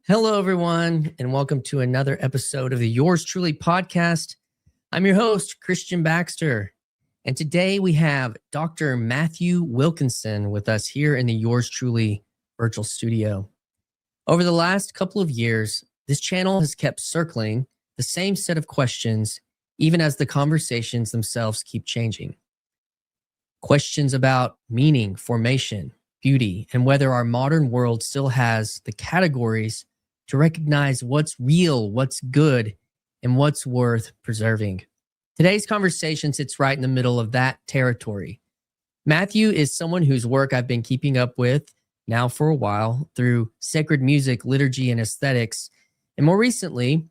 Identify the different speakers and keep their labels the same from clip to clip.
Speaker 1: Hello, everyone, and welcome to another episode of the Yours Truly podcast. I'm your host, Christian Baxter, and today we have Dr. Matthew Wilkinson with us here in the Yours Truly virtual studio. Over the last couple of years, this channel has kept circling the same set of questions, even as the conversations themselves keep changing. Questions about meaning, formation, beauty, and whether our modern world still has the categories to recognize what's real, what's good, and what's worth preserving. Today's conversation sits right in the middle of that territory. Matthew is someone whose work I've been keeping up with now for a while through sacred music, liturgy, and aesthetics, and more recently,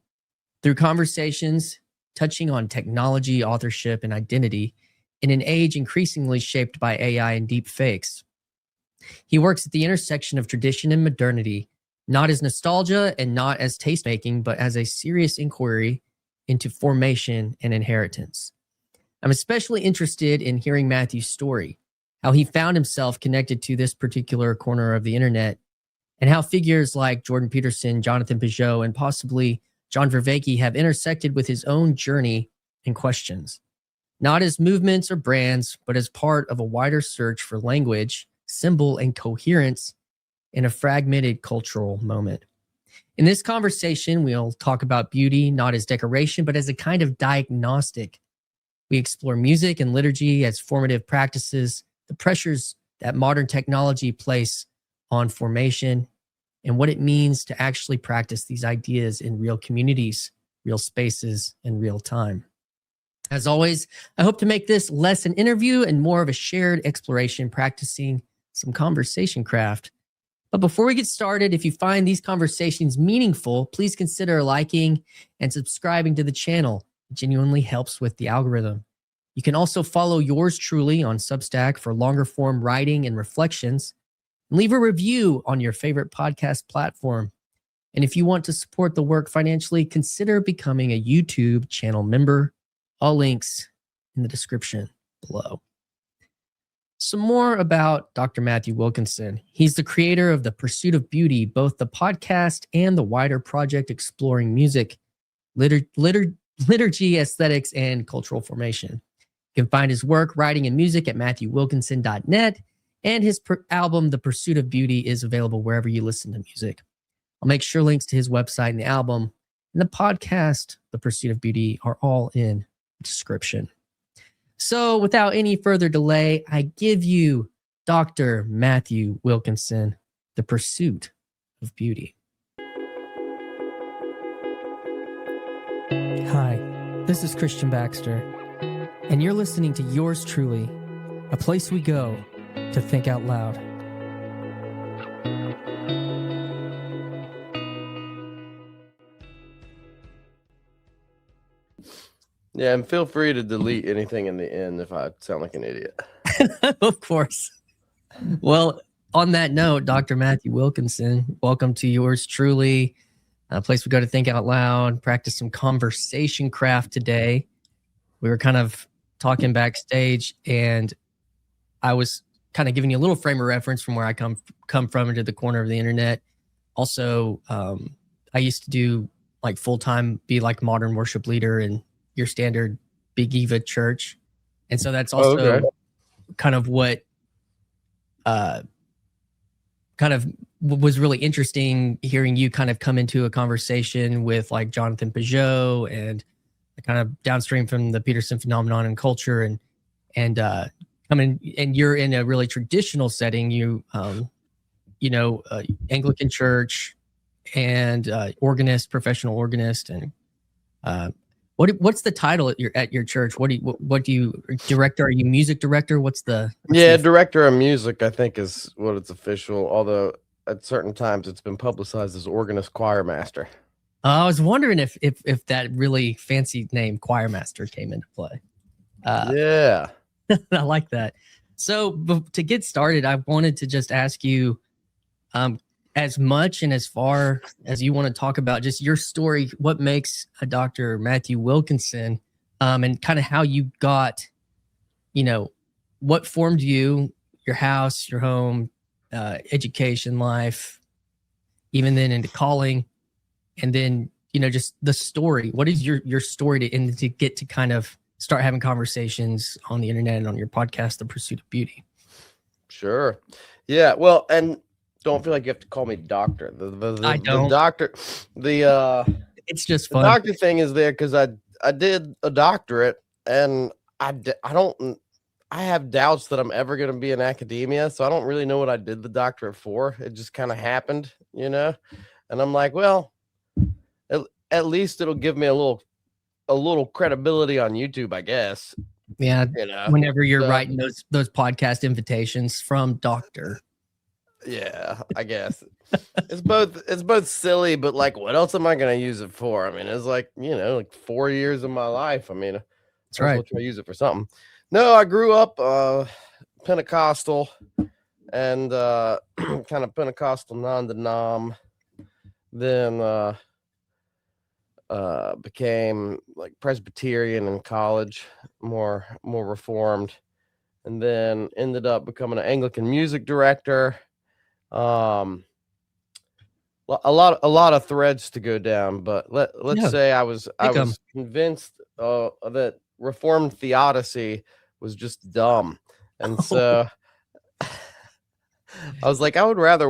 Speaker 1: through conversations touching on technology, authorship, and identity in an age increasingly shaped by AI and deep fakes. He works at the intersection of tradition and modernity, not as nostalgia and not as taste-making, but as a serious inquiry into formation and inheritance. I'm especially interested in hearing Matthew's story, how he found himself connected to this particular corner of the internet, and how figures like Jordan Peterson, Jonathan Peugeot, and possibly John Vervaeke have intersected with his own journey and questions, not as movements or brands, but as part of a wider search for language, symbol, and coherence in a fragmented cultural moment. In this conversation, we'll talk about beauty not as decoration, but as a kind of diagnostic. We explore music and liturgy as formative practices, the pressures that modern technology place on formation, and what it means to actually practice these ideas in real communities, real spaces, and real time. As always, I hope to make this less an interview and more of a shared exploration, practicing some conversation craft. But before we get started, if you find these conversations meaningful, please consider liking and subscribing to the channel. It genuinely helps with the algorithm. You can also follow yours truly on Substack for longer form writing and reflections. And leave a review on your favorite podcast platform. And if you want to support the work financially, consider becoming a YouTube channel member. All links in the description below. Some more about Dr. Matthew Wilkinson. He's the creator of The Pursuit of Beauty, both the podcast and the wider project exploring music, liturgy, aesthetics, and cultural formation. You can find his work, writing, and music at matthewwilkinson.net, and his album, The Pursuit of Beauty, is available wherever you listen to music. I'll make sure links to his website and the album and the podcast, The Pursuit of Beauty, are all in the description. So without any further delay, I give you Dr. Matthew Wilkinson, The Pursuit of Beauty. Hi, this is Christian Baxter, and you're listening to Yours Truly, a place we go to think out loud.
Speaker 2: Yeah, and feel free to delete anything in the end if I sound like an idiot.
Speaker 1: Of course. Well, on that note, Dr. Matthew Wilkinson, welcome to Yours Truly, a place we go to think out loud, practice some conversation craft today. We were kind of talking backstage, and I was kind of giving you a little frame of reference from where I come from into the corner of the internet. Also, I used to do like full-time, be like modern worship leader in your standard Big Eva church. And so that's also kind of what kind of was really interesting, hearing you kind of come into a conversation with like Jonathan Peugeot and kind of downstream from the Peterson phenomenon and culture, and coming, and you're in a really traditional setting, Anglican church and organist, professional organist. And what's the title at your church? What do you director? Are you music director? What's the
Speaker 2: director of music, I think, is what it's official, although at certain times it's been publicized as organist choir master.
Speaker 1: I was wondering if that really fancy name choir master came into play.
Speaker 2: Yeah.
Speaker 1: I like that. So to get started, I wanted to just ask you, as much and as far as you want to talk about just your story, what makes a Dr. Matthew Wilkinson, and kind of how you got, what formed you, your house, your home, education, life, even then into calling, and then, you know, just the story. What is your story to get to kind of start having conversations on the internet and on your podcast, The Pursuit of Beauty?
Speaker 2: Sure. Yeah. Well, and don't feel like you have to call me doctor.
Speaker 1: I don't.
Speaker 2: The doctor,
Speaker 1: It's just
Speaker 2: the
Speaker 1: fun.
Speaker 2: doctor thing is there because I did a doctorate, and I have doubts that I'm ever going to be in academia. So I don't really know what I did the doctorate for. It just kind of happened, you know? And I'm like, well, at least it'll give me a little credibility on YouTube, I guess.
Speaker 1: Yeah.
Speaker 2: You know,
Speaker 1: whenever you're writing those podcast invitations from doctor.
Speaker 2: Yeah, I guess it's both silly, but like, what else am I going to use it for? I mean, it's like, you know, like 4 years of my life. I mean,
Speaker 1: that's right.
Speaker 2: I'll try to use it for something. No, I grew up Pentecostal and kind of Pentecostal non-denom. Then became like Presbyterian in college, more reformed, and then ended up becoming an Anglican music director. A lot of threads to go down, but let's say I was convinced that Reformed theodicy was just dumb, and so I was like, I would rather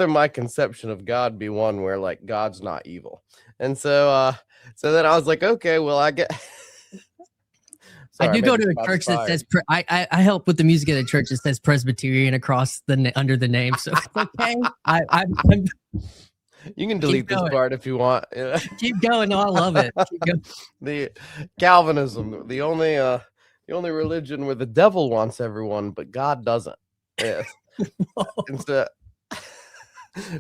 Speaker 2: my conception of God be one where like God's not evil. And so then I was like, okay, well, I get
Speaker 1: Sorry, I do go to a church that says I help with the music at a church that says Presbyterian across under the name, so it's okay. I'm
Speaker 2: you can delete this part if you want.
Speaker 1: Keep going. No, I love it. Keep going.
Speaker 2: The Calvinism, the only religion where the devil wants everyone, but God doesn't. Yes.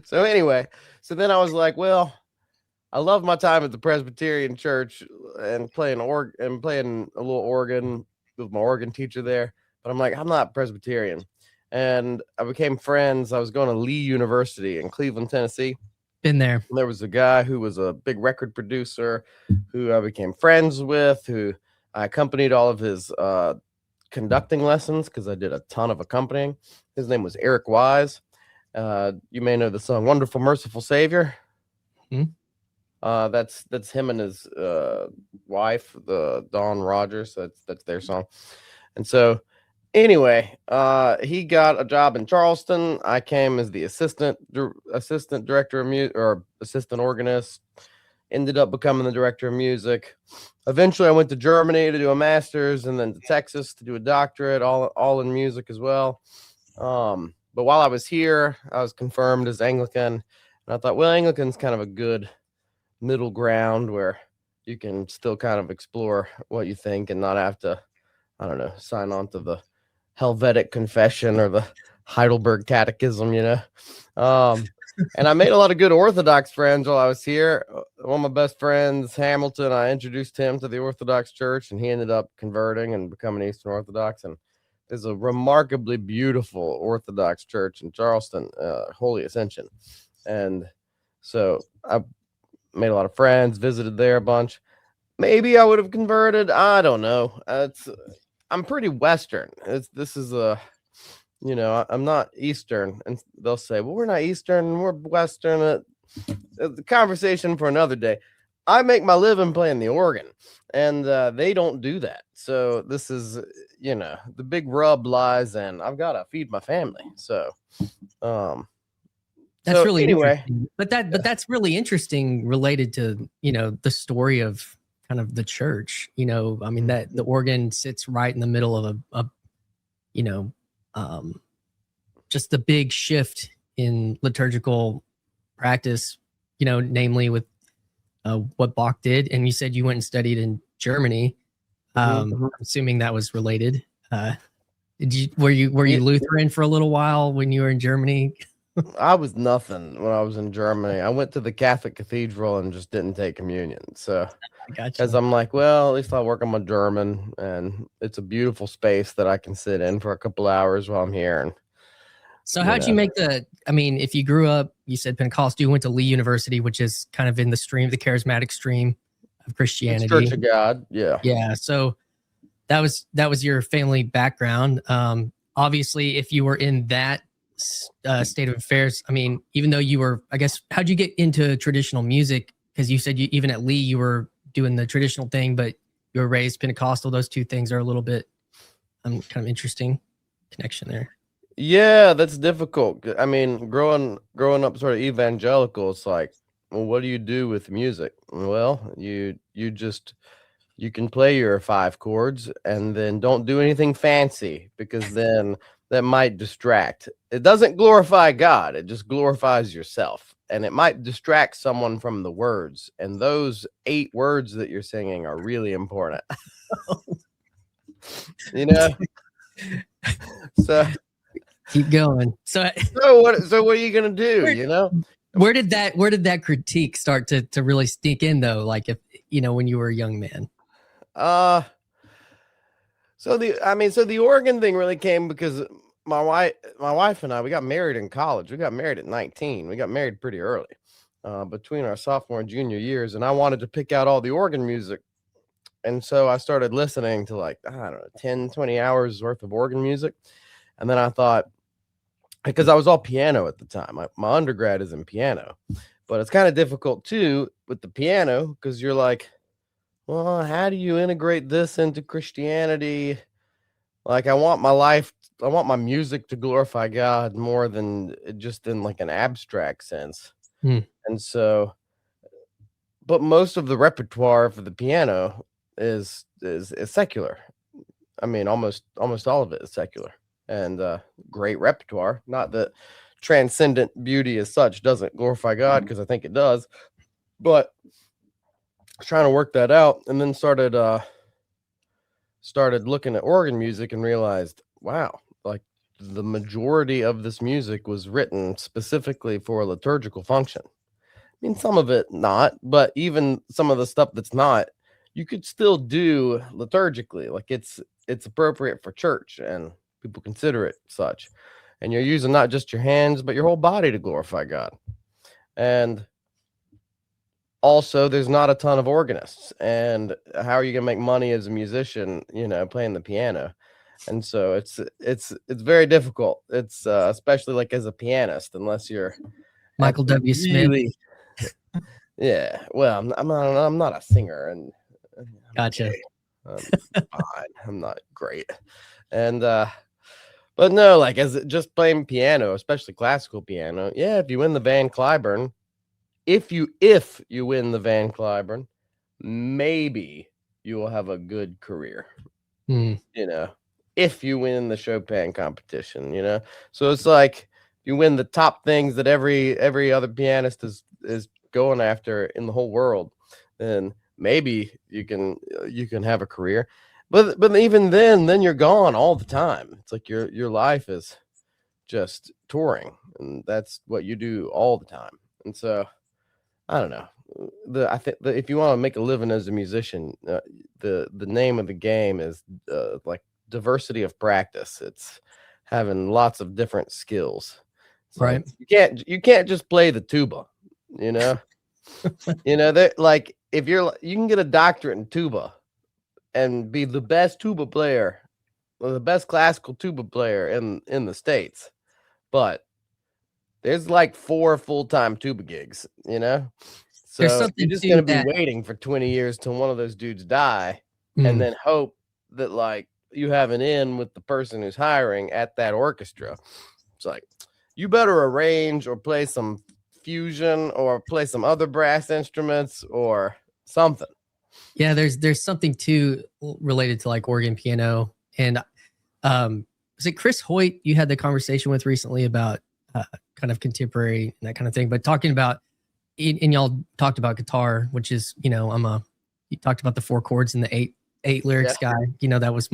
Speaker 2: So anyway, so then I was like, well, I love my time at the Presbyterian church and playing a little organ with my organ teacher there. But I'm like, I'm not Presbyterian. And I became friends. I was going to Lee University in Cleveland, Tennessee.
Speaker 1: Been there.
Speaker 2: And there was a guy who was a big record producer who I became friends with, who I accompanied all of his conducting lessons because I did a ton of accompanying. His name was Eric Wise. You may know the song "Wonderful Merciful Savior." That's him and his wife, the Dawn Rogers. That's their song. And so anyway, he got a job in Charleston. I came as the assistant director of music, or assistant organist. Ended up becoming the director of music. Eventually I went to Germany to do a master's, and then to Texas to do a doctorate, all in music as well. But while I was here, I was confirmed as Anglican, and I thought, well, Anglican's kind of a good middle ground where you can still kind of explore what you think and not have to, I don't know, sign on to the Helvetic Confession or the Heidelberg Catechism, you know. And I made a lot of good Orthodox friends while I was here. One of my best friends, Hamilton, I introduced him to the Orthodox Church, and he ended up converting and becoming Eastern Orthodox. And there's a remarkably beautiful Orthodox church in Charleston, Holy Ascension. And so I made a lot of friends, visited there a bunch. Maybe I would have converted. I don't know. I'm pretty Western. This is a, you know, I'm not Eastern, and they'll say, well, we're not Eastern, we're Western. The conversation for another day. I make my living playing the organ, and they don't do that. So this is, you know, the big rub lies, and I've got to feed my family. So,
Speaker 1: that's really interesting. But that's really interesting related to, you know, the story of kind of the church. You know, I mean, that the organ sits right in the middle of a you know, just the big shift in liturgical practice, you know, namely with what Bach did. And you said you went and studied in Germany. I'm assuming that was related. Were you Lutheran for a little while when you were in Germany?
Speaker 2: I was nothing when I was in Germany. I went to the Catholic cathedral and just didn't take communion. So, because I'm like, well, at least I'll work on my German, and it's a beautiful space that I can sit in for a couple hours while I'm here. And
Speaker 1: so how'd you make I mean, if you grew up, you said Pentecostal, you went to Lee University, which is kind of in the charismatic stream of Christianity.
Speaker 2: It's Church of God. Yeah.
Speaker 1: Yeah. So that was your family background. Obviously, if you were in that state of affairs. I mean, even though you were, I guess, how'd you get into traditional music? Because you said even at Lee, you were doing the traditional thing, but you were raised Pentecostal. Those two things are a little bit kind of interesting connection there.
Speaker 2: Yeah, that's difficult. I mean, growing up sort of evangelical, it's like, well, what do you do with music? Well, you can play your 5 chords and then don't do anything fancy, because then that might distract. It doesn't glorify God, it just glorifies yourself. And it might distract someone from the words. And those 8 words that you're singing are really important. You know? So
Speaker 1: keep going. So
Speaker 2: what are you gonna do? You know?
Speaker 1: Where did that critique start to really sneak in though? Like, if when you were a young man?
Speaker 2: So the organ thing really came because my wife and I, we got married in college. We got married at 19. We got married pretty early, between our sophomore and junior years, and I wanted to pick out all the organ music. And so I started listening to, like, I don't know, 10, 20 hours worth of organ music. And then I thought, because I was all piano at the time, my undergrad is in piano, but it's kind of difficult too with the piano, because you're like, well, how do you integrate this into Christianity? Like, I want my music to glorify God more than just in like an abstract sense. And so, but most of the repertoire for the piano is secular. I mean, almost all of it is secular, and great repertoire. Not that transcendent beauty as such doesn't glorify God, because I think it does, but I was trying to work that out, and then started looking at organ music and realized, wow, like the majority of this music was written specifically for a liturgical function. I mean, some of it not, but even some of the stuff that's not, you could still do liturgically. Like, it's appropriate for church, and people consider it such. And you're using not just your hands, but your whole body to glorify God. And also, there's not a ton of organists, and how are you gonna make money as a musician, playing the piano? And so it's very difficult. It's especially like as a pianist, unless you're
Speaker 1: Michael W. Smith.
Speaker 2: Yeah, well, I'm not a singer, and
Speaker 1: Gotcha.
Speaker 2: I'm fine. I'm not great, and but no, like, as just playing piano, especially classical piano. Yeah, if you win the Van Cliburn. If you win the Van Cliburn, maybe you will have a good career. If you win the Chopin competition, so it's like, you win the top things that every other pianist is going after in the whole world, then maybe you can have a career. But even then you're gone all the time. It's like your life is just touring, and that's what you do all the time. And so, I don't know. I think that if you want to make a living as a musician, the name of the game is like diversity of practice. It's having lots of different skills. It's
Speaker 1: right.
Speaker 2: Like, you can't just play the tuba. That, like, if you can get a doctorate in tuba and be the best tuba player, or the best classical tuba player in the States, but there's like 4 full-time tuba gigs, So you're just going to be waiting for 20 years till one of those dudes die, and then hope that, like, you have an in with the person who's hiring at that orchestra. It's like, you better arrange or play some fusion or play some other brass instruments or something.
Speaker 1: Yeah, there's something too related to like organ, piano, and was it Chris Hoyt you had the conversation with recently about kind of contemporary and that kind of thing, but talking about, and y'all talked about guitar, which is, you talked about the 4 chords and the eight lyrics guy. That was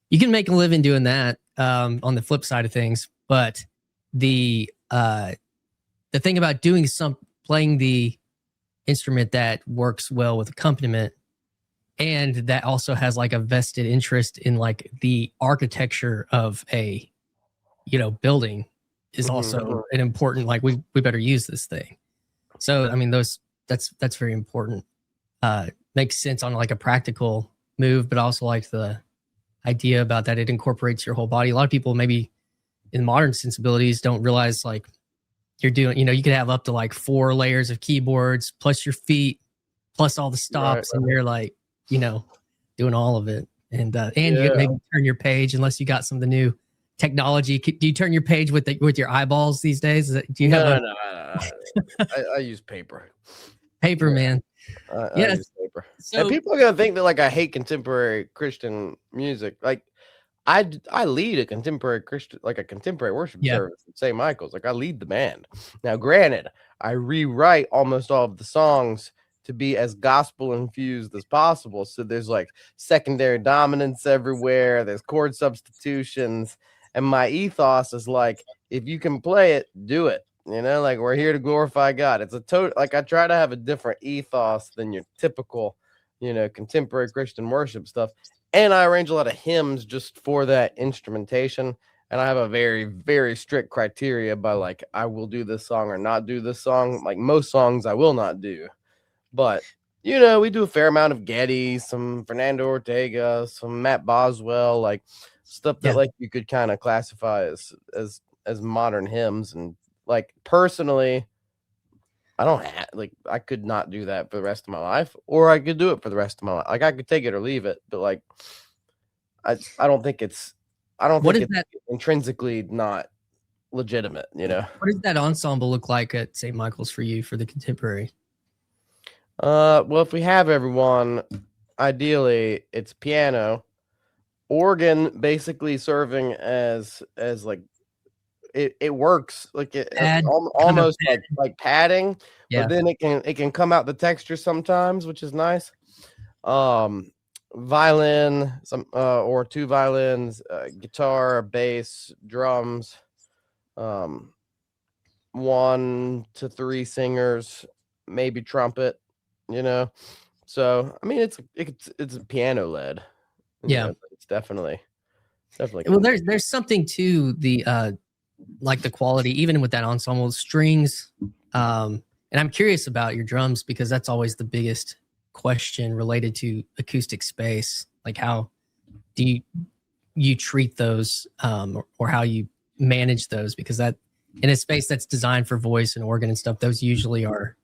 Speaker 1: you can make a living doing that on the flip side of things. But the thing about playing the instrument that works well with accompaniment, and that also has like a vested interest in like the architecture of a, building, is also an important, like, we better use this thing. So, I mean, that's very important. Makes sense on like a practical move, but also like the idea about that it incorporates your whole body. A lot of people maybe in modern sensibilities don't realize like you're doing, you know, you could have up to like 4 layers of keyboards plus your feet plus all the stops, and you're like, you know, doing all of it. And you maybe turn your page unless you got some of the new technology. Do you turn your page with your eyeballs these days? Do you have
Speaker 2: no. I use paper.
Speaker 1: Paper, man.
Speaker 2: I use paper.
Speaker 1: So,
Speaker 2: and people are gonna think that like I hate contemporary Christian music. Like I lead a contemporary Christian, like a contemporary worship service at St. Michael's. Like I lead the band. Now, granted, I rewrite almost all of the songs to be as gospel infused as possible. So there's like secondary dominance everywhere. There's chord substitutions, and my ethos is like, if you can play it, do it. You know, like we're here to glorify God. It's a total, like I try to have a different ethos than your typical, you know, contemporary Christian worship stuff. And I arrange a lot of hymns just for that instrumentation. And I have a very, very strict criteria by like, I will do this song or not do this song. Like most songs I will not do. But, you know, we do a fair amount of Getty, some Fernando Ortega, some Matt Boswell, like stuff that like you could kind of classify as modern hymns. And like personally, I don't have, like, I could not do that for the rest of my life, or I could do it for the rest of my life. Like I could take it or leave it, but like, I don't think it's intrinsically not legitimate, you know?
Speaker 1: What does that ensemble look like at St. Michael's for you for the contemporary?
Speaker 2: Well, if we have everyone, ideally it's piano, organ, basically serving as like it works like it almost like padding, but then it can come out the texture sometimes, which is nice. Violin, some or 2 violins, guitar, bass, drums, 1 to 3 singers, maybe trumpet. You know, so I mean, it's piano led.
Speaker 1: Yeah,
Speaker 2: know, it's definitely.
Speaker 1: Well, there's something to the like the quality, even with that ensemble strings. And I'm curious about your drums because that's always the biggest question related to acoustic space. Like, how do you treat those, or how you manage those? Because that in a space that's designed for voice and organ and stuff, those usually are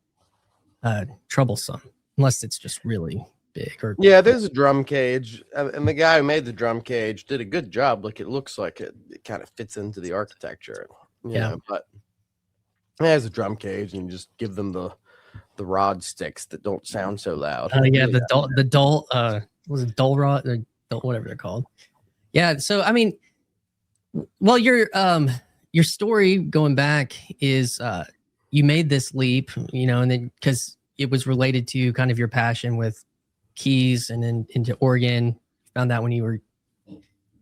Speaker 1: troublesome unless it's just really big. Or
Speaker 2: there's a drum cage, and the guy who made the drum cage did a good job. Like it looks like it kind of fits into the architecture, you know, but there's a drum cage, and you just give them the rod sticks that don't sound so loud.
Speaker 1: The dull was it dull rod or whatever they're called. So I mean, well, your story going back is you made this leap, you know, and then because it was related to kind of your passion with keys and then into organ. Found that when you were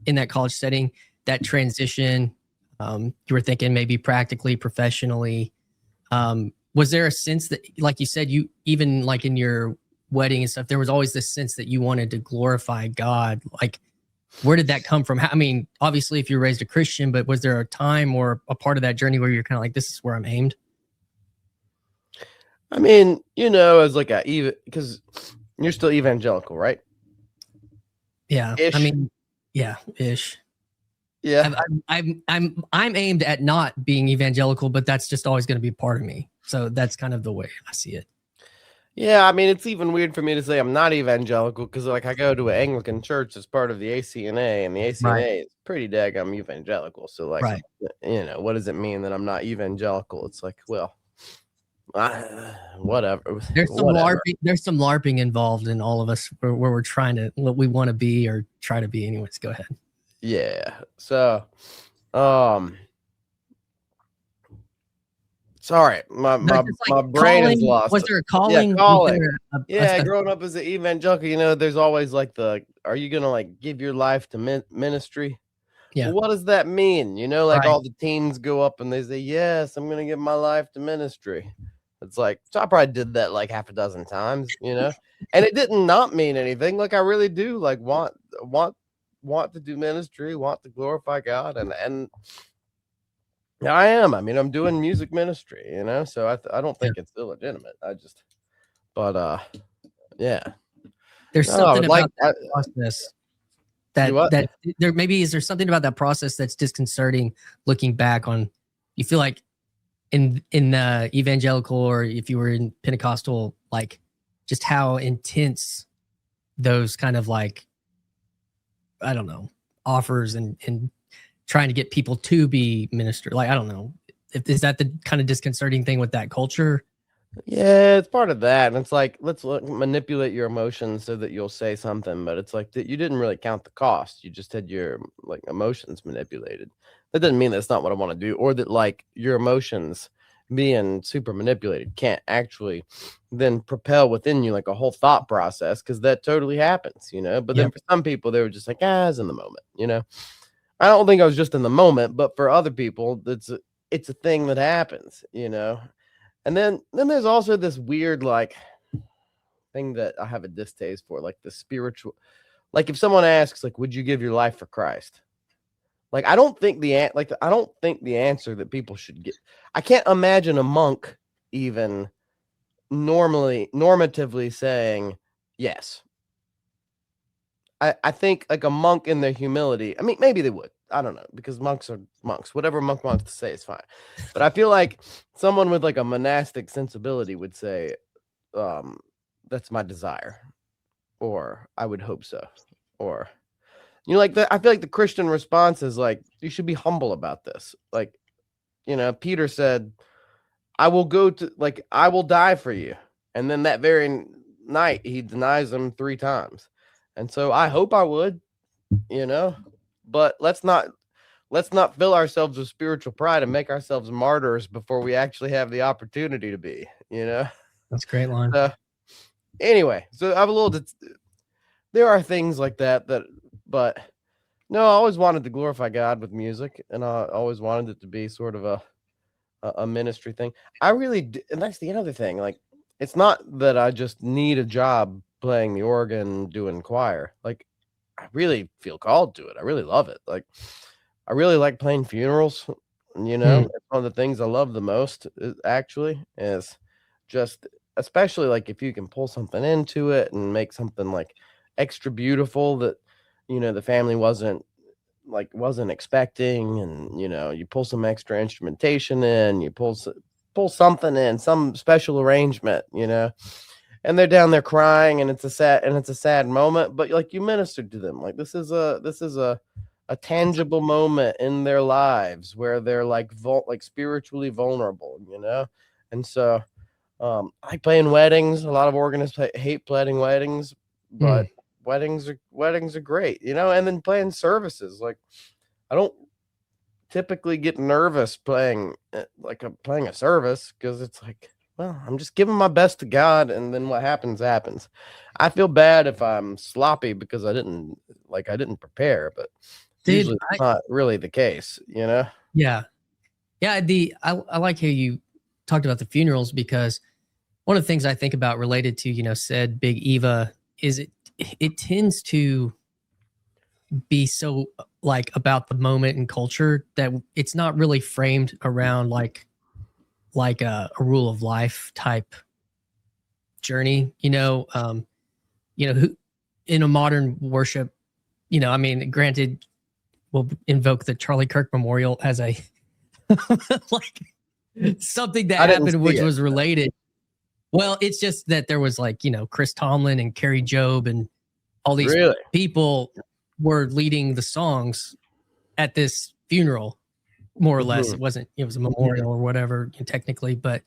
Speaker 1: in that college setting, that transition, you were thinking maybe practically, professionally. Was there a sense that, like you said, you even like in your wedding and stuff, there was always this sense that you wanted to glorify God? Like, where did that come from? I mean, obviously, if you were raised a Christian, but was there a time or a part of that journey where you're kind of like, this is where I'm aimed?
Speaker 2: I mean, you know, as like because you're still evangelical, right?
Speaker 1: Yeah. Ish. I mean, yeah, ish.
Speaker 2: Yeah.
Speaker 1: I'm aimed at not being evangelical, but that's just always going to be part of me. So that's kind of the way I see it.
Speaker 2: Yeah, I mean, it's even weird for me to say I'm not evangelical because, like, I go to an Anglican church as part of the ACNA, and the ACNA is pretty daggum evangelical. So, like, you know, what does it mean that I'm not evangelical? It's like, well, whatever.
Speaker 1: There's some LARPing. There's some LARPing involved in all of us where we're trying to what we want to be or try to be. Anyways, go ahead.
Speaker 2: Yeah. So, sorry, my brain is lost.
Speaker 1: Was there a calling?
Speaker 2: Yeah, calling. Growing up as an evangelical, you know, there's always like are you gonna like give your life to ministry?
Speaker 1: Yeah.
Speaker 2: Well, what does that mean? You know, like all the teens go up and they say, yes, I'm gonna give my life to ministry. It's like, so I probably did that like half a dozen times, you know, and it didn't not mean anything. Like I really do like want to do ministry, want to glorify God, and I am. I mean, I'm doing music ministry, you know, so I don't think it's illegitimate. Yeah.
Speaker 1: There's something about that process
Speaker 2: Do what?
Speaker 1: that there maybe is there something about that process that's disconcerting looking back on? You feel like in evangelical, or if you were in Pentecostal, like just how intense those kind of like, I don't know, offers and trying to get people to be ministered. Like, I don't know, is that the kind of disconcerting thing with that culture?
Speaker 2: Yeah, it's part of that. And it's like, let's manipulate your emotions so that you'll say something. But it's like that you didn't really count the cost. You just had your like emotions manipulated. That doesn't mean that's not what I want to do, or that like your emotions being super manipulated can't actually then propel within you like a whole thought process, because that totally happens, you know. But then for some people, they were just like, I was in the moment, you know. I don't think I was just in the moment, but for other people, it's a thing that happens, you know. And then there's also this weird like thing that I have a distaste for, like the spiritual. Like if someone asks, like, would you give your life for Christ? Like I don't think the answer that people should get. I can't imagine a monk even normatively saying yes. I think like a monk in their humility. I mean, maybe they would. I don't know, because monks are monks. Whatever a monk wants to say is fine. But I feel like someone with like a monastic sensibility would say, that's my desire, or I would hope so, or you know, like I feel like the Christian response is like, you should be humble about this. Like, you know, Peter said, I will die for you. And then that very night he denies him 3 times. And so I hope I would, you know, but let's not fill ourselves with spiritual pride and make ourselves martyrs before we actually have the opportunity to be, you know.
Speaker 1: That's a great line.
Speaker 2: Anyway, so I have a little, there are things like that, but no, I always wanted to glorify God with music, and I always wanted it to be sort of a ministry thing. I really, and that's the other thing. Like, it's not that I just need a job playing the organ, doing choir. Like, I really feel called to it. I really love it. Like, I really like playing funerals. You know, it's one of the things I love the most. Actually, is just, especially like if you can pull something into it and make something like extra beautiful that, you know, the family wasn't expecting, and you know, you pull some extra instrumentation in, you pull something in, some special arrangement, you know, and they're down there crying, and it's a sad moment, but like you ministered to them. Like this is a tangible moment in their lives where they're like spiritually vulnerable, you know. And so I like playing weddings. A lot of organists hate playing weddings, but weddings are great, you know. And then playing services, like I don't typically get nervous playing a service, because it's like, well, I'm just giving my best to God, and then what happens happens. I feel bad if I'm sloppy because I didn't prepare, but usually it's not really the case, you know.
Speaker 1: Yeah. I like how you talked about the funerals, because one of the things I think about related to, you know, said Big Eva is it tends to be so like about the moment and culture that it's not really framed around like a rule of life type journey, you know. Who in a modern worship, you know, I mean, granted, we'll invoke the Charlie Kirk Memorial as a like something that happened which was related. Well, it's just that there was like, you know, Chris Tomlin and Carrie Job and all these people were leading the songs at this funeral, more or less. It was a memorial or whatever, technically, but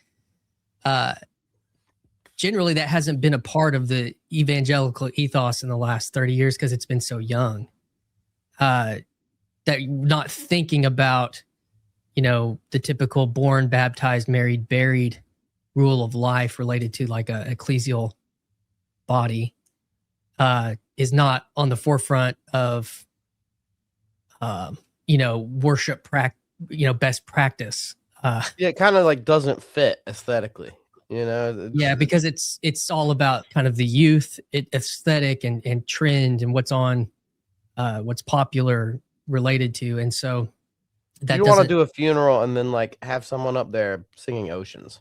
Speaker 1: generally that hasn't been a part of the evangelical ethos in the last 30 years because it's been so young. That not thinking about, you know, the typical born, baptized, married, buried rule of life related to like a ecclesial body is not on the forefront of worship best practice.
Speaker 2: It kind of like doesn't fit aesthetically, you know.
Speaker 1: Because it's all about kind of the youth aesthetic and trend and what's popular related to, and so that
Speaker 2: you want to do a funeral and then like have someone up there singing Oceans.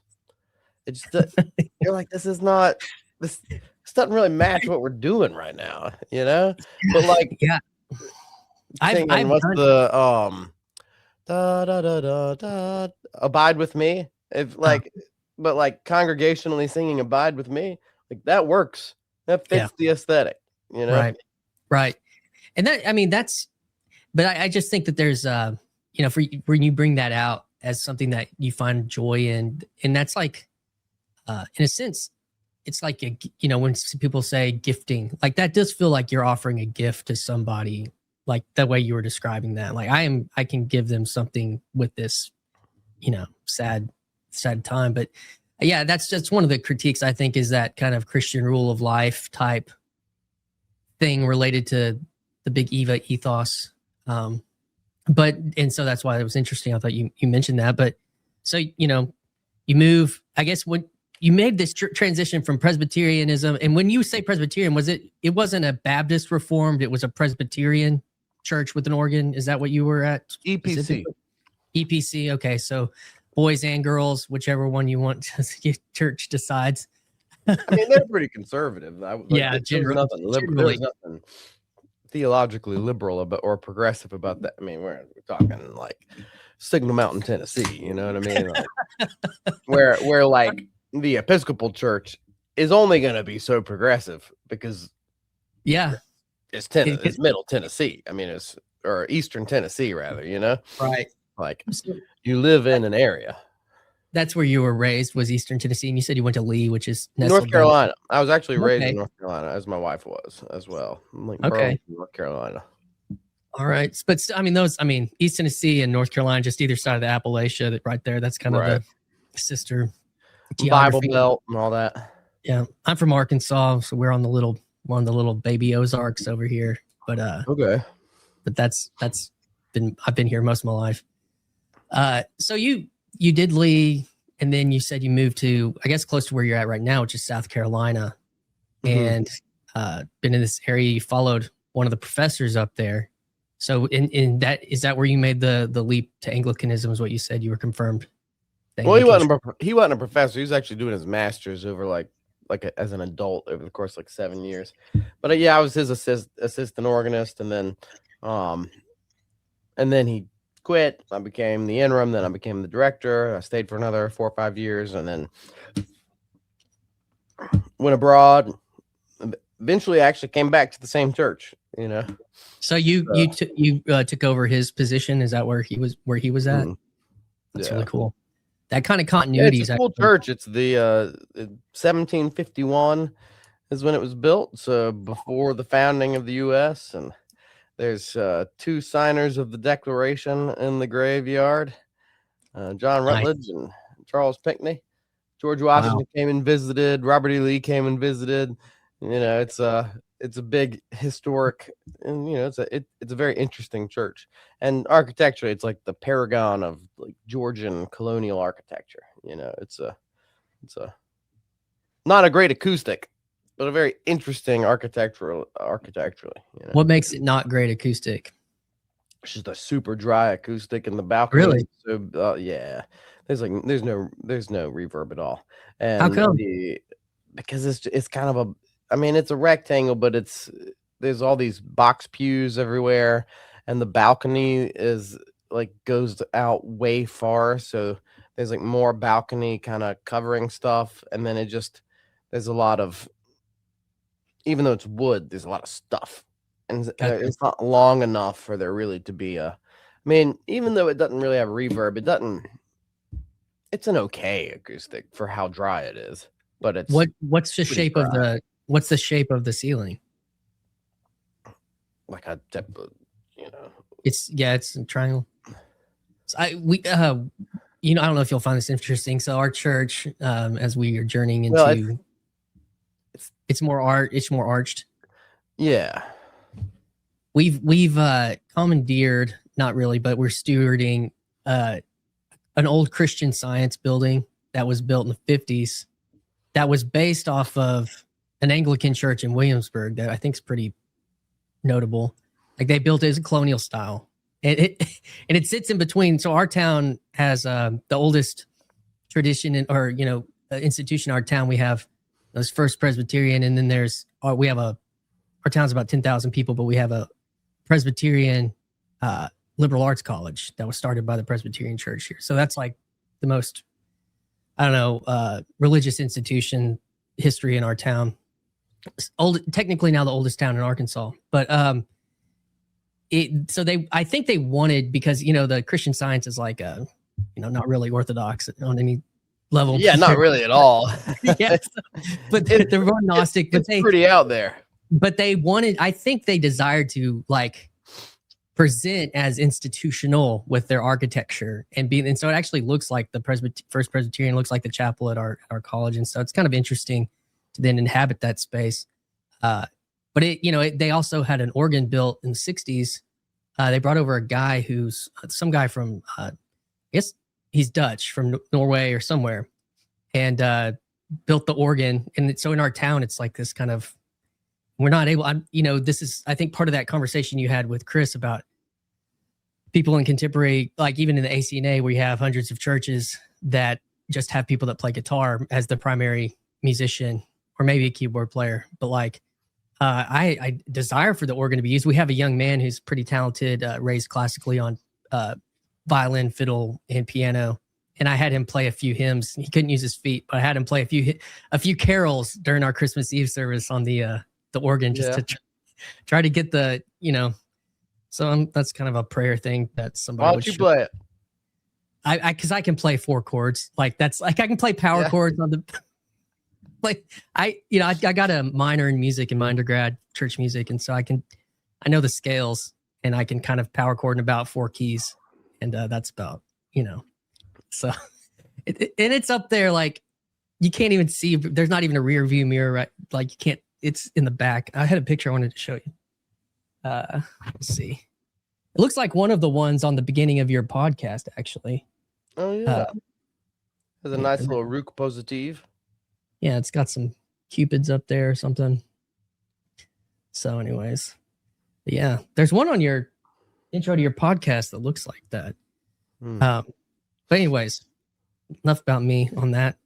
Speaker 2: It's just, you're like, this doesn't really match what we're doing right now, you know. But like, Singing what's the da da da da da abide with me. If like but like congregationally singing abide with me, like that works. That fits the aesthetic, you know?
Speaker 1: Right. And that, I mean, but I just think that there's you know, when you bring that out as something that you find joy in, and that's like in a sense, it's like you know, when people say gifting, like that does feel like you're offering a gift to somebody, like the way you were describing that. Like I can give them something with this, you know, sad time. But yeah, that's just one of the critiques, I think, is that kind of Christian rule of life type thing related to the big Eva ethos. But and so that's why it was interesting. I thought you mentioned that. But so, you know, you move, I guess, when you made this transition from Presbyterianism, and when you say Presbyterian, it wasn't a Baptist Reformed, it was a Presbyterian church with an organ. Is that what you were at?
Speaker 2: EPC.
Speaker 1: EPC. Okay. So boys and girls, whichever one you want to church decides.
Speaker 2: I mean, they're pretty conservative.
Speaker 1: Generally.
Speaker 2: There's nothing theologically liberal about or progressive about that. I mean, we're talking like Signal Mountain, Tennessee. You know what I mean? Like, where like the Episcopal Church is only going to be so progressive because it's Middle Tennessee. I mean, or Eastern Tennessee rather. You know,
Speaker 1: right?
Speaker 2: Like you live in an area.
Speaker 1: That's where you were raised, was Eastern Tennessee, and you said you went to Lee, which is
Speaker 2: North Carolina. I was actually raised in North Carolina, as my wife was as well. Like Burlington, North Carolina.
Speaker 1: All right, but I mean, East Tennessee and North Carolina, just either side of the Appalachia, right there. That's kind of the sister
Speaker 2: Bible Belt and all that.
Speaker 1: Yeah, I'm from Arkansas, so we're on the little baby Ozarks over here. But
Speaker 2: okay,
Speaker 1: but I've been here most of my life. So you did Lee, and then you said you moved to, I guess, close to where you're at right now, which is South Carolina, and been in this area. You followed one of the professors up there. So is that where you made the leap to Anglicanism? Is what you said? You were confirmed.
Speaker 2: Well, he wasn't a professor. He was actually doing his master's over as an adult over the course of 7 years. But I was his assistant organist, and then he quit. I became the interim, then I became the director. I stayed for another 4 or 5 years, and then went abroad. Eventually, I actually came back to the same church. You know.
Speaker 1: So you took over his position. Is that where he was at? That's really cool. That kind of continuity.
Speaker 2: It's a cool church. It's the 1751 is when it was built. So before the founding of the U.S. and there's 2 signers of the Declaration in the graveyard, John Rutledge and Charles Pinckney. George Washington came and visited. Robert E. Lee came and visited. You know, it's a big historic, and you know, it's a very interesting church. And architecturally, it's like the paragon of like Georgian colonial architecture. You know, it's a not a great acoustic, but a very interesting architecturally. You know?
Speaker 1: What makes it not great acoustic?
Speaker 2: It's just a super dry acoustic in the balcony.
Speaker 1: Really?
Speaker 2: So yeah, there's no reverb at all. And
Speaker 1: how come?
Speaker 2: Because it's kind of a, I mean, it's a rectangle, but there's all these box pews everywhere, and the balcony is like goes out way far, so there's like more balcony kind of covering stuff, and then there's a lot of, even though it's wood, there's a lot of stuff, and it's not long enough for there really to be I mean, even though it doesn't really have reverb, it's an okay acoustic for how dry it is, but it's
Speaker 1: what's the shape dry. What's the shape of the ceiling?
Speaker 2: Like a, you know,
Speaker 1: it's a triangle. So I don't know if you'll find this interesting. So our church, as we are journeying into, it's more arched.
Speaker 2: Yeah,
Speaker 1: we've commandeered, not really, but we're stewarding an old Christian Science building that was built in the 50s. That was based off of an Anglican church in Williamsburg that I think is pretty notable. Like they built it as a colonial style, and it sits in between. So our town has the oldest tradition institution in our town. We have those First Presbyterian, and then our town's about 10,000 people, but we have a Presbyterian liberal arts college that was started by the Presbyterian Church here. So that's like the most, I don't know, religious institution history in our town. Technically now the oldest town in Arkansas, but I think they wanted, because the Christian Science is like not really orthodox on any level.
Speaker 2: Yeah, not really at all.
Speaker 1: Yeah, but they're more Gnostic. But
Speaker 2: it's pretty out there.
Speaker 1: But they wanted, I think they desired to like present as institutional with their architecture and so it actually looks like the First Presbyterian looks like the chapel at our college, and so it's kind of interesting to then inhabit that space. But they also had an organ built in the 60s. They brought over a guy who's some guy from I guess he's Dutch, from Norway or somewhere, and built the organ. And so in our town, it's like this kind of, we're not able, this is, I think, part of that conversation you had with Chris about people in contemporary, like even in the ACNA, where you have hundreds of churches that just have people that play guitar as the primary musician, or maybe a keyboard player. But like, I desire for the organ to be used. We have a young man who's pretty talented, raised classically on violin, fiddle, and piano. And I had him play a few hymns. He couldn't use his feet, but I had him play a few carols during our Christmas Eve service on the organ, just to try to get the, So that's kind of a prayer thing that somebody.
Speaker 2: Why don't you play it?
Speaker 1: Because I can play 4 chords. Like that's like I can play power chords on the. Like I got a minor in music in my undergrad, church music, and so I know the scales, and I can kind of power chord in about 4 keys, and that's about So, and it's up there, like you can't even see. There's not even a rear view mirror, right? Like you can't. It's in the back. I had a picture I wanted to show you. Let's see. It looks like one of the ones on the beginning of your podcast, actually.
Speaker 2: Oh yeah. There's a nice little rook positive.
Speaker 1: Yeah, it's got some cupids up there or something. So, anyways, yeah, there's one on your intro to your podcast that looks like that. But anyways, enough about me on that.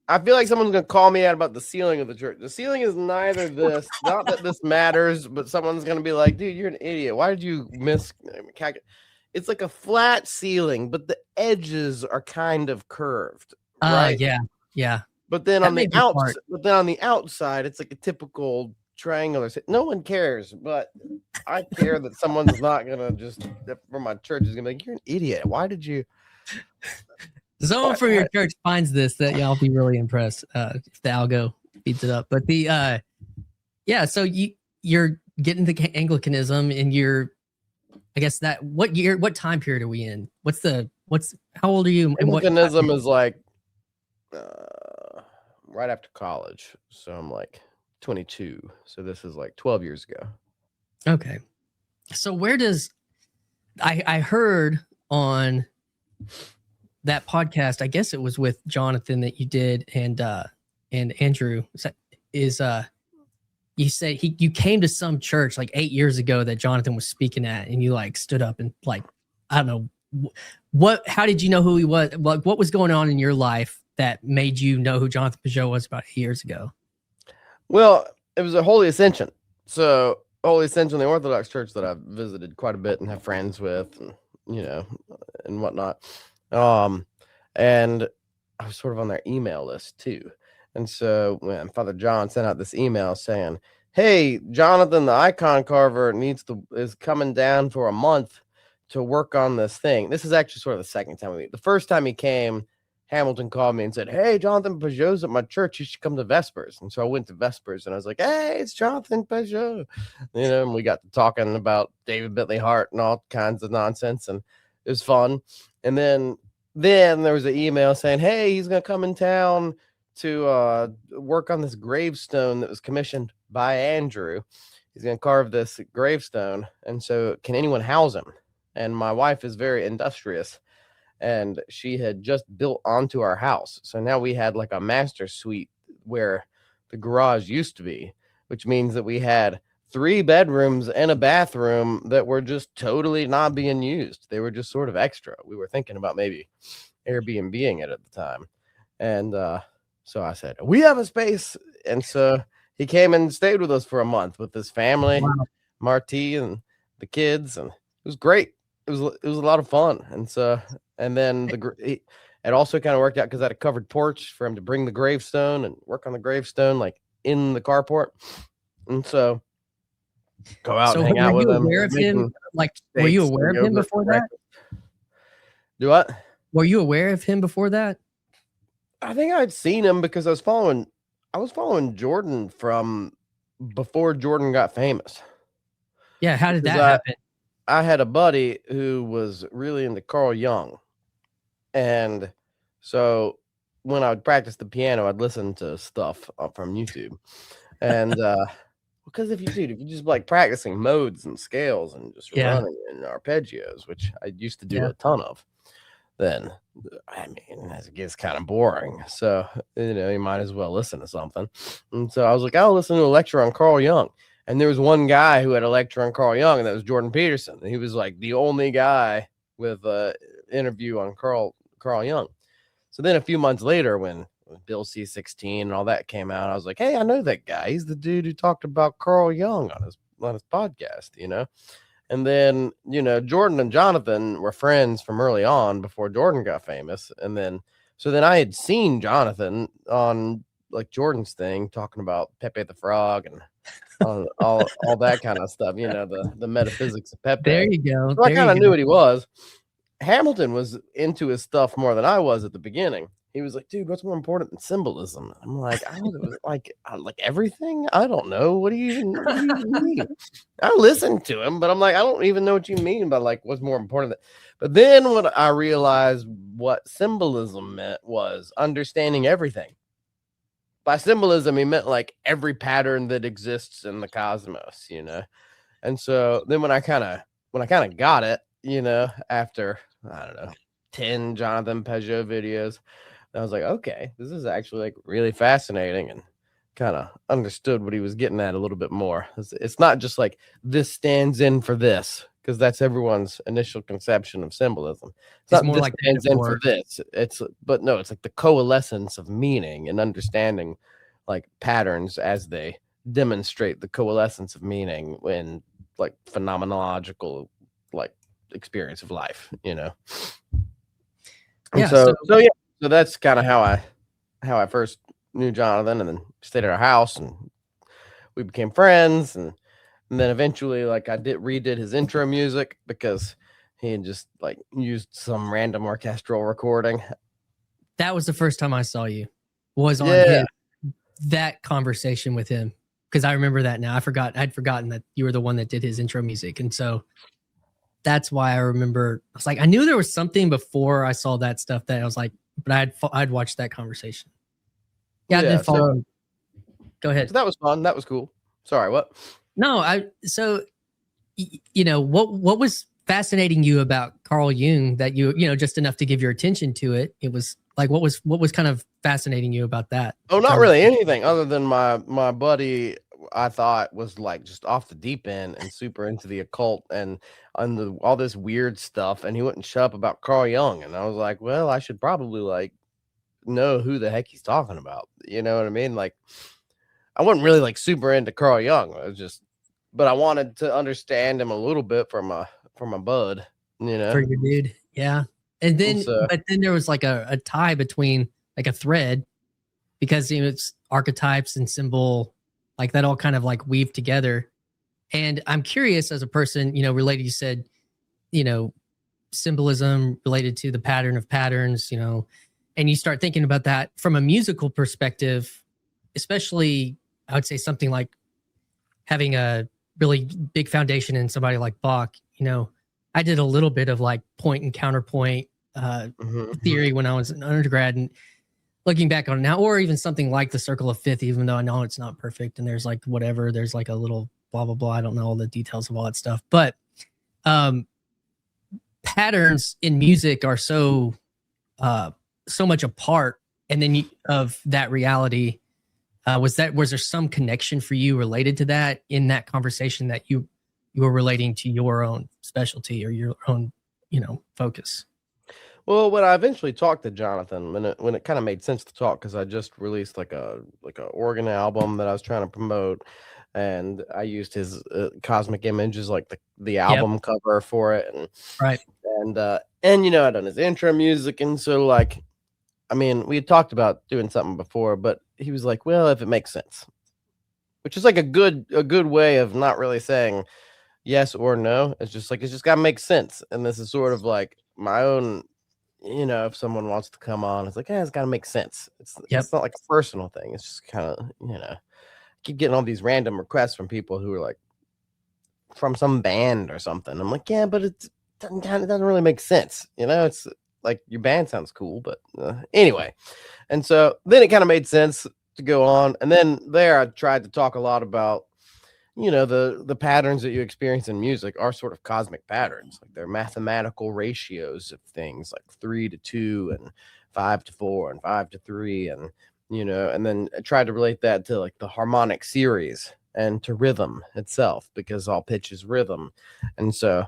Speaker 2: I feel like someone's gonna call me out about the ceiling of the church. The ceiling is neither this, not that this matters, but someone's gonna be like, "Dude, you're an idiot. Why did you miss?" It's like a flat ceiling, but the edges are kind of curved. Right?
Speaker 1: Yeah.
Speaker 2: But then on the outside, it's like a typical triangular. No one cares, but I care that someone's not gonna just from my church is gonna be like, "You're an idiot. Why did you?"
Speaker 1: Someone from your church finds this, that y'all be really impressed if the algo beats it up. But so you're getting the Anglicanism, and I guess that what time period are we in? How old are you?
Speaker 2: Anglicanism is like right after college, so I'm like 22. So this is like 12 years ago.
Speaker 1: Okay, so where does I heard on that podcast, I guess it was with Jonathan that you did, and Andrew, you said you came to some church like 8 years ago that Jonathan was speaking at, and you like stood up and like, I don't know how did you know who he was? Like what was going on in your life that made you know who Jonathan Peugeot was about 8 years ago?
Speaker 2: Well, it was a Holy Ascension. So Holy Ascension, the Orthodox church that I've visited quite a bit and have friends with, and, and whatnot. And I was sort of on their email list too. And so when Father John sent out this email saying, "Hey, Jonathan, the icon carver is coming down for a month to work on this thing." This is actually sort of the second time we meet. The first time he came, Hamilton called me and said, "Hey, Jonathan Peugeot's at my church. You should come to Vespers." And so I went to Vespers, and I was like, "Hey, it's Jonathan Peugeot." And we got to talking about David Bentley Hart and all kinds of nonsense, and it was fun. And then there was an email saying, "Hey, he's going to come in town to work on this gravestone that was commissioned by Andrew. He's going to carve this gravestone. And so can anyone house him?" And my wife is very industrious, and she had just built onto our house. So now we had like a master suite where the garage used to be, which means that we had 3 bedrooms and a bathroom that were just totally not being used. They were just sort of extra. We were thinking about maybe Airbnb-ing it at the time. And so I said, "We have a space." And so he came and stayed with us for a month with his family.
Speaker 1: Wow.
Speaker 2: Marty and the kids, and it was great. It was a lot of fun. And so, and then it also kind of worked out because I had a covered porch for him to bring the gravestone and work on the gravestone like in the carport. And so go out and hang out with him.
Speaker 1: Aware of him? Like, were you aware of him before that?
Speaker 2: Do what?
Speaker 1: Were you aware of him before that?
Speaker 2: I think I'd seen him because I was following Jordan from before Jordan got famous.
Speaker 1: Yeah, how did that happen?
Speaker 2: I had a buddy who was really into Carl Jung. And so when I would practice the piano, I'd listen to stuff from YouTube. And because if you just like practicing modes and scales and just running in arpeggios, which I used to do a ton of, then I mean, it gets kind of boring. So, you might as well listen to something. And so I was like, I'll listen to a lecture on Carl Jung. And there was one guy who had a lecture on Carl Jung, and that was Jordan Peterson. And he was like the only guy with an interview on Carl Jung. So then a few months later, when Bill C-16 and all that came out, I was like, hey, I know that guy. He's the dude who talked about Carl Jung on his podcast, And then, Jordan and Jonathan were friends from early on before Jordan got famous. And then, so then I had seen Jonathan on like Jordan's thing talking about Pepe the Frog and all that kind of stuff, the metaphysics of Pepe.
Speaker 1: There you go.
Speaker 2: So I kind of knew what he was. Hamilton was into his stuff more than I was at the beginning. He was like, dude, what's more important than symbolism? I'm like, like everything? I don't know. What do you even mean? I listened to him, but I'm like, I don't even know what you mean by like what's more important. But then what I realized what symbolism meant was understanding everything. By symbolism, he meant like every pattern that exists in the cosmos, And so then when I kind of got it, after I don't know 10 Jonathan Peugeot videos, I was like, okay, this is actually like really fascinating, and kind of understood what he was getting at a little bit more. It's not just like this stands in for this, because that's everyone's initial conception of symbolism. It's not more like stands in for this. It's like the coalescence of meaning and understanding like patterns as they demonstrate the coalescence of meaning in like phenomenological like experience of life, And so that's kind of how I first knew Jonathan, and then stayed at our house, and we became friends, and then eventually like I redid his intro music because he had just like used some random orchestral recording.
Speaker 1: That was the first time I saw you, was on that conversation with him, because I remember that now. I'd forgotten that you were the one that did his intro music, and so that's why I remember. I was like, I knew there was something before I saw that stuff that I was like, but I'd watched that conversation. Yeah, I didn't follow. Go ahead.
Speaker 2: So that was fun. That was cool. Sorry, what?
Speaker 1: No, what was fascinating you about Carl Jung that just enough to give your attention to it? It was like, what was kind of fascinating you about that?
Speaker 2: Oh, not really anything other than my buddy, I thought was like just off the deep end and super into the occult and all this weird stuff, and he wouldn't shut up about Carl Jung, and I was like, well, I should probably like know who the heck he's talking about. You know what I mean? Like, I wasn't really like super into Carl Jung. But I wanted to understand him a little bit from my bud, For
Speaker 1: your dude, yeah. And then, but then there was like a tie between like a thread, because it's archetypes and symbol, like that all kind of like weave together. And I'm curious, as a person, related, you said, symbolism related to the pattern of patterns, and you start thinking about that from a musical perspective, especially, I would say something like having a really big foundation in somebody like Bach. I did a little bit of like point and counterpoint theory when I was an undergrad, and looking back on it now, or even something like the Circle of Fifth, even though I know it's not perfect and there's like whatever, there's like a little blah, blah, blah. I don't know all the details of all that stuff, but patterns in music are so much a part. And then of that reality, was there some connection for you related to that in that conversation that you were relating to your own specialty or your own, focus?
Speaker 2: Well, when I eventually talked to Jonathan, when it kind of made sense to talk, because I just released like a organ album that I was trying to promote, and I used his Cosmic Image as like the album cover for it, and
Speaker 1: Right.
Speaker 2: And you know, I done his intro music, and so like, I mean, we had talked about doing something before, but he was like, well, if it makes sense, which is like a good way of not really saying yes or no. It's just like, it's just got to make sense. And this is sort of like my own, you know, if someone wants to come on, it's like, it's got to make sense. It's not like a personal thing. It's just kind of, you know, I keep getting all these random requests from people who are like from some band or something. I'm like, yeah, but it doesn't really make sense. You know, it's like your band sounds cool, but anyway. And so then it kind of made sense to go on. And then there I tried to talk a lot about, you know, the patterns that you experience in music are sort of cosmic patterns. Like they're mathematical ratios of things like 3 to 2 and 5 to 4 and 5 to 3. And, you know, and then I tried to relate that to like the harmonic series and to rhythm itself, because all pitch is rhythm. And so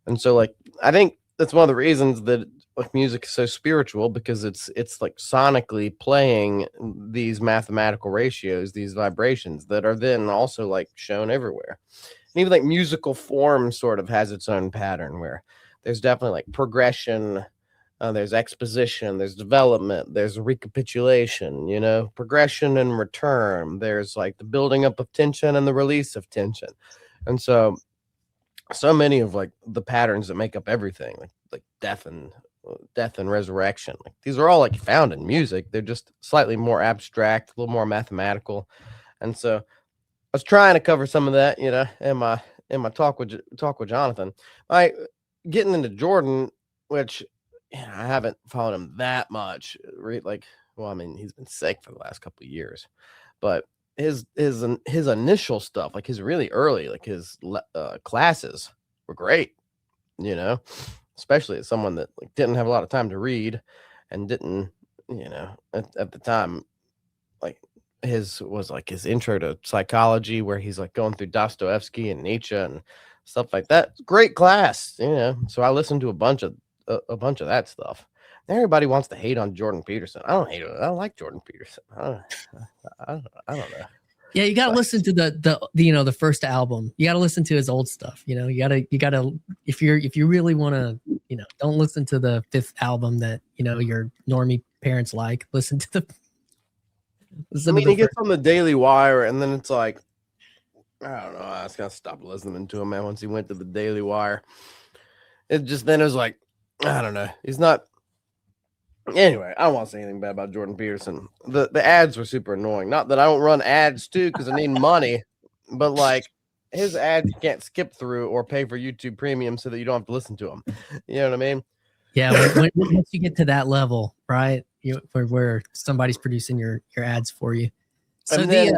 Speaker 2: like, I think that's one of the reasons that like music is so spiritual, because it's like sonically playing these mathematical ratios, these vibrations that are then also like shown everywhere. And even like musical form sort of has its own pattern, where there's definitely like progression, there's exposition, there's development, there's recapitulation, you know, progression and return. There's like the building up of tension and the release of tension. And so many of like the patterns that make up everything, like death and resurrection, like these are all like found in music. They're just slightly more abstract, a little more mathematical. And so I was trying to cover some of that, you know, in my talk with Jonathan. Getting into Jordan, which I haven't followed him that much. Like, well, I mean, he's been sick for the last couple of years, but his initial stuff, like his really early, like his classes were great, you know, especially as someone that like didn't have a lot of time to read and didn't, you know, at the time, like his intro to psychology, where he's like going through Dostoevsky and Nietzsche and stuff like that. Great class, you know. So I listened to a bunch of that stuff. Everybody wants to hate on Jordan Peterson. I don't hate it. I like Jordan Peterson. I don't know.
Speaker 1: Yeah, you got to listen to the you know, the first album. You got to listen to his old stuff. You know, you got to if you really want to, you know, don't listen to the fifth album that, you know, your normie parents like. Listen to the.
Speaker 2: I mean, he gets on the Daily Wire, and then it's like, I don't know. I was gonna stop listening to him, man. Once he went to the Daily Wire, it was like, I don't know. He's not. Anyway, I don't want to say anything bad about Jordan Peterson. The ads were super annoying. Not that I don't run ads too, because I need money, but like his ads you can't skip through or pay for YouTube Premium so that you don't have to listen to them. You know what I mean?
Speaker 1: Yeah. Once you get to that level, right? Where somebody's producing your ads for you. So
Speaker 2: and then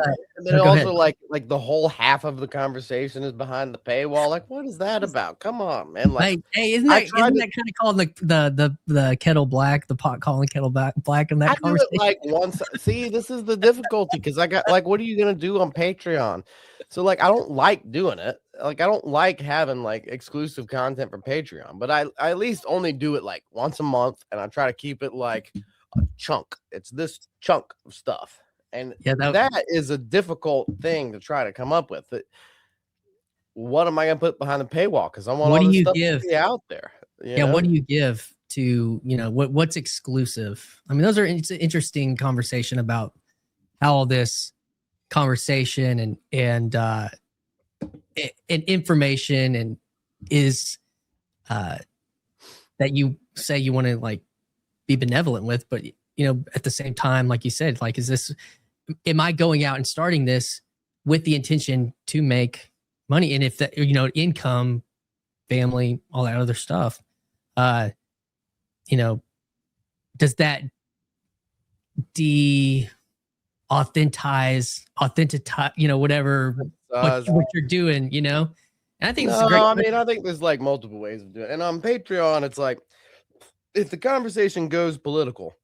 Speaker 2: also like the whole half of the conversation is behind the paywall. Like, what is that about? Come on, man! Like,
Speaker 1: hey, isn't that kind of called like the kettle black, the pot calling kettle black in that conversation?
Speaker 2: Do it like once. See, this is the difficulty, because I got like, what are you gonna do on Patreon? So like, I don't like doing it. Like, I don't like having like exclusive content for Patreon, but I at least only do it like once a month, and I try to keep it like a chunk. It's this chunk of stuff. And that is a difficult thing to try to come up with. What am I going to put behind the paywall? Because I want all this stuff to be out there. You know?
Speaker 1: What do you give to, you know, what's exclusive? I mean, it's an interesting conversation about how all this conversation and information and is that you say you want to like be benevolent with, but you know, at the same time, like you said, like, am I going out and starting this with the intention to make money? And if that, you know, income, family, all that other stuff, you know, does that authentize, you know, whatever what you're doing, you know? And I think it's great.
Speaker 2: I mean, I think there's like multiple ways of doing it. And on Patreon, it's like, if the conversation goes political,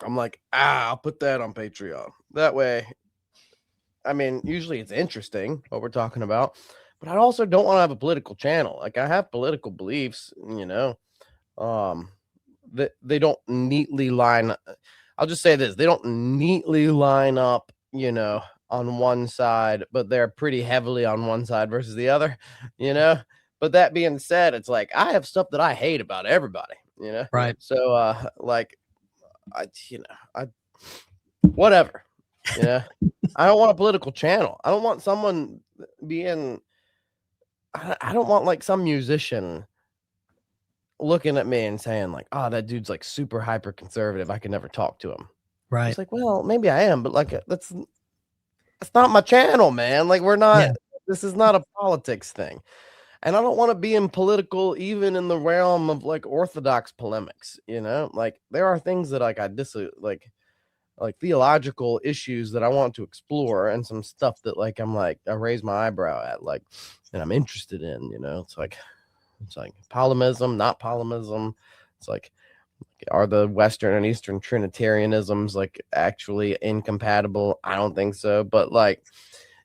Speaker 2: I'm like, I'll put that on Patreon. That way, I mean, usually it's interesting what we're talking about, but I also don't want to have a political channel. Like, I have political beliefs, you know, that they don't neatly line. I'll just say this: they don't neatly line up, you know, on one side, but they're pretty heavily on one side versus the other, you know. But that being said, it's like I have stuff that I hate about everybody, you know.
Speaker 1: Right.
Speaker 2: So like I whatever, you know. I don't want a political channel. I don't want someone being I don't want like some musician looking at me and saying like, oh, that dude's like super hyper conservative, I can never talk to him.
Speaker 1: Right.
Speaker 2: It's like, well, maybe I am, but like that's not my channel, man. Like we're not this is not a politics thing. And I don't want to be in political, even in the realm of like orthodox polemics, you know. Like there are things that like I like theological issues that I want to explore, and some stuff that like I raise my eyebrow at, like, and I'm interested in, you know. It's like polemism, not polemism. It's like, are the Western and Eastern Trinitarianisms like actually incompatible? I don't think so, but like,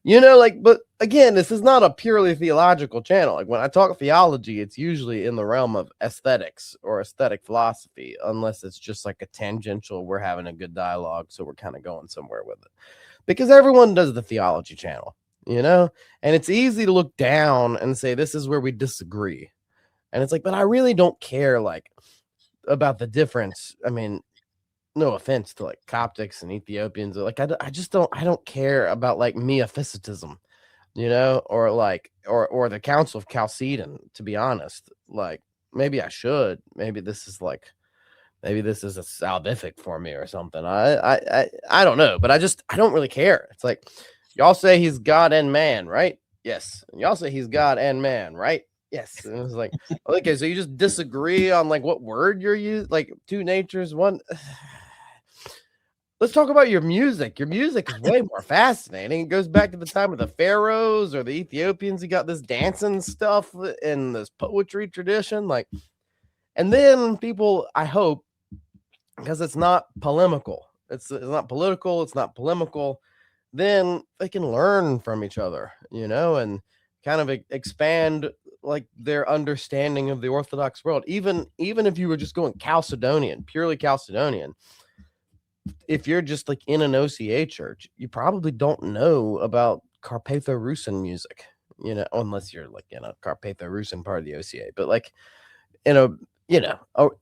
Speaker 2: you know, like, but again, this is not a purely theological channel. Like when I talk theology, it's usually in the realm of aesthetics or aesthetic philosophy, unless it's just like a tangential, we're having a good dialogue, so we're kind of going somewhere with it. Because everyone does the theology channel, you know, and it's easy to look down and say, this is where we disagree. And it's like, but I really don't care, like, about the difference. I mean, no offense to like Coptics and Ethiopians, like I just don't care about like miaphysitism, you know, or like or the Council of Chalcedon, to be honest. Like maybe I should, maybe this is a salvific for me or something. I don't know, but I don't really care. It's like, y'all say he's God and man, right? Yes. And y'all say he's God and man, right? Yes. And it was like, okay, so you just disagree on like what word you're using, like two natures, one. Let's talk about your music. Your music is way more fascinating. It goes back to the time of the pharaohs or the Ethiopians. You got this dancing stuff and this poetry tradition, like, and then people, I hope, because it's not polemical, it's not political, it's not polemical, then they can learn from each other, you know, and kind of expand like their understanding of the Orthodox world. Even if you were just going Chalcedonian, purely Chalcedonian, if you're just like in an OCA church, you probably don't know about Carpatho-Rusin music, you know, unless you're like in a Carpatho-Rusin part of the OCA. But like in a, you know,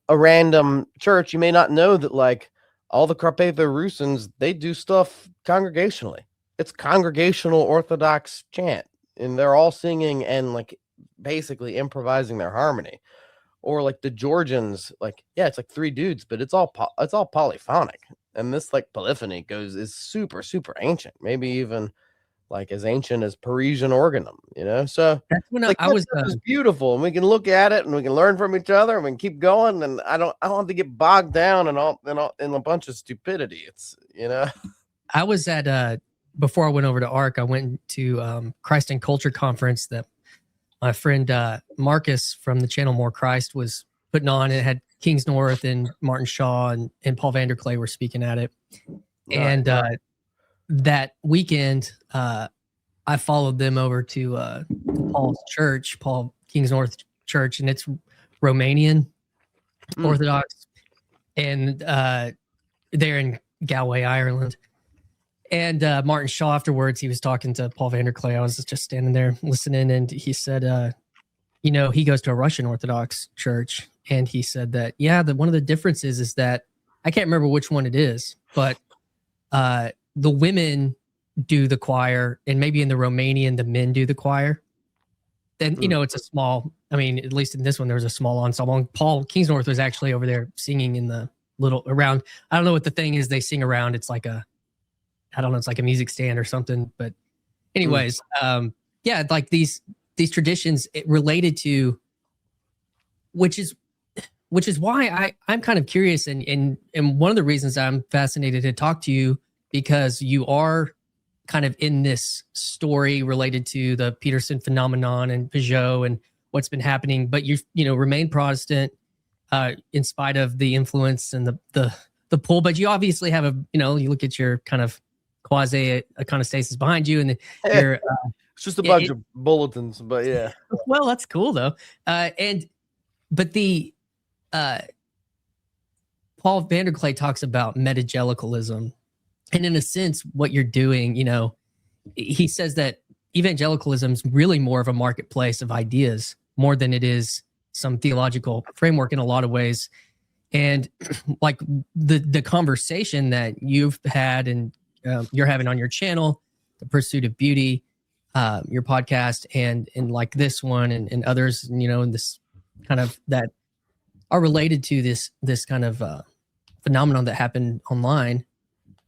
Speaker 2: a random church, you may not know that like all the Carpatho-Rusins, they do stuff congregationally. It's congregational Orthodox chant, and they're all singing and like basically improvising their harmony. Or like the Georgians, like, yeah, it's like three dudes, but it's all polyphonic. And this like polyphony is super, super ancient, maybe even like as ancient as Parisian organum, you know? So
Speaker 1: That's when
Speaker 2: like,
Speaker 1: I was
Speaker 2: it's beautiful, and we can look at it and we can learn from each other and we can keep going. And I don't have to get bogged down in a bunch of stupidity. It's, you know,
Speaker 1: I was at before I went over to ARC, I went to Christ and Culture conference that my friend Marcus from the channel More Christ was putting on. It had Kings North and Martin Shaw and Paul Vanderklay were speaking at it. And that weekend, I followed them over to Paul's church, Paul Kings North Church, and it's Romanian Orthodox, and they're in Galway, Ireland. And Martin Shaw, afterwards, he was talking to Paul Vanderklay. I was just standing there listening, and he said, you know, he goes to a Russian Orthodox church, and he said that, yeah, one of the differences is that, I can't remember which one it is, but the women do the choir, and maybe in the Romanian, the men do the choir. Then, you know, it's a small, I mean, at least in this one, there was a small ensemble. And Paul Kingsnorth was actually over there singing in the little around, I don't know what the thing is they sing around. It's like I don't know, it's like a music stand or something. But anyways, yeah, like these traditions related to, which is why I'm kind of curious. And one of the reasons I'm fascinated to talk to you, because you are kind of in this story related to the Peterson phenomenon and Peugeot and what's been happening, but you remain Protestant in spite of the influence and the pull. But you obviously have you look at your kind of quasi iconostasis behind you, and you're
Speaker 2: it's just a bunch of bulletins, but yeah.
Speaker 1: Well, that's cool though. But the Paul Vanderklay talks about metagelicalism, and in a sense, what you're doing, you know, he says that evangelicalism is really more of a marketplace of ideas more than it is some theological framework in a lot of ways. And like the conversation that you've had and you're having on your channel, The Pursuit of Beauty, your podcast, and like this one and others, you know, and this kind of that are related to this kind of phenomenon that happened online.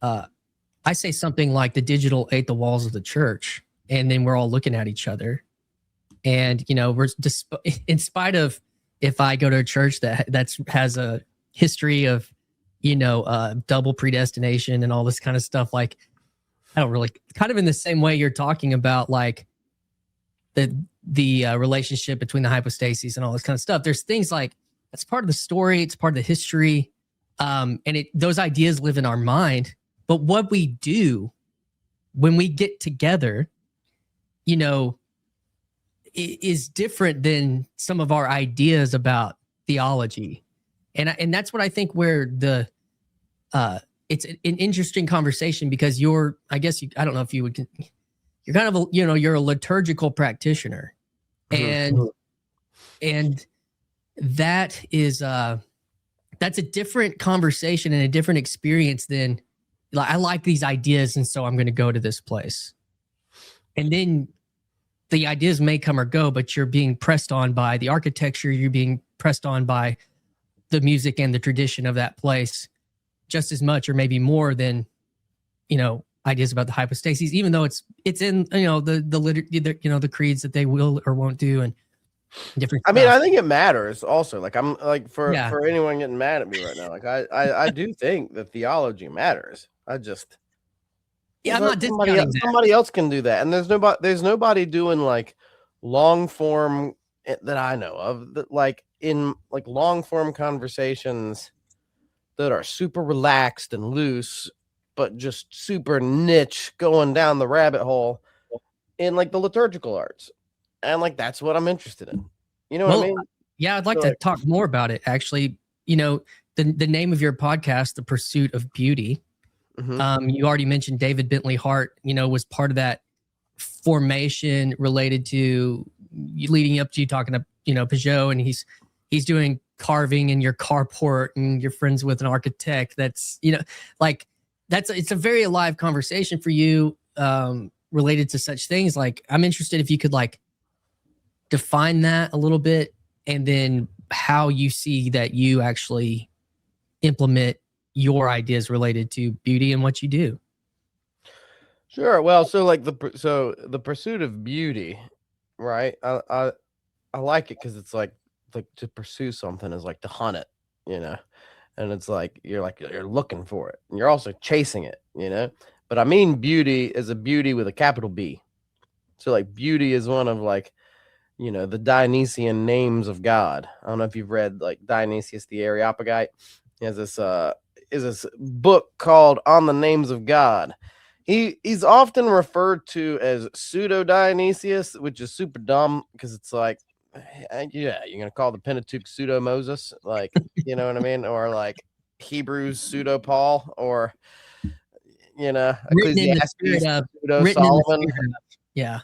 Speaker 1: I say something like the digital ate the walls of the church, and then we're all looking at each other. And, you know, we're just, in spite of if I go to a church that has a history of, you know, double predestination and all this kind of stuff, like, I don't really, kind of in the same way you're talking about, like the relationship between the hypostases and all this kind of stuff. There's things like, that's part of the story. It's part of the history. And those ideas live in our mind. But what we do when we get together, you know, is different than some of our ideas about theology. And that's what I think where it's an interesting conversation, because I don't know if you would, you're kind of you're a liturgical practitioner. And that is, that's a different conversation and a different experience than, like, I like these ideas, and so I'm going to go to this place. And then the ideas may come or go, but you're being pressed on by the architecture. You're being pressed on by the music and the tradition of that place just as much, or maybe more than, you know, ideas about the hypostases, even though it's in, you know, the creeds that they will or won't do and different
Speaker 2: I
Speaker 1: stuff.
Speaker 2: mean, I think it matters also. Like, I'm like, for anyone getting mad at me right now, like I do think that theology matters. I'm not discounting somebody else can do that, and there's nobody doing like long form that I know of, that like in like long form conversations that are super relaxed and loose, but just super niche, going down the rabbit hole in like the liturgical arts, and like that's what I'm interested in. You know what I mean?
Speaker 1: Yeah, I'd like to talk more about it. Actually, you know, the name of your podcast, The Pursuit of Beauty. Mm-hmm. You already mentioned David Bentley Hart, you know, was part of that formation related to leading up to you talking to, you know, Peugeot, and he's doing carving in your carport, and you're friends with an architect. That's, you know, like it's a very alive conversation for you related to such things. Like, I'm interested if you could like define that a little bit, and then how you see that you actually implement your ideas related to beauty and what you do.
Speaker 2: Sure. Well, so like the pursuit of beauty, right? I like it because it's like to pursue something is like to hunt it, you know, and it's like you're looking for it, and you're also chasing it, you know. But I mean, beauty is a beauty with a capital B. So like beauty is one of, like, you know, the Dionysian names of God. I don't know if you've read like Dionysius the Areopagite. He has this book called On the Names of God. He's often referred to as pseudo Dionysius, which is super dumb, because it's like, yeah, you're gonna call the Pentateuch pseudo Moses, like, you know what I mean, or like Hebrews pseudo Paul, or, you know, Ecclesiastes pseudo Solomon.
Speaker 1: Yeah.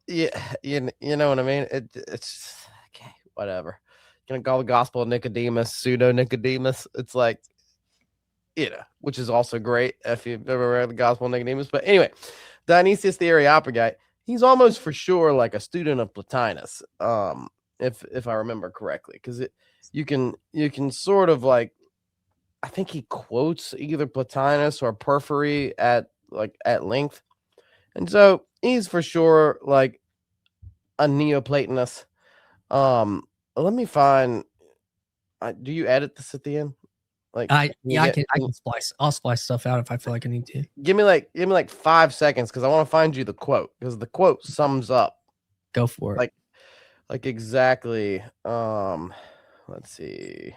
Speaker 2: Yeah, you know what I mean? It's okay, whatever. You're gonna call the Gospel of Nicodemus pseudo Nicodemus. It's like, you know, which is also great if you've ever read the Gospel of Nicodemus. But anyway, Dionysius the Areopagite, he's almost for sure like a student of Plotinus, if I remember correctly, because you can sort of like, I think he quotes either Plotinus or Porphyry at length, and so he's for sure like a Neoplatonist. Let me find. Do you edit this at the end? Like,
Speaker 1: I can splice. I'll splice stuff out if I feel like I need to.
Speaker 2: Give me like 5 seconds, because I want to find you the quote, because the quote sums up.
Speaker 1: Go for it.
Speaker 2: Like exactly. Let's see.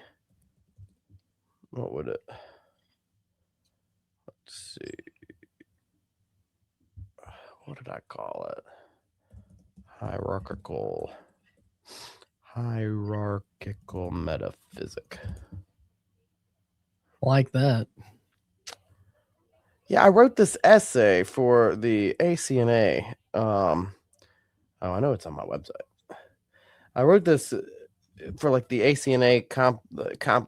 Speaker 2: What would it? Let's see. What did I call it? Hierarchical metaphysic.
Speaker 1: Like that.
Speaker 2: Yeah, I wrote this essay for the ACNA. Oh, I know it's on my website. I wrote this for like the ACNA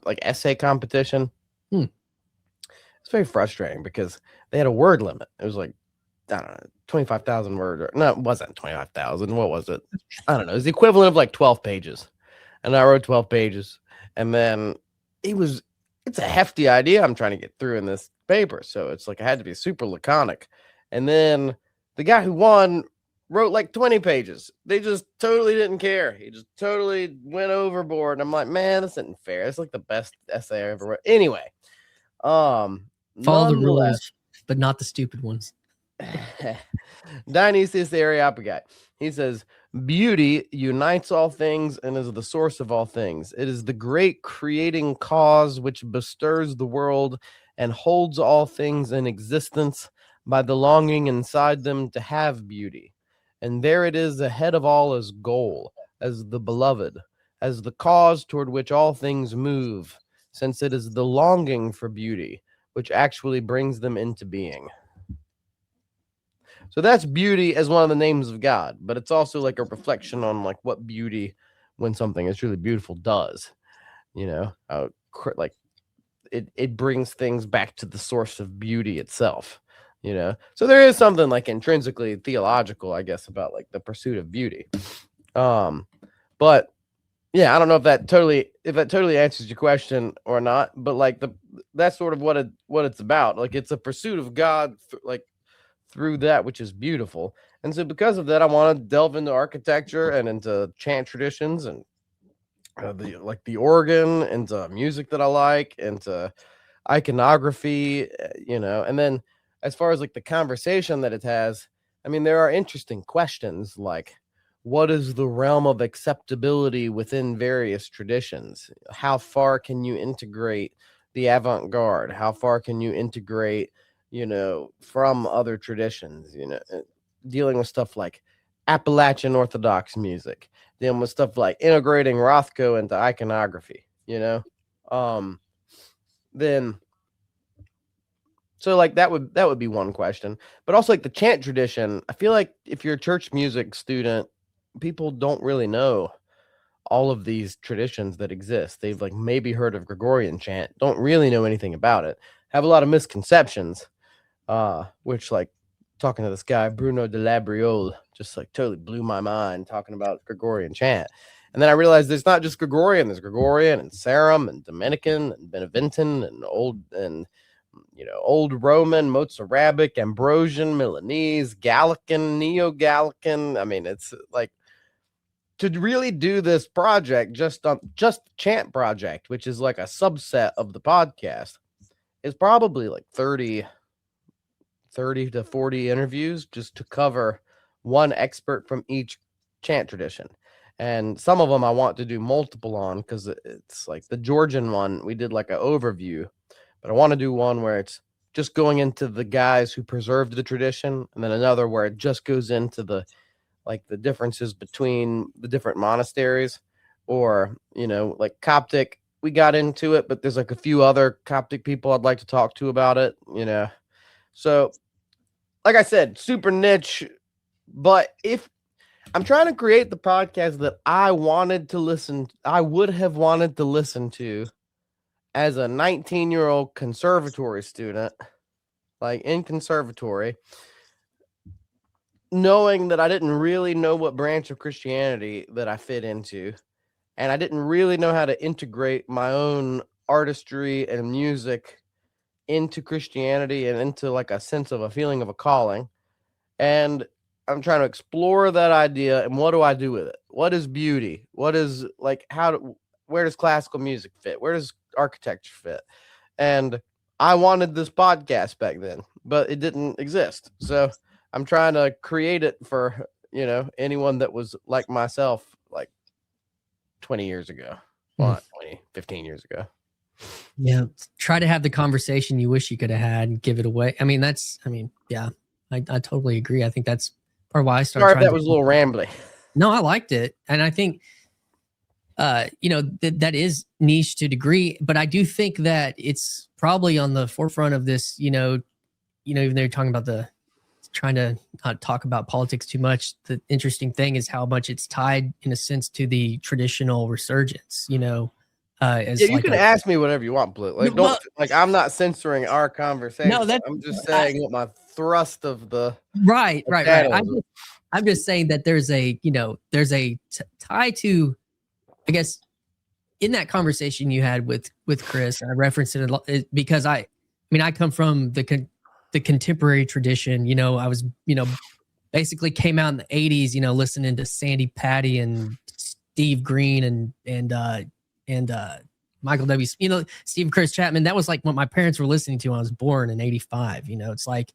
Speaker 2: like essay competition. It's very frustrating because they had a word limit. It was like, I don't know, 25,000 words. No, it wasn't 25,000. What was it? I don't know. It's the equivalent of like 12 pages. And I wrote 12 pages. And then it's a hefty idea I'm trying to get through in this paper. So it's like I had to be super laconic. And then the guy who won wrote like 20 pages. They just totally didn't care. He just totally went overboard. And I'm like, man, this isn't fair. It's like the best essay I ever wrote. Anyway,
Speaker 1: Follow the rules, but not the stupid ones.
Speaker 2: Dionysius the Areopagite. He says, beauty unites all things and is the source of all things. It is the great creating cause which bestirs the world and holds all things in existence by the longing inside them to have beauty. And there it is ahead of all as goal, as the beloved, as the cause toward which all things move, since it is the longing for beauty which actually brings them into being. So that's beauty as one of the names of God, but it's also like a reflection on like what beauty, when something is truly beautiful, does. You know, like it brings things back to the source of beauty itself. You know, so there is something like intrinsically theological, I guess, about like the pursuit of beauty. But yeah, I don't know if that totally answers your question or not, but like that's sort of what it's about. Like it's a pursuit of God, through that which is beautiful. And so because of that, I want to delve into architecture and into chant traditions and the organ, into music that I like, into iconography, you know. And then as far as like the conversation that it has, I mean, there are interesting questions like, what is the realm of acceptability within various traditions? How far can you integrate the avant-garde? How far can you integrate, you know, from other traditions, you know, dealing with stuff like Appalachian Orthodox music, dealing with stuff like integrating Rothko into iconography, you know? Then so like that would be one question. But also like the chant tradition, I feel like if you're a church music student, people don't really know all of these traditions that exist. They've like maybe heard of Gregorian chant, don't really know anything about it, have a lot of misconceptions, which like talking to this guy, Bruno de Labriole, just like totally blew my mind talking about Gregorian chant. And then I realized there's not just Gregorian, there's Gregorian and Sarum and Dominican and Beneventan and Old Roman, Mozarabic, Ambrosian, Milanese, Gallican, Neo-Gallican. I mean, it's like to really do this project, just chant project, which is like a subset of the podcast, is probably like 30 to 40 interviews just to cover one expert from each chant tradition. And some of them I want to do multiple on because it's like the Georgian one, we did like an overview, but I want to do one where it's just going into the guys who preserved the tradition, and then another where it just goes into the differences between the different monasteries, or, you know, like Coptic, we got into it, but there's like a few other Coptic people I'd like to talk to about it, you know. So like I said, super niche, but if I'm trying to create the podcast that I would have wanted to listen to as a 19-year-old conservatory student, like in conservatory, knowing that I didn't really know what branch of Christianity that I fit into, and I didn't really know how to integrate my own artistry and music into Christianity and into like a sense of a feeling of a calling. And I'm trying to explore that idea, and what do I do with it? What is beauty? What is like, where does classical music fit? Where does architecture fit? And I wanted this podcast back then, but it didn't exist. So I'm trying to create it for, you know, anyone that was like myself, like 20 years ago, well, not 20, 15 years ago.
Speaker 1: Yeah. Try to have the conversation you wish you could have had and give it away. Yeah, I totally agree. I think that's part of why I started.
Speaker 2: Sorry if that was a little rambly.
Speaker 1: No, I liked it. And I think, you know, that is niche to a degree, but I do think that it's probably on the forefront of this, you know, even though you're talking about trying to not talk about politics too much, the interesting thing is how much it's tied in a sense to the traditional resurgence, as
Speaker 2: Yeah, you
Speaker 1: like
Speaker 2: can ask me whatever you want, Blue. Like,
Speaker 1: well,
Speaker 2: I'm not censoring our conversation.
Speaker 1: no, that's
Speaker 2: I'm just saying what my thrust of the
Speaker 1: right.
Speaker 2: channel is.
Speaker 1: I'm just saying that there's a tie to, I guess, in that conversation you had with Chris. I referenced it a lot because I come from the contemporary tradition. I was, basically came out in the 80s, listening to Sandy Patty and Steve Green and Michael W. Steve Chris Chapman. That was like what my parents were listening to when I was born in 85. It's like,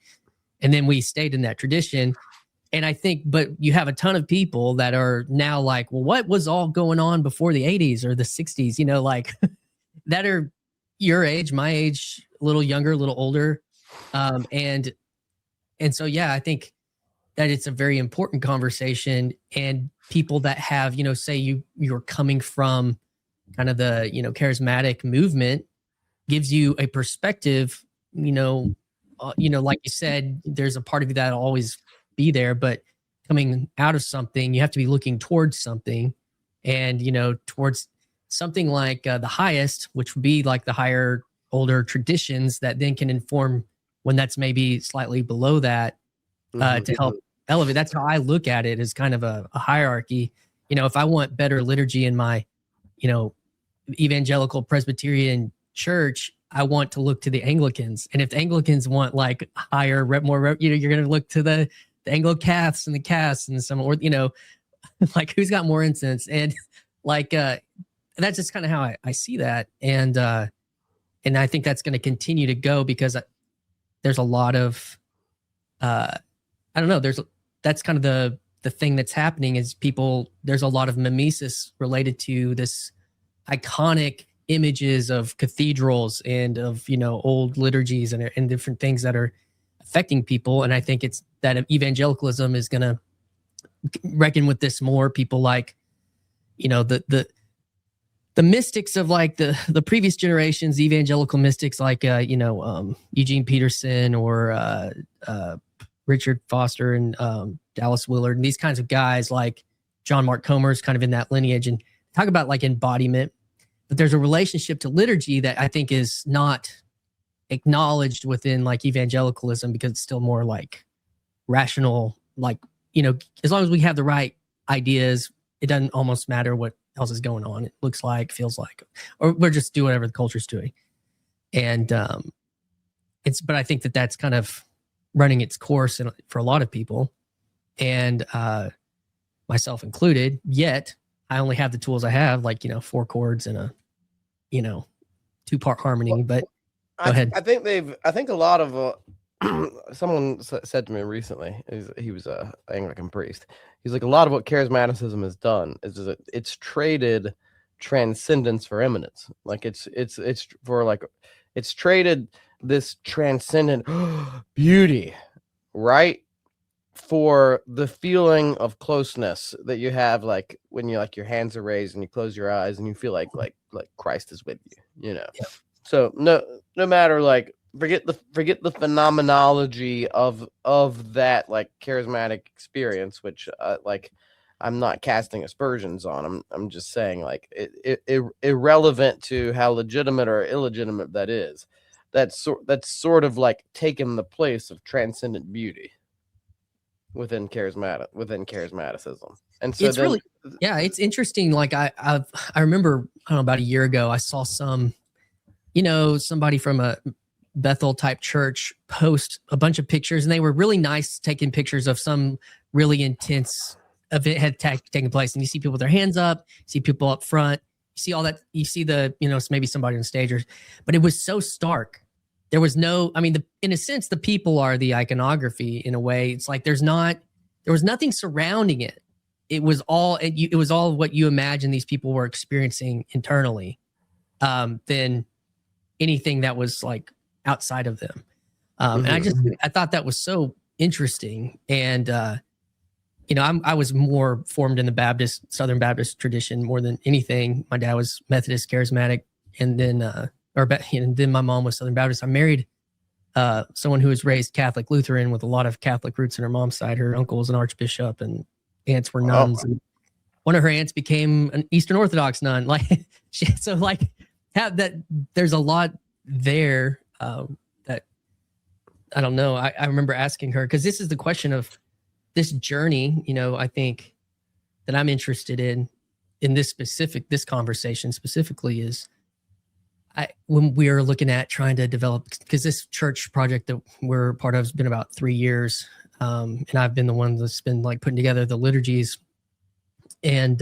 Speaker 1: and then we stayed in that tradition. And I think, but you have a ton of people that are now like, well, what was all going on before the 80s or the 60s, like that are your age, my age, a little younger, a little older. And so, yeah, I think that it's a very important conversation, and people that have, say you're coming from kind of the, charismatic movement gives you a perspective, like you said, there's a part of you that'll always be there, but coming out of something, you have to be looking towards something, and, towards something like the highest, which would be like the higher, older traditions that then can inform when that's maybe slightly below that, to help elevate. That's how I look at it, as kind of a hierarchy. If I want better liturgy in my, evangelical Presbyterian church, I want to look to the Anglicans. And if the Anglicans want like higher, more, you're going to look to the Anglo-Caths and the Caths and some, or, like who's got more incense. And like, that's just kind of how I see that. And I think that's going to continue to go, because there's a lot of, I don't know, that's kind of the thing that's happening is there's a lot of mimesis related to this iconic images of cathedrals and of, old liturgies and different things that are affecting people. And I think it's that evangelicalism is going to reckon with this more. People like, the mystics of like the previous generations, evangelical mystics like, Eugene Peterson or Richard Foster and Dallas Willard, and these kinds of guys like John Mark Comer is kind of in that lineage, and talk about like embodiment. But there's a relationship to liturgy that I think is not acknowledged within like evangelicalism, because it's still more like rational, like, as long as we have the right ideas, it doesn't almost matter what else is going on. It looks like, feels like, or we're just doing whatever the culture's doing. And but I think that that's kind of running its course for a lot of people, and myself included. Yet I only have the tools I have, like, 4 chords and a, 2-part harmony. But go ahead.
Speaker 2: I think a lot of someone said to me recently, he was a Anglican priest. He's like, a lot of what charismaticism has done is that it's traded transcendence for eminence. Like it's for like, it's traded this transcendent beauty, right, for the feeling of closeness that you have, like when you, like, your hands are raised and you close your eyes and you feel like Christ is with you, Yeah. So no matter, like, forget the phenomenology of that, like, charismatic experience, which like, I'm not casting aspersions on. I'm just saying, like, it irrelevant to how legitimate or illegitimate that is. That's sort of like taken the place of transcendent beauty within charismaticism. And so
Speaker 1: it's really, yeah, it's interesting. Like I remember, I don't know, about a year ago, I saw somebody from a Bethel type church post a bunch of pictures, and they were really nice, taking pictures of some really intense event had taken place. And you see people with their hands up, you see people up front, you see all that, you see the, maybe somebody on stage, but it was so stark. There was no, in a sense, the people are the iconography in a way. It's like there was nothing surrounding it. It was all what you imagine these people were experiencing internally, than anything that was like outside of them. And I thought that was so interesting. And, I was more formed in the Southern Baptist tradition more than anything. My dad was Methodist, Charismatic, and then, then my mom was Southern Baptist. I married someone who was raised Catholic Lutheran with a lot of Catholic roots in her mom's side. Her uncle was an archbishop and aunts were nuns. And one of her aunts became an Eastern Orthodox nun. Like, so like have that, there's a lot there that I don't know. I remember asking her, because this is the question of this journey, you know, I think that I'm interested in this conversation specifically is when we are looking at trying to develop, because this church project that we're part of has been about 3 years. And I've been the one that's been like putting together the liturgies. And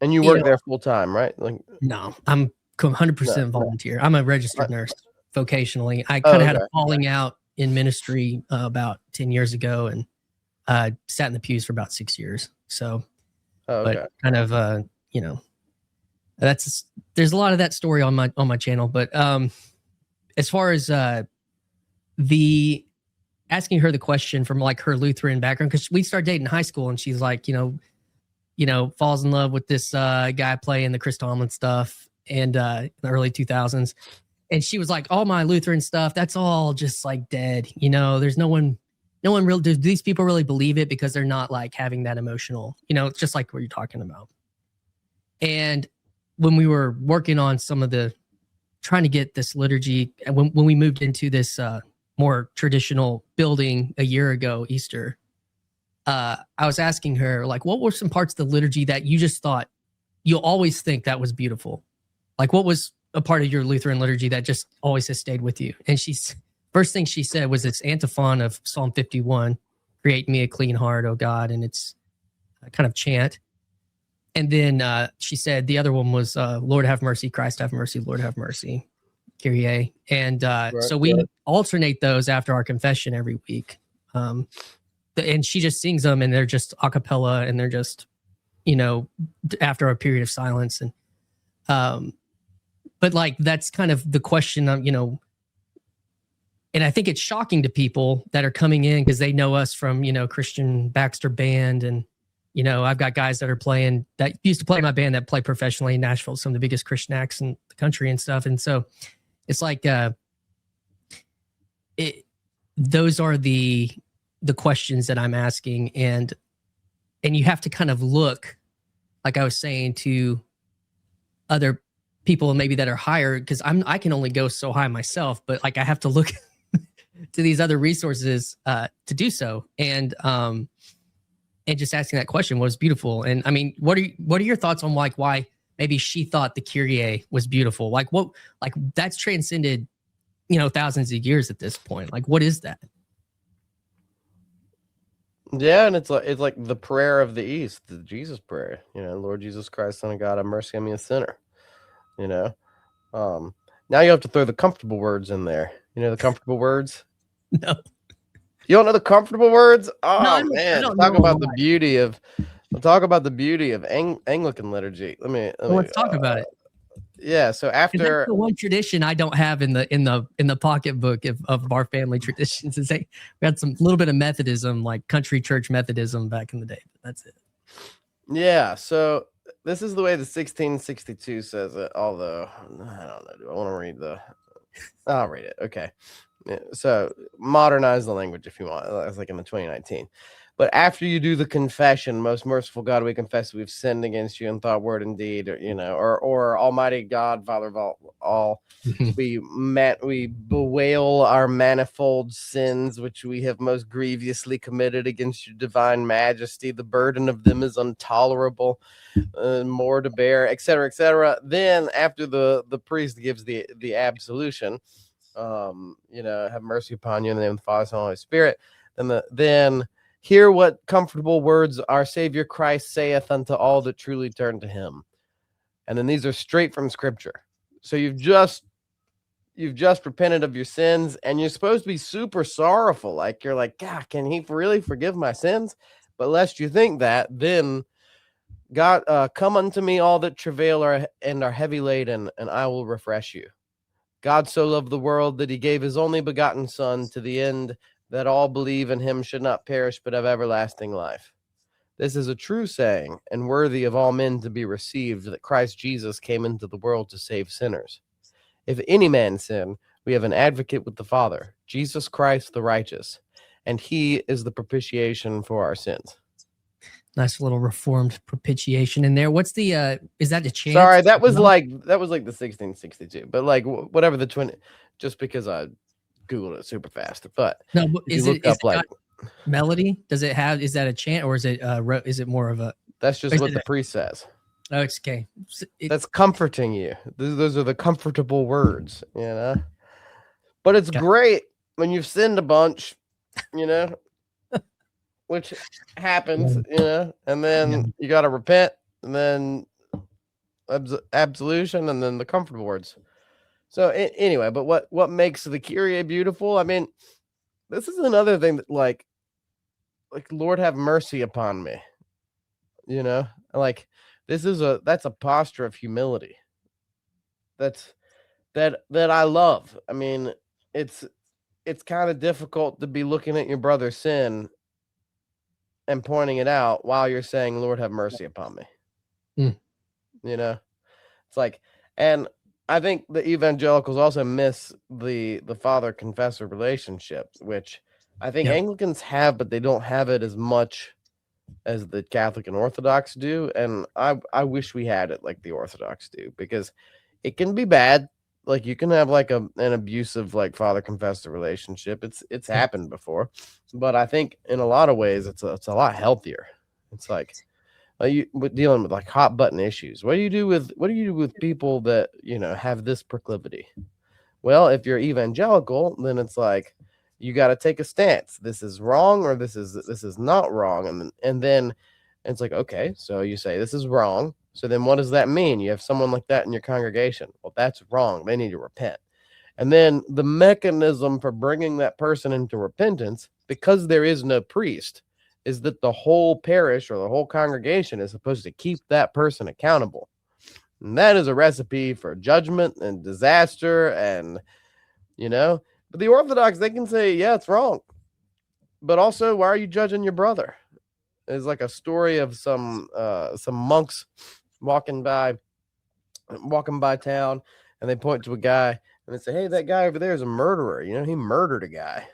Speaker 2: you work there full time, right? Like,
Speaker 1: no, I'm 100% volunteer. I'm a registered nurse vocationally. I kind of had a falling out in ministry about 10 years ago and sat in the pews for about 6 years. So, but kind of, you know, there's a lot of that story on my channel. But as far as the asking her the question from like her Lutheran background, because we started dating in high school and she's like, you know, falls in love with this guy playing the Chris Tomlin stuff and in the early 2000s. And she was like, all my Lutheran stuff, that's all just like dead. You know, there's no one really, do these people really believe it because they're not like having that emotional, you know, it's just like what you're talking about. And when we were working on some of the, trying to get this liturgy, and when we moved into this more traditional building a year ago, Easter, I was asking her, like, what were some parts of the liturgy that you just thought, you'll always think that was beautiful? Like, what was a part of your Lutheran liturgy that just always has stayed with you? And first thing she said was this antiphon of Psalm 51, create me a clean heart, O God. And it's a kind of chant. And then she said the other one was, Lord have mercy, Christ have mercy, Lord have mercy, Kyrie. And so we alternate those after our confession every week. And she just sings them and they're just a cappella and they're just, you know, after a period of silence. And but like, that's kind of the question of, you know, and I think it's shocking to people that are coming in because they know us from, you know, Christian Baxter Band. And, you know, I've got guys that are playing, that used to play in my band that play professionally in Nashville, some of the biggest Christian acts in the country and stuff. And so it's like, those are the questions that I'm asking. And you have to kind of look, like I was saying, to other people maybe that are higher, because I can only go so high myself, but like I have to look to these other resources to do so. And just asking that question was beautiful. And I mean, what are your thoughts on like why maybe she thought the Kyrie was beautiful? Like what, like that's transcended, you know, thousands of years at this point. Like what is that?
Speaker 2: Yeah, and it's like the prayer of the East, the Jesus prayer. You know, Lord Jesus Christ, Son of God, have mercy on me, a sinner. You know, now you have to throw the comfortable words in there. You know, the comfortable words.
Speaker 1: No,
Speaker 2: you don't know the comfortable words. Oh
Speaker 1: no,
Speaker 2: man, talk about the beauty of. We'll talk about the beauty of Anglican liturgy.
Speaker 1: Let's talk about it.
Speaker 2: Yeah. So after
Speaker 1: the one tradition I don't have in the pocketbook of our family traditions is we had some little bit of Methodism, like country church Methodism back in the day. But that's it.
Speaker 2: Yeah. So this is the way the 1662 says it. Although I don't know. Do I want to read I'll read it. Okay. Yeah, so modernize the language if you want. It's like in the 2019. But after you do the confession, most merciful God, we confess we've sinned against you in thought, word, and deed, or Almighty God, Father of all, we bewail our manifold sins, which we have most grievously committed against your divine majesty. The burden of them is intolerable, more to bear, etc., etc. Then after the priest gives the absolution, have mercy upon you in the name of the Father, Son, and Holy Spirit. Then hear what comfortable words our Savior Christ saith unto all that truly turn to him. And then these are straight from Scripture. So you've just repented of your sins, and you're supposed to be super sorrowful. Like you're like, God, can he really forgive my sins? But lest you think that, then God, come unto me all that travail and are heavy laden, and I will refresh you. God so loved the world that he gave his only begotten Son, to the end that all believe in him should not perish but have everlasting life. This is a true saying, and worthy of all men to be received, that Christ Jesus came into the world to save sinners. If any man sin, We have an advocate with the Father, Jesus Christ the righteous, and he is the propitiation for our sins.
Speaker 1: Nice little Reformed propitiation in there. What's the is that the chant?
Speaker 2: Sorry, that was like the 1662, but like whatever the 20, just because I Googled it super fast. But
Speaker 1: no, but
Speaker 2: if you look up like
Speaker 1: melody, does it have, is that a chant, or is it more of a,
Speaker 2: that's just what the priest says.
Speaker 1: Oh, it's okay.
Speaker 2: That's comforting you. Those are the comfortable words, you know. But it's great when you've sinned a bunch, you know, which happens, you know, and then you got to repent, and then absolution, and then the comfortable words. So anyway, but what makes the Kyrie beautiful? I mean, this is another thing that like Lord have mercy upon me, you know, like that's a posture of humility. That I love. I mean, it's kind of difficult to be looking at your brother's sin and pointing it out while you're saying, Lord, have mercy upon me. You know, it's like, and I think the evangelicals also miss the father confessor relationship, which I think Anglicans have, but they don't have it as much as the Catholic and Orthodox do. And I wish we had it like the Orthodox do, because it can be bad. Like you can have like an abusive like father confessor relationship. It's happened before, but I think in a lot of ways it's a lot healthier. It's like you dealing with like hot button issues. What do you do with people that, you know, have this proclivity? Well, if you're evangelical, then it's like you got to take a stance. This is wrong, or this is not wrong, and then it's like, okay, so you say this is wrong. So then what does that mean? You have someone like that in your congregation. Well, that's wrong. They need to repent. And then the mechanism for bringing that person into repentance, because there is no priest, is that the whole parish or the whole congregation is supposed to keep that person accountable. And that is a recipe for judgment and disaster. And, you know, but the Orthodox, they can say, yeah, it's wrong. But also, why are you judging your brother? It's like a story of some monks walking by town, and they point to a guy and they say, hey, that guy over there is a murderer. You know, he murdered a guy.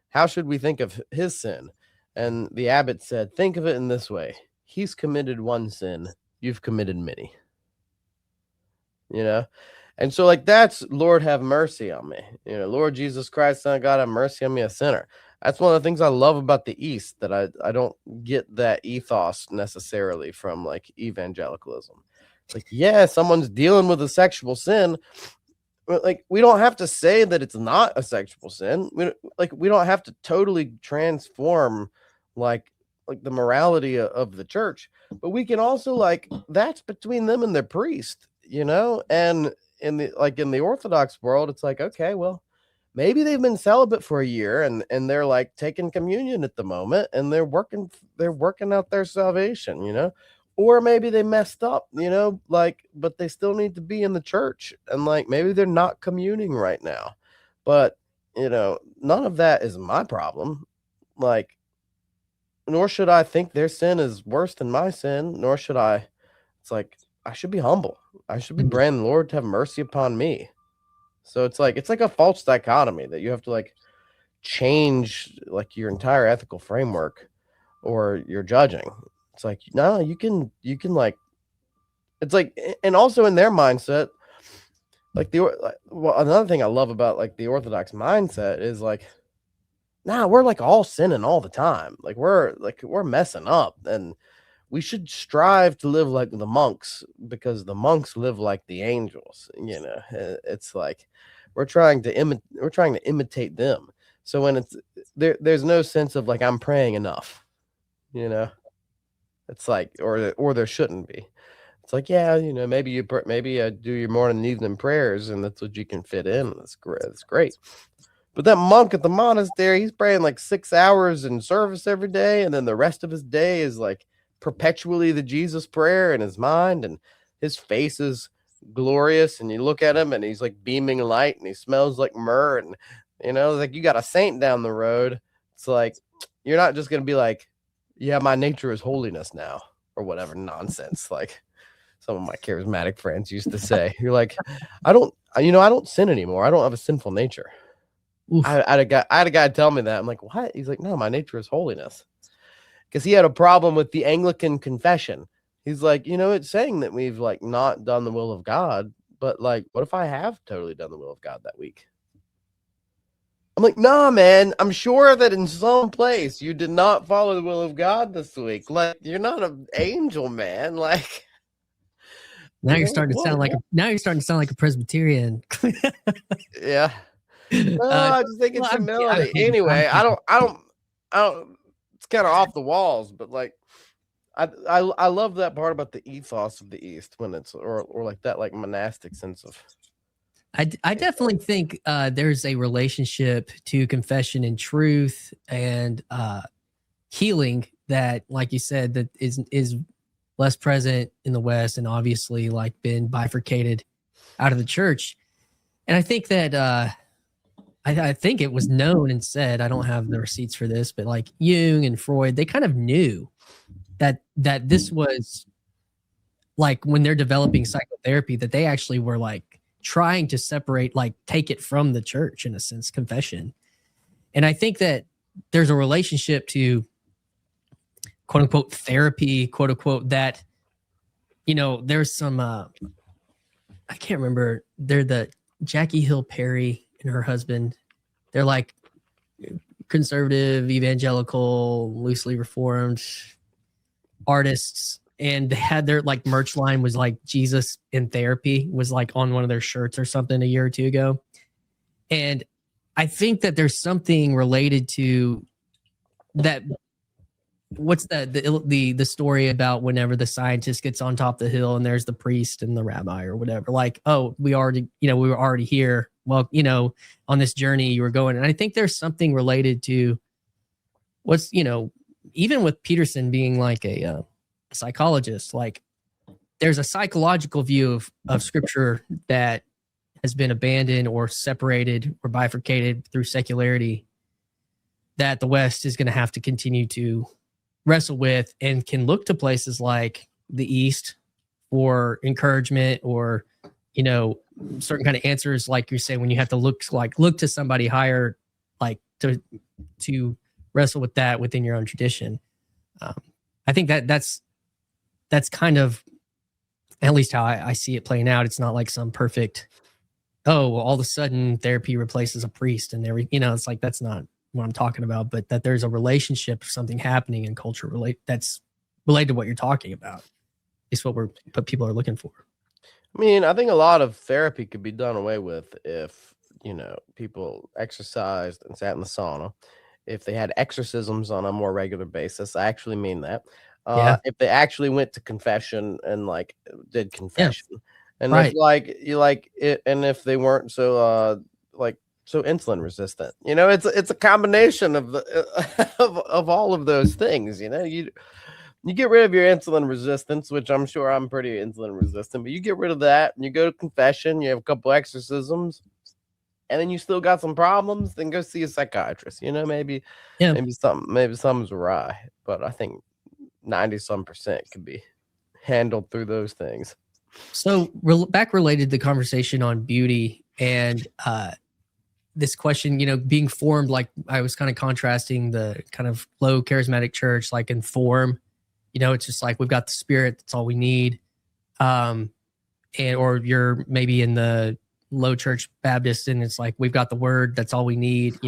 Speaker 2: How should we think of his sin? And the abbot said, think of it in this way. He's committed one sin. You've committed many. You know? And so like, that's Lord have mercy on me. You know, Lord Jesus Christ, Son of God, have mercy on me, a sinner. That's one of the things I love about the East, that I don't get that ethos necessarily from like evangelicalism. It's like, yeah, someone's dealing with a sexual sin. Like, we don't have to say that it's not a sexual sin. We don't have to totally transform like the morality of the church, but we can also like, that's between them and their priest, you know? And in the Orthodox world, it's like, okay, well, maybe they've been celibate for a year and they're like taking communion at the moment, and they're working out their salvation, you know, or maybe they messed up, you know, like, but they still need to be in the church, and like, maybe they're not communing right now, but you know, none of that is my problem. Like, nor should I think their sin is worse than my sin, nor should I. It's like, I should be humble. I should be praying, Lord, to have mercy upon me. So it's like a false dichotomy that you have to like change like your entire ethical framework, or you're judging. It's like, no, you can like, it's like, and also in their mindset, like another thing I love about like the Orthodox mindset is like, nah, we're like all sinning all the time. Like we're messing up, and we should strive to live like the monks, because the monks live like the angels. You know, it's like we're trying to imitate them. So when it's there's no sense of like, I'm praying enough. You know, it's like, or there shouldn't be. It's like, yeah, you know, maybe you do your morning and evening prayers, and that's what you can fit in. That's great. That's great. But that monk at the monastery, he's praying like 6 hours in service every day, and then the rest of his day is like perpetually the Jesus prayer in his mind, and his face is glorious, and you look at him and he's like beaming light, and he smells like myrrh, and you know, like, you got a saint down the road. It's like, you're not just gonna be like, yeah, my nature is holiness now, or whatever nonsense. Like, some of my charismatic friends used to say. You're like, I don't sin anymore. I don't have a sinful nature. I had a guy tell me that. I'm like, what? He's like, no, my nature is holiness. Because he had a problem with the Anglican confession. He's like, it's saying that we've like not done the will of God, but like, what if I have totally done the will of God that week? I'm like, nah, man, I'm sure that in some place you did not follow the will of God this week. Like, you're not an angel, man. Like,
Speaker 1: now you're starting to sound like a Presbyterian.
Speaker 2: Yeah. No, I just think it's humility. Anyway, I don't. It's kind of off the walls, but like, I love that part about the ethos of the East when it's or like that like monastic sense of.
Speaker 1: I definitely think there's a relationship to confession and truth and healing that, like you said, that is less present in the West and obviously like been bifurcated out of the church. And I think that I think it was known and said, I don't have the receipts for this, but like Jung and Freud, they kind of knew that this was like when they're developing psychotherapy, that they actually were like trying to separate, like take it from the church in a sense, confession. And I think that there's a relationship to quote unquote therapy, quote unquote, that, there's some, I can't remember, they're the Jackie Hill Perry and her husband. They're like conservative, evangelical, loosely reformed artists. And they had their like merch line was like Jesus in therapy was like on one of their shirts or something a year or two ago. And I think that there's something related to that. What's the story about whenever the scientist gets on top of the hill and there's the priest and the rabbi or whatever, like, oh, we were already here. Well, on this journey you were going. And I think there's something related to what's, even with Peterson being like a psychologist, like there's a psychological view of scripture that has been abandoned or separated or bifurcated through secularity that the West is going to have to continue to wrestle with, and can look to places like the East for encouragement or, certain kind of answers. Like you're saying, when you have to look to somebody higher, like to wrestle with that within your own tradition. I think that's kind of at least how I see it playing out. It's not like some perfect, all of a sudden therapy replaces a priest and it's like, that's not what I'm talking about, but that there's a relationship, something happening in culture that's related to what you're talking about. It's what people are looking for.
Speaker 2: I mean, I think a lot of therapy could be done away with if, people exercised and sat in the sauna, if they had exorcisms on a more regular basis. I actually mean that. If they actually went to confession and like did confession, and
Speaker 1: right.
Speaker 2: if like you like it, and if they weren't so so insulin resistant, it's a combination of the of all of those things. You get rid of your insulin resistance, which I'm sure I'm pretty insulin resistant, but you get rid of that and you go to confession, you have a couple exorcisms, and then you still got some problems, then go see a psychiatrist. Maybe something's awry, but I think 90% could be handled through those things.
Speaker 1: So back related to the conversation on beauty and this question, being formed, like I was kind of contrasting the kind of low charismatic church, like in form, it's just like, we've got the Spirit. That's all we need. Or you're maybe in the low church Baptist and it's like, we've got the word. That's all we need,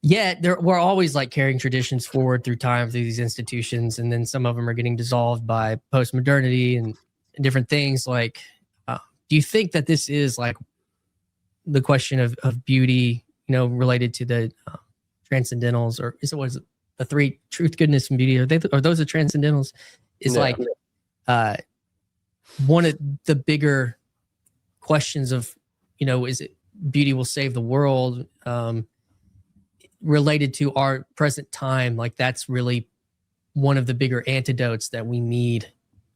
Speaker 1: Yet we're always like carrying traditions forward through time through these institutions. And then some of them are getting dissolved by postmodernity and different things. Like, do you think that this is like the question of beauty, related to the transcendentals, or was it the three: truth, goodness, and beauty? Are those the transcendentals? Is like one of the bigger questions of, is it beauty will save the world? Related to our present time, like that's really one of the bigger antidotes that we need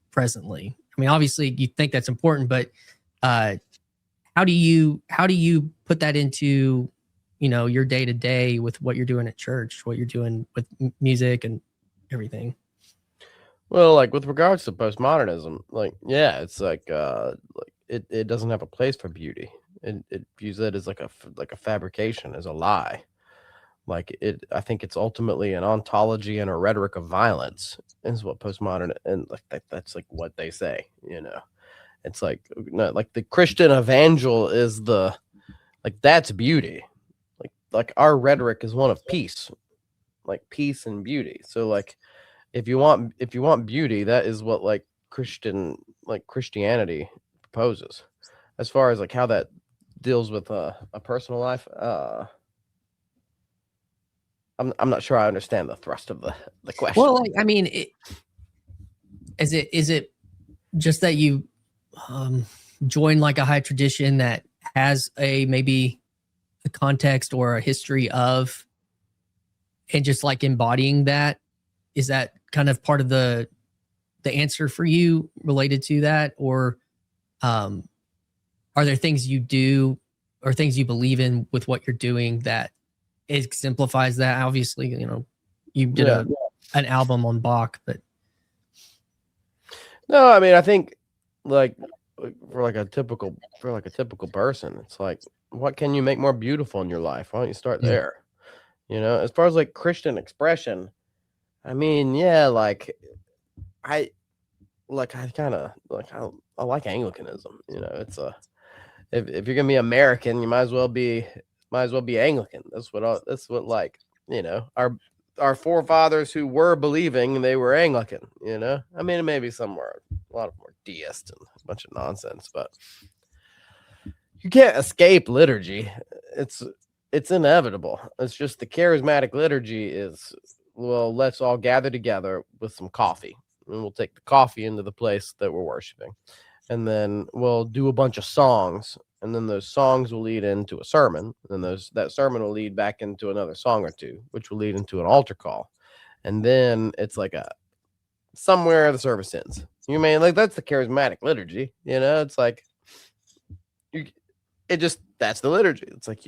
Speaker 1: presently. I mean, obviously you think that's important, but how do you put that into, your day to day with what you're doing at church, what you're doing with music and everything?
Speaker 2: Well, like with regards to postmodernism, like yeah, it's like it doesn't have a place for beauty. It views it as like a fabrication, as a lie. Like I think it's ultimately an ontology and a rhetoric of violence is what postmodern, and like that's like what they say. It's like no, like the Christian evangel is the like that's beauty. Like our rhetoric is one of peace, like peace and beauty. So like if you want beauty, that is what like Christianity proposes. As far as like how that deals with a personal life, I'm not sure I understand the thrust of the question.
Speaker 1: Well, like, I mean, is it just that you join like a high tradition that has maybe a context or a history of, and just like embodying that? Is that kind of part of the answer for you related to that? Or are there things you do or things you believe in with what you're doing that exemplifies that? Obviously, you did an album on Bach, but
Speaker 2: no, I mean, I think like for a typical person, it's like, what can you make more beautiful in your life? Why don't you start there? As far as like Christian expression, I mean, yeah, like I kind of like I like Anglicanism. It's if you're gonna be American, you might as well be Anglican. That's what like our forefathers who were believing, they were Anglican. I mean, it may be somewhere a lot of more deist and a bunch of nonsense, but you can't escape liturgy. It's inevitable. It's just the charismatic liturgy is, well, let's all gather together with some coffee, and we'll take the coffee into the place that we're worshiping, and then we'll do a bunch of songs, and then those songs will lead into a sermon, and that sermon will lead back into another song or two, which will lead into an altar call, and then it's like somewhere the service ends. You mean like that's the charismatic liturgy? It's like that's the liturgy. It's like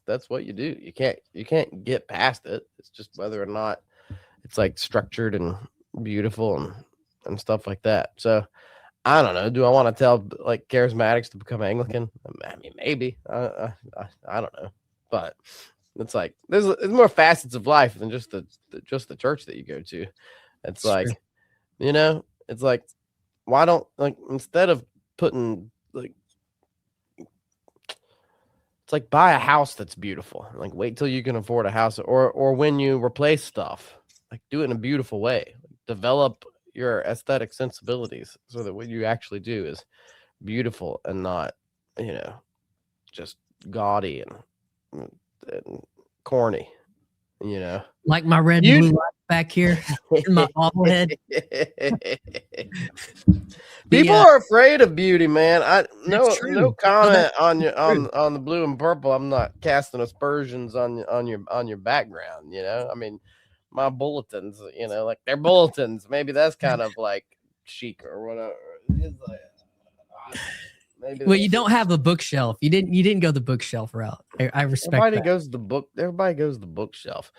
Speaker 2: that's what you do. You can't get past it. It's just whether or not it's like structured and beautiful and stuff like that. So I don't know. Do I want to tell like charismatics to become Anglican? I mean, maybe. I don't know, but it's like there's more facets of life than just the church that you go to. It's like it's like, why don't, like, instead of putting like, it's like buy a house that's beautiful. Like wait till you can afford a house, or when you replace stuff, like do it in a beautiful way. Develop your aesthetic sensibilities so that what you actually do is beautiful and not, just gaudy and corny.
Speaker 1: Like my red and blue light back here in my bobblehead.
Speaker 2: People are afraid of beauty, man. No comment
Speaker 1: true.
Speaker 2: on the blue and purple. I'm not casting aspersions on your background. I mean, my bulletins, like they're bulletins. Maybe that's kind of like chic or whatever. It's like, maybe.
Speaker 1: Well, you don't have a bookshelf. You didn't go the bookshelf route. I respect
Speaker 2: everybody
Speaker 1: that.
Speaker 2: Everybody goes the bookshelf.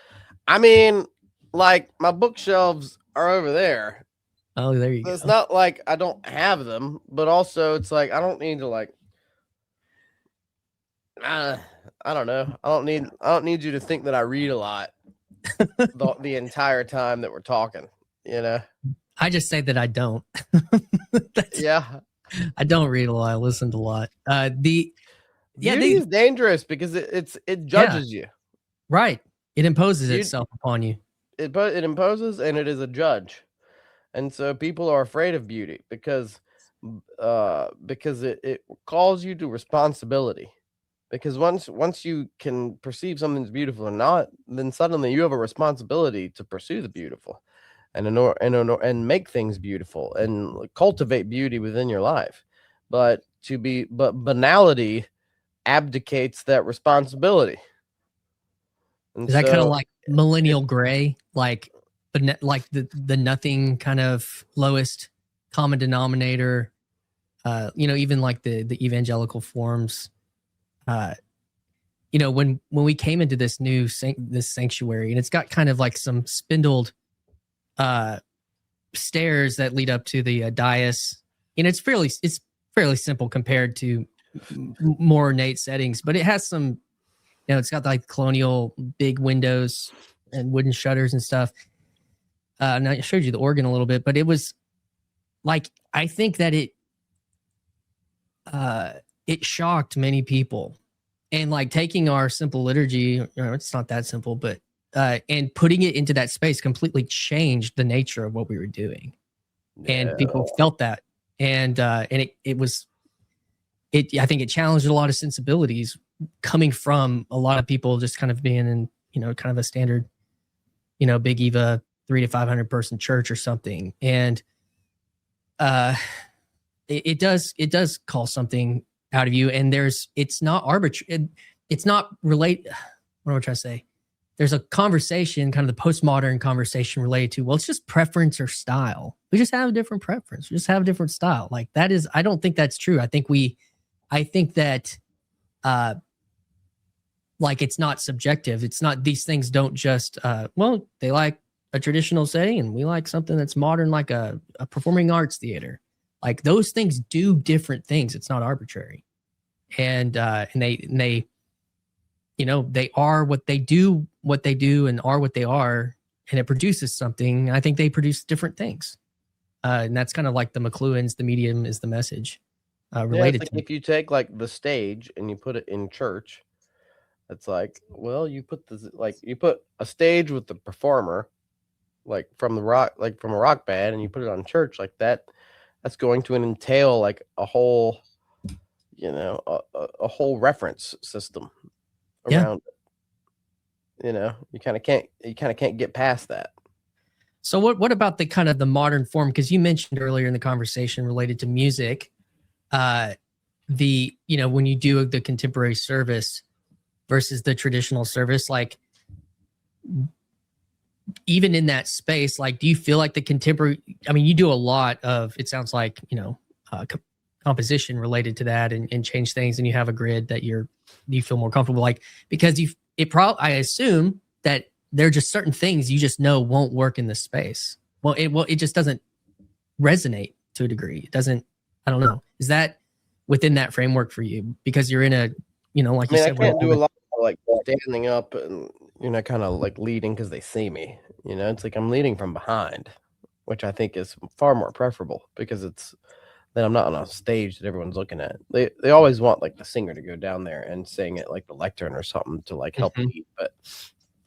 Speaker 2: I mean, like my bookshelves are over there.
Speaker 1: Oh, there you go.
Speaker 2: It's not like I don't have them, but also it's like I don't need to like. I don't know. I don't need you to think that I read a lot the entire time that we're talking.
Speaker 1: I just say that I don't.
Speaker 2: Yeah,
Speaker 1: I don't read a lot. I listen to a lot.
Speaker 2: Beauty is dangerous because it judges you.
Speaker 1: Right. It imposes itself upon you.
Speaker 2: It imposes, and it is a judge. And so people are afraid of beauty because it calls you to responsibility. Because once you can perceive something's beautiful or not, then suddenly you have a responsibility to pursue the beautiful, and make things beautiful and cultivate beauty within your life. But banality abdicates that responsibility. And
Speaker 1: is that kind of like millennial gray, like the nothing kind of lowest common denominator? Even like the evangelical forms. When we came into this new this sanctuary, and it's got kind of like some spindled stairs that lead up to the dais. It's fairly simple compared to more ornate settings, but it has some, it's got like colonial big windows and wooden shutters and stuff. And I showed you the organ a little bit, but it was like, I think that it shocked many people, and like taking our simple liturgy, it's not that simple, but and putting it into that space completely changed the nature of what we were doing. And people felt that. And it was, I think it challenged a lot of sensibilities coming from a lot of people just kind of being in, kind of a standard, Big Eva 300 to 500 person church or something. And it does call something out of you. And it's not arbitrary. It's not relate. What am I trying to say? There's a conversation, kind of the postmodern conversation related to, well, it's just preference or style. We just have a different preference. We just have a different style. Like that is, I don't think that's true. I think that, like it's not subjective. It's not, these things don't just, well, they like a traditional setting and we like something that's modern, like a performing arts theater. Like those things do different things. It's not arbitrary. And they, they are what they do and are what they are, and it produces something. I think they produce different things. And that's kind of like the McLuhan's, the medium is the message related
Speaker 2: like
Speaker 1: to.
Speaker 2: If you take like the stage and you put it in church, it's like, well, you put a stage with the performer, like from a rock band, and you put it on church like that. That's going to entail like a whole, a whole reference system around it. You kind of can't get past that.
Speaker 1: So what about the kind of the modern form? Because you mentioned earlier in the conversation related to music, when you do the contemporary service versus the traditional service, like even in that space, like, do you feel like the contemporary, I mean, you do a lot of, it sounds like, composition related to that and change things, and you have a grid that you feel more comfortable, like, because I assume that there are just certain things you just know won't work in this space. It just doesn't resonate to a degree. It doesn't, I don't know. Is that within that framework for you? Because you're in a, like you said,
Speaker 2: I can't do a lot of like standing up and, kind of like leading because they see me, it's like I'm leading from behind, which I think is far more preferable, because then I'm not on a stage that everyone's looking at. They always want like the singer to go down there and sing at like the lectern or something to like help lead. But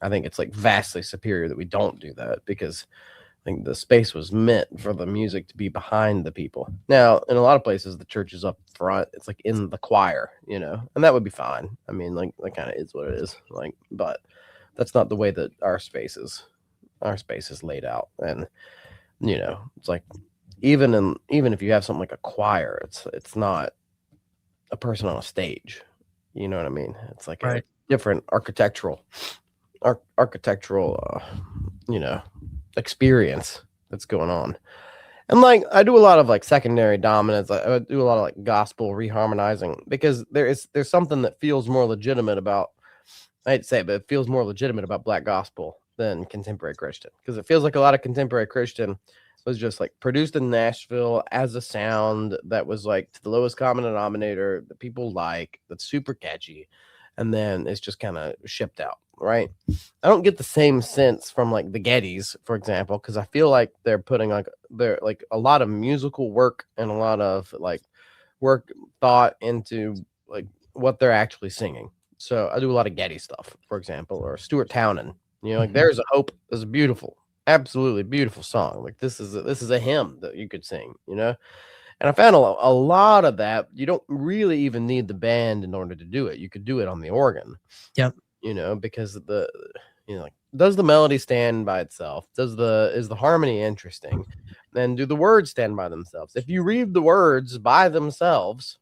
Speaker 2: I think it's like vastly superior that we don't do that, because I think the space was meant for the music to be behind the people. Now, in a lot of places, the church is up front. It's like in the choir, and that would be fine. I mean, like that kind of is what it is. Like, but that's not the way that our space is laid out. And it's like even if you have something like a choir, it's not a person on a stage. You know what I mean? It's like a different architectural experience that's going on. And like I do a lot of like secondary dominance. I do a lot of like gospel reharmonizing, because there's something that feels more legitimate about, I hate to say it, but it feels more legitimate about Black gospel than contemporary Christian, because it feels like a lot of contemporary Christian was just like produced in Nashville as a sound that was like to the lowest common denominator that people like, that's super catchy, and then it's just kind of shipped out, right? I don't get the same sense from like the Gettys, for example, because I feel like they're putting like a lot of musical work and a lot of like work thought into like what they're actually singing. So I do a lot of Getty stuff, for example, or Stuart Townend. Like There's a Hope is a beautiful, absolutely beautiful song. Like this is a hymn that you could sing, And I found a lot of that. You don't really even need the band in order to do it. You could do it on the organ.
Speaker 1: Yep.
Speaker 2: Because like, does the melody stand by itself? Is the harmony interesting? Then do the words stand by themselves? If you read the words by themselves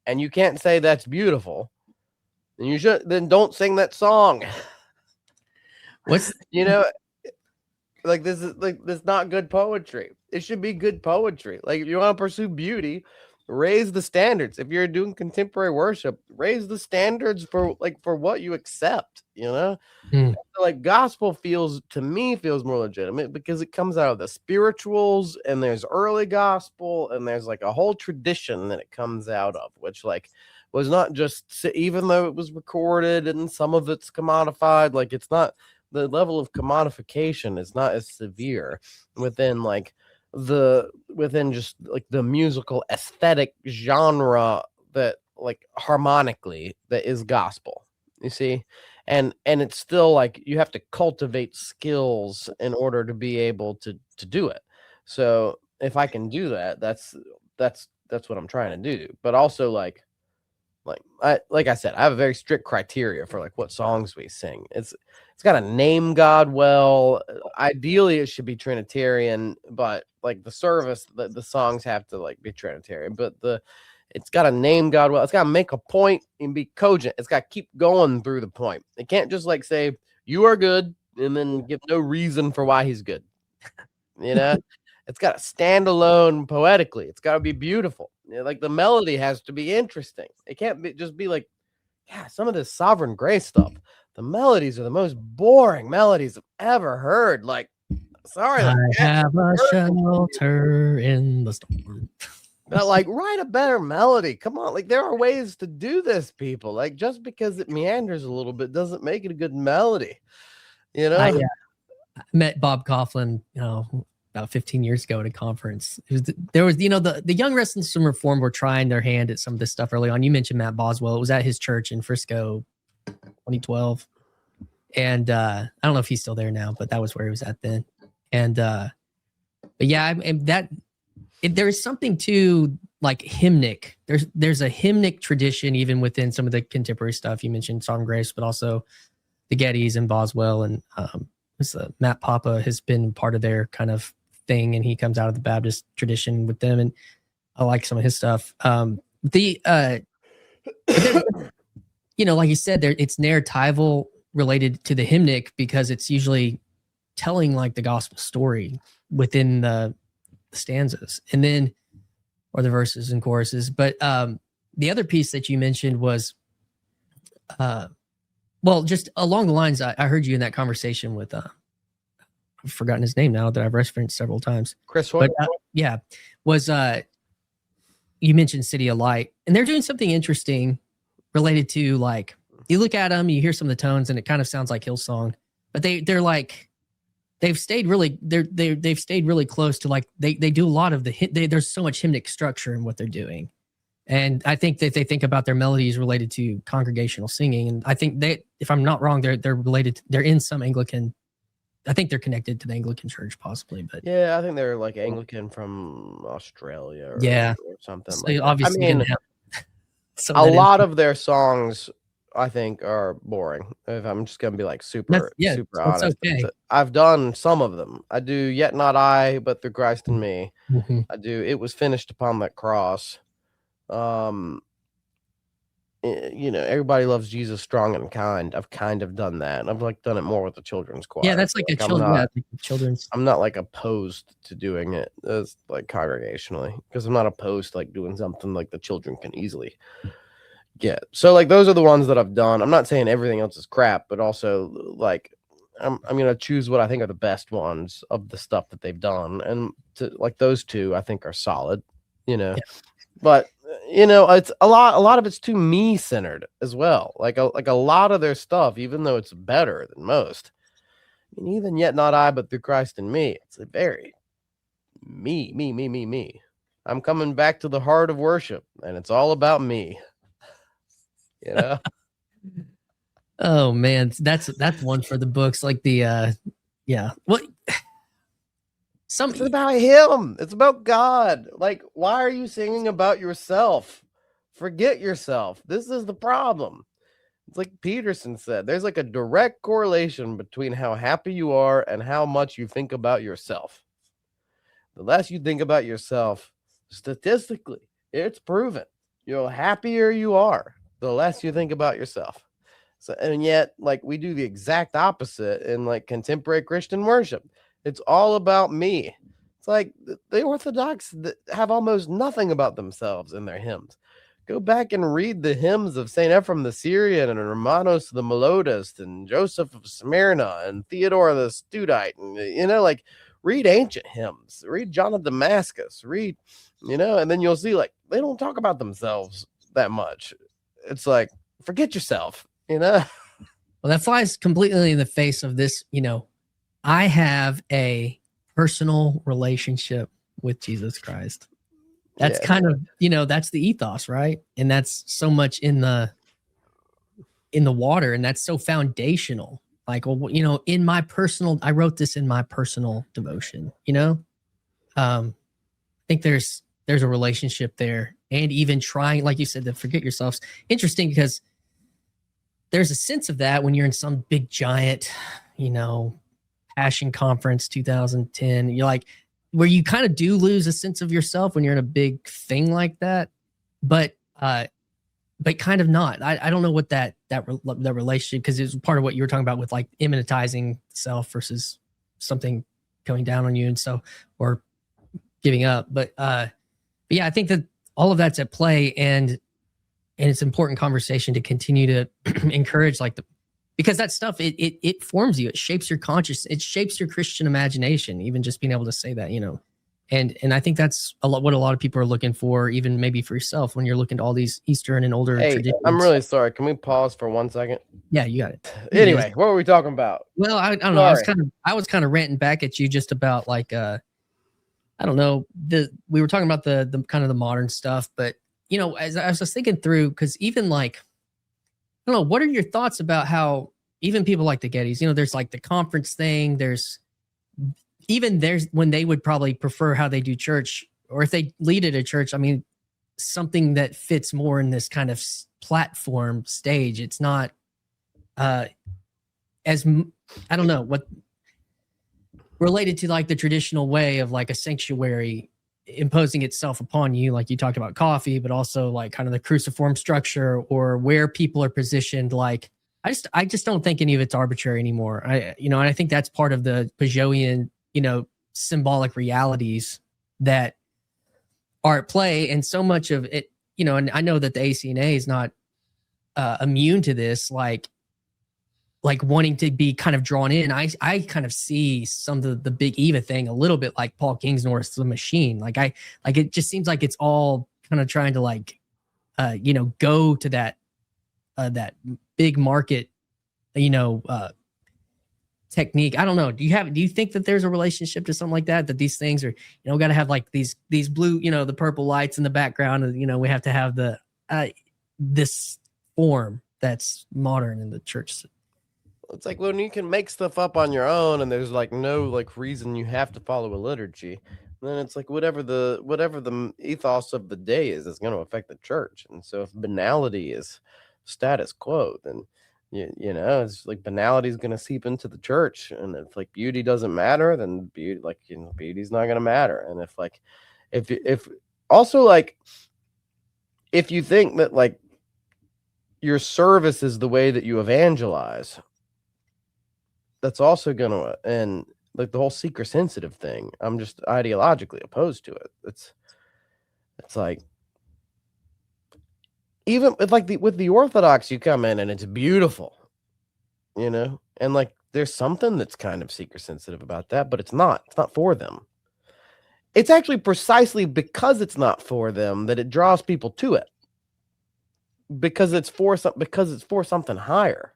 Speaker 2: and you can't say that's beautiful, then don't sing that song.
Speaker 1: What's
Speaker 2: like this is not good poetry. It should be good poetry. Like if you want to pursue beauty, raise the standards. If you're doing contemporary worship, raise the standards for what you accept, you know?
Speaker 1: Mm.
Speaker 2: Like gospel feels more legitimate because it comes out of the spirituals, and there's early gospel, and there's like a whole tradition that it comes out of, which like was not just, even though it was recorded and some of it's commodified, like it's not, the level of commodification is not as severe within just like the musical aesthetic genre that like harmonically that is gospel, you see. And it's still like you have to cultivate skills in order to be able to do it. So if I can do that, that's what I'm trying to do. But also like I said, I have a very strict criteria for like what songs we sing. It's got to name God well. Ideally, it should be Trinitarian, but like the service, the songs have to like be Trinitarian. But it's got to name God well. It's got to make a point and be cogent. It's got to keep going through the point. It can't just like say you are good and then give no reason for why he's good. You know, it's got to stand alone poetically. It's got to be beautiful. You know, like the melody has to be interesting. It can't just be like, yeah, some of this Sovereign Grace stuff. The melodies are the most boring melodies I've ever heard. Like, sorry,
Speaker 1: I have a shelter in the storm.
Speaker 2: But like, write a better melody. Come on, like there are ways to do this, people. Like just because it meanders a little bit doesn't make it a good melody. You know,
Speaker 1: I met Bob Coughlin, about 15 years ago at a conference. There was the Young Restless and Reformed were trying their hand at some of this stuff early on. You mentioned Matt Boswell. It was at his church in Frisco, 2012. And I don't know if he's still there now, but that was where he was at then. And but yeah, there is something to like hymnic. There's a hymnic tradition even within some of the contemporary stuff. You mentioned Sovereign Grace, but also the Gettys and Boswell and Matt Papa has been part of their kind of thing, and he comes out of the Baptist tradition with them, and I like some of his stuff. Like you said, it's narratival related to the hymnic because it's usually telling like the gospel story within the stanzas and then or the verses and choruses. But the other piece that you mentioned was just along the lines I heard you in that conversation with I've forgotten his name now that I've referenced several times.
Speaker 2: Chris Hoyt.
Speaker 1: But was you mentioned City of Light, and they're doing something interesting related to like you look at them, you hear some of the tones, and it kind of sounds like Hillsong, but they're like they've stayed really close to like they do a lot of there's so much hymnic structure in what they're doing, and I think that they think about their melodies related to congregational singing, and I think if I'm not wrong, they're related. They're in some Anglican. I think they're connected to the Anglican Church, possibly, but
Speaker 2: yeah, I think they're like Anglican from Australia, or something.
Speaker 1: So
Speaker 2: like
Speaker 1: obviously,
Speaker 2: that. I mean, a lot of their songs I think are boring. If I'm just gonna be like super honest,
Speaker 1: okay.
Speaker 2: I've done some of them. I do Yet Not I, but Through Christ in Me.
Speaker 1: Mm-hmm.
Speaker 2: I do It Was Finished Upon That Cross. Everybody Loves Jesus Strong and Kind. I've kind of done that, and I've like done it more with the children's choir.
Speaker 1: Yeah, that's like a children's.
Speaker 2: I'm not like opposed to doing it as like congregationally because I'm not opposed to like doing something like the children can easily get. So like those are the ones that I've done. I'm not saying everything else is crap, but also like I'm gonna choose what I think are the best ones of the stuff that they've done, and like those two I think are solid. But it's a lot of it's too me centered as well. Like a lot of their stuff, even though it's better than most. I mean, even Yet Not I, but Through Christ in Me, it's a very me. I'm coming back to the heart of worship, and it's all about me.
Speaker 1: Oh man, that's one for the books. Like the
Speaker 2: it's about him. It's about God. Like, why are you singing about yourself? Forget yourself. This is the problem. It's like Peterson said, there's like a direct correlation between how happy you are and how much you think about yourself. The less you think about yourself, statistically, it's proven. The happier you are, the less you think about yourself. So, and yet, like, we do the exact opposite in like contemporary Christian worship. It's all about me. It's like the Orthodox that have almost nothing about themselves in their hymns. Go back and read the hymns of St. Ephraim the Syrian and Romanos the Melodist and Joseph of Smyrna and Theodore the Studite. And, like, read ancient hymns, read John of Damascus, read, and then you'll see, like, they don't talk about themselves that much. It's like, forget yourself,
Speaker 1: Well, that flies completely in the face of this, I have a personal relationship with Jesus Christ. That's kind of, that's the ethos, right? And that's so much in the water, and that's so foundational. Like, well, I wrote this in my personal devotion, I think there's a relationship there, and even trying, like you said, to forget yourselves. Interesting, because there's a sense of that when you're in some big giant, Passion Conference 2010. You're like, where you kind of do lose a sense of yourself when you're in a big thing like that, but kind of not. I don't know what that relationship, because it's part of what you were talking about with like immanentizing self versus something coming down on you, and so, or giving up. But yeah, I think that all of that's at play, and it's an important conversation to continue to encourage, because that stuff, it forms you, it shapes your conscious, it shapes your Christian imagination, even just being able to say that, and I think that's what a lot of people are looking for, even maybe for yourself, when you're looking to all these Eastern and older traditions.
Speaker 2: I'm really sorry. Can we pause for 1 second?
Speaker 1: Yeah, you got it.
Speaker 2: Anyway, what were we talking about?
Speaker 1: Well, I don't know. I was kind of ranting back at you just about like, I don't know, we were talking about the kind of the modern stuff, but as I was thinking through, because even like, I don't know, what are your thoughts about how even people like the Gettys, there's like the conference thing, there's when they would probably prefer how they do church, or if they lead at a church, I mean, something that fits more in this kind of platform stage. It's not I don't know, what related to like the traditional way of like a sanctuary imposing itself upon you, like you talked about coffee, but also like kind of the cruciform structure, or where people are positioned. Like, I just don't think any of it's arbitrary anymore. And I think that's part of the Pageauian, symbolic realities that are at play. And so much of it, and I know that the ACNA is not immune to this, like wanting to be kind of drawn in. I kind of see some of the Big Eva thing a little bit like Paul Kingsnorth's The Machine. Like it just seems like it's all kind of trying to like, go to that big market, technique. I don't know. Do you think that there's a relationship to something like that these things are, got to have like these blue, the purple lights in the background, and, we have to have the, this form that's modern in the church.
Speaker 2: It's like when you can make stuff up on your own and there's like no like reason you have to follow a liturgy, then it's like whatever the ethos of the day is going to affect the church. And so if banality is status quo, then it's like banality is going to seep into the church. And if like beauty doesn't matter, then beauty's not going to matter. And if like if also like if you think that like your service is the way that you evangelize, that's also gonna, and like the whole seeker sensitive thing, I'm just ideologically opposed to it. It's like, even with like with the Orthodox, you come in and it's beautiful, and like there's something that's kind of seeker sensitive about that, but it's not for them. It's actually precisely because it's not for them that it draws people to it, because it's for something higher.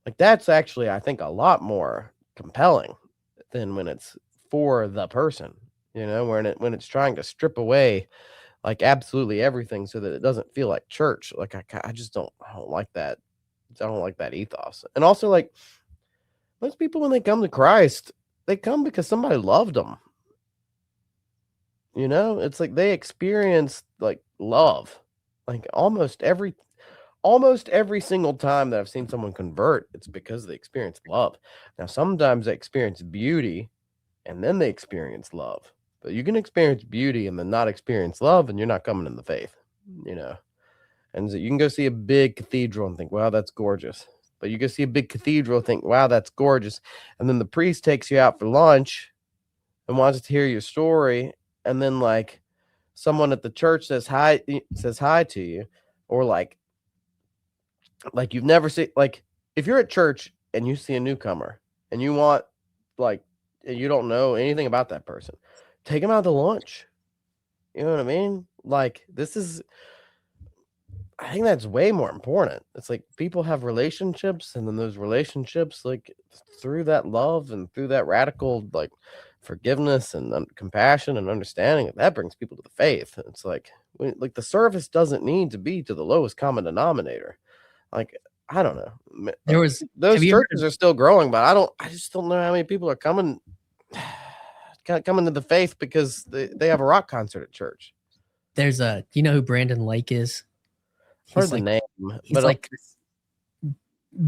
Speaker 2: Like that's actually, I think, a lot more compelling than when it's for the person, when it's trying to strip away like absolutely everything so that it doesn't feel like church. Like I don't like that. I don't like that ethos. And also, like, most people, when they come to Christ, they come because somebody loved them. It's like they experience like love, like almost every single time that I've seen someone convert, it's because they experience love. Now, sometimes they experience beauty and then they experience love, but you can experience beauty and then not experience love, and you're not coming in the faith, And so you can go see a big cathedral and think, wow, that's gorgeous. But you go see a big cathedral, think, wow, that's gorgeous. And then the priest takes you out for lunch and wants to hear your story, and then like someone at the church says hi to you, or like you've never seen, like if you're at church and you see a newcomer and you want like you don't know anything about that person, take them out to lunch. You know what I mean? Like I think that's way more important. It's like people have relationships, and then those relationships, like through that love and through that radical like forgiveness and compassion and understanding, that brings people to the faith. It's like the service doesn't need to be to the lowest common denominator. Like I don't know. Those churches are still growing, but I just don't know how many people are coming to the faith because they have a rock concert at church.
Speaker 1: There's you know who Brandon Lake is?
Speaker 2: He's like, name,
Speaker 1: he's like this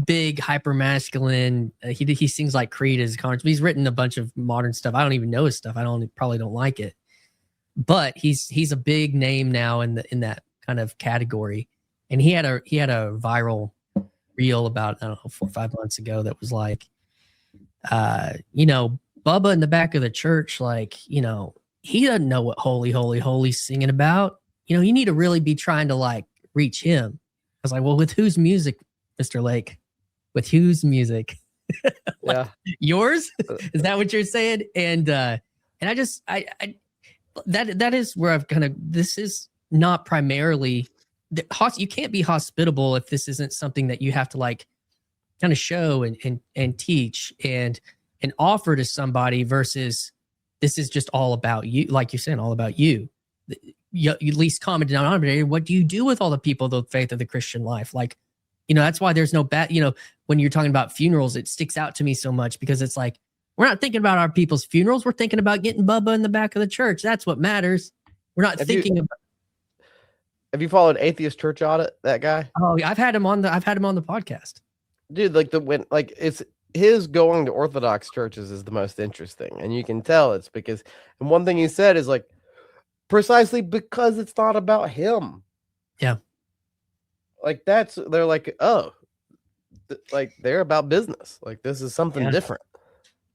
Speaker 1: big, hyper masculine. He sings like Creed as a concert. He's written a bunch of modern stuff. I don't even know his stuff. Probably don't like it, but he's a big name now in that kind of category. And he had a viral reel about, I don't know, 4 or 5 months ago that was like, you know, Bubba in the back of the church, like, you know, he doesn't know what holy, holy, holy's singing about. You know, you need to really be trying to like reach him. I was like, well, with whose music, Mr. Lake? With whose music? Like, yeah, yours? Is that what you're saying? And I just that is where I've kind of, this is not primarily you can't be hospitable if this isn't something that you have to like kind of show and teach and offer to somebody, versus this is just all about you, like you're saying, all about you. You least common denominator. What do you do with all the people of the faith of the Christian life? Like, you know, that's why there's no you know, when you're talking about funerals, it sticks out to me so much, because it's like, we're not thinking about our people's funerals. We're thinking about getting Bubba in the back of the church. That's what matters. We're not thinking about.
Speaker 2: Have you followed Atheist Church Audit? That guy?
Speaker 1: Oh, I've had him on the podcast.
Speaker 2: Dude, like it's his going to Orthodox churches is the most interesting, and you can tell it's because, and one thing he said is like, precisely because it's not about him.
Speaker 1: Yeah.
Speaker 2: Like they're like, oh, like they're about business. Like this is something different.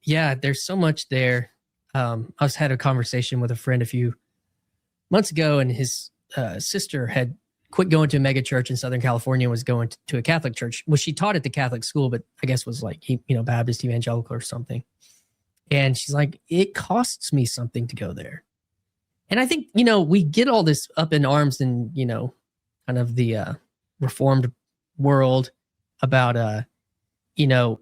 Speaker 1: Yeah, there's so much there. I was had a conversation with a friend a few months ago, and his sister had quit going to a mega church in Southern California and was going to a Catholic church. Well, she taught at the Catholic school, but I guess was like, you know, Baptist evangelical or something. And she's like, it costs me something to go there. And I think, you know, we get all this up in arms in, you know, kind of the Reformed world about, you know,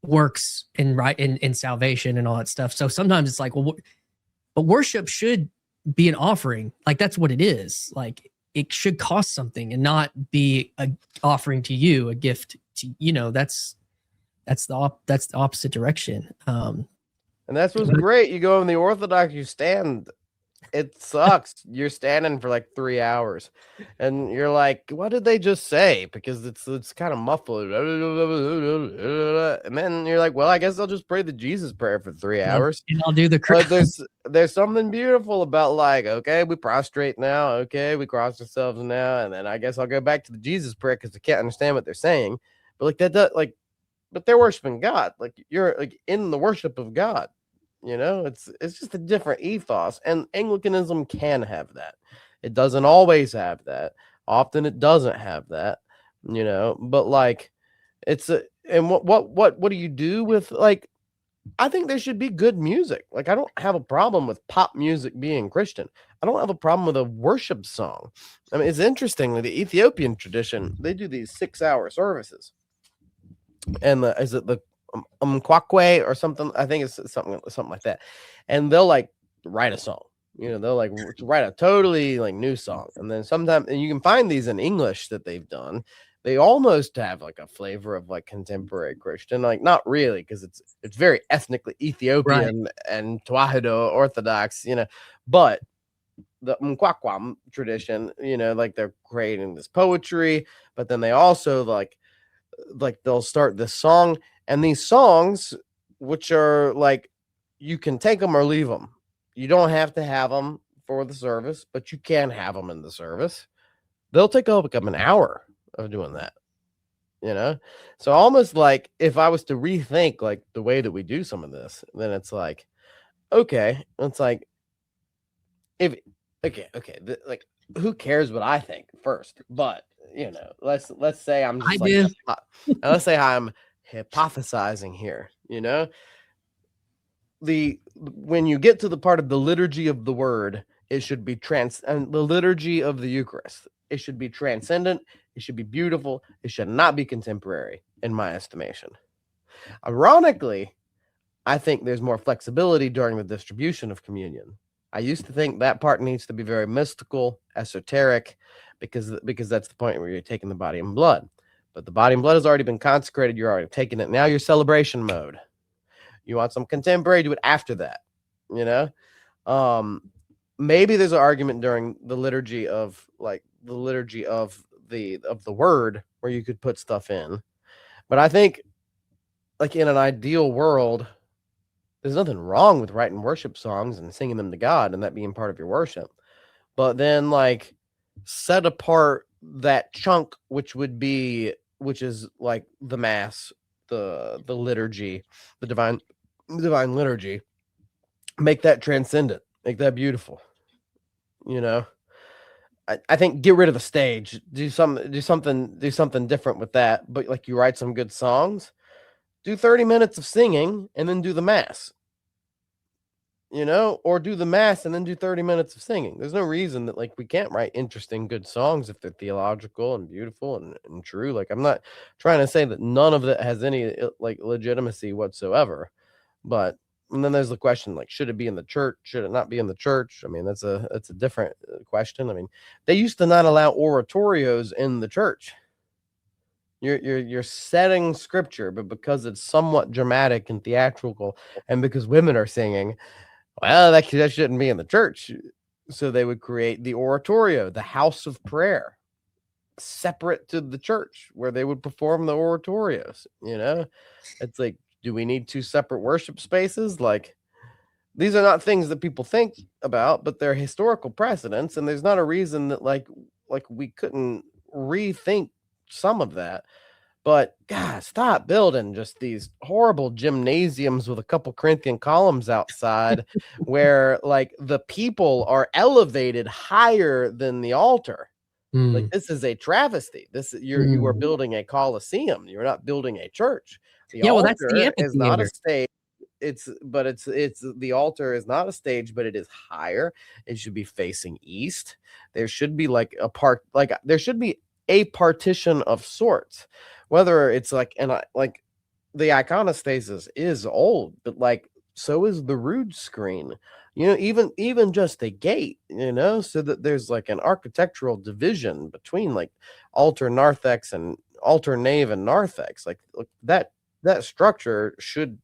Speaker 1: works and and salvation and all that stuff. So sometimes it's like, well, but worship should be an offering. Like that's what it is. Like it should cost something and not be a offering to you, a gift to, you know, that's the opposite direction.
Speaker 2: And that's what's great. You go in the Orthodox, you stand. It sucks. You're standing for like 3 hours, and you're like, "What did they just say?" Because it's kind of muffled, and then you're like, "Well, I guess I'll just pray the Jesus prayer for 3 hours."
Speaker 1: And I'll do the.
Speaker 2: But there's something beautiful about like, okay, we prostrate now, okay, we cross ourselves now, and then I guess I'll go back to the Jesus prayer because I can't understand what they're saying. But like that does like, but they're worshiping God. Like you're like in the worship of God. You know, it's just a different ethos, and Anglicanism can have that. It doesn't always have that. Often it doesn't have that, you know, but like and what do you do with like, I think there should be good music. Like I don't have a problem with pop music being Christian. I don't have a problem with a worship song. I mean, it's interesting that the Ethiopian tradition, they do these 6-hour services. And is it the Kwakwe or something? I think it's something like that. And they'll like write a song, you know, they'll like write a totally like new song. And then sometimes, and you can find these in English that they've done. They almost have like a flavor of like contemporary Christian, like not really, because it's very ethnically Ethiopian and Tewahedo Orthodox, you know, but the Mkwakwam tradition, you know, like they're creating this poetry, but then they also like they'll start this song. And these songs, which are like, you can take them or leave them. You don't have to have them for the service, but you can have them in the service. They'll take up an hour of doing that, you know? So almost like if I was to rethink like the way that we do some of this, then it's like, okay, it's like, if like, who cares what I think first? But let's say I'm
Speaker 1: I
Speaker 2: just like,
Speaker 1: do.
Speaker 2: let's say I'm hypothesizing here. When you get to the part of the liturgy of the word, it should be and the liturgy of the Eucharist. It should be transcendent. It should be beautiful. It should not be contemporary, in my estimation. Ironically, I think there's more flexibility during the distribution of communion. I used to think that part needs to be very mystical, esoteric, because that's the point where you're taking the body and blood. But the body and blood has already been consecrated. You're already taking it. Now you're celebration mode. You want some contemporary, do it after that. Maybe there's an argument during the liturgy of the word where you could put stuff in. But I think, like, in an ideal world, there's nothing wrong with writing worship songs and singing them to God and that being part of your worship. But then, like, set apart that chunk, which is like the mass, the liturgy, the divine liturgy. Make that transcendent. Make that beautiful. I think get rid of the stage. Do something different with that. But like, you write some good songs, do 30 minutes of singing and then do the mass. Or do the mass and then do 30 minutes of singing. There's no reason that, like, we can't write interesting, good songs if they're theological and beautiful and true. Like, I'm not trying to say that none of it has any, like, legitimacy whatsoever. But, and then there's the question, like, should it be in the church? Should it not be in the church? I mean, that's a different question. I mean, they used to not allow oratorios in the church. You're setting scripture, but because it's somewhat dramatic and theatrical, and because women are singing, well, that shouldn't be in the church. So they would create the oratorio, the house of prayer, separate to the church, where they would perform the oratorios. It's like, do we need two separate worship spaces? Like, these are not things that people think about, but they're historical precedents, and there's not a reason that like we couldn't rethink some of that. But God, stop building just these horrible gymnasiums with a couple Corinthian columns outside where, like, the people are elevated higher than the altar. Like, this is a travesty. You are building a coliseum. You're not building a church. The
Speaker 1: That's the
Speaker 2: altar is not a
Speaker 1: amphitheater.
Speaker 2: stage. It's the altar is not a stage, but it is higher. It should be facing east. There should be there should be a partition of sorts. Whether it's like, like, the iconostasis is old, but like, so is the rood screen. Even just a gate, so that there's like an architectural division between, like, altar narthex and altar nave and narthex. Like, that structure should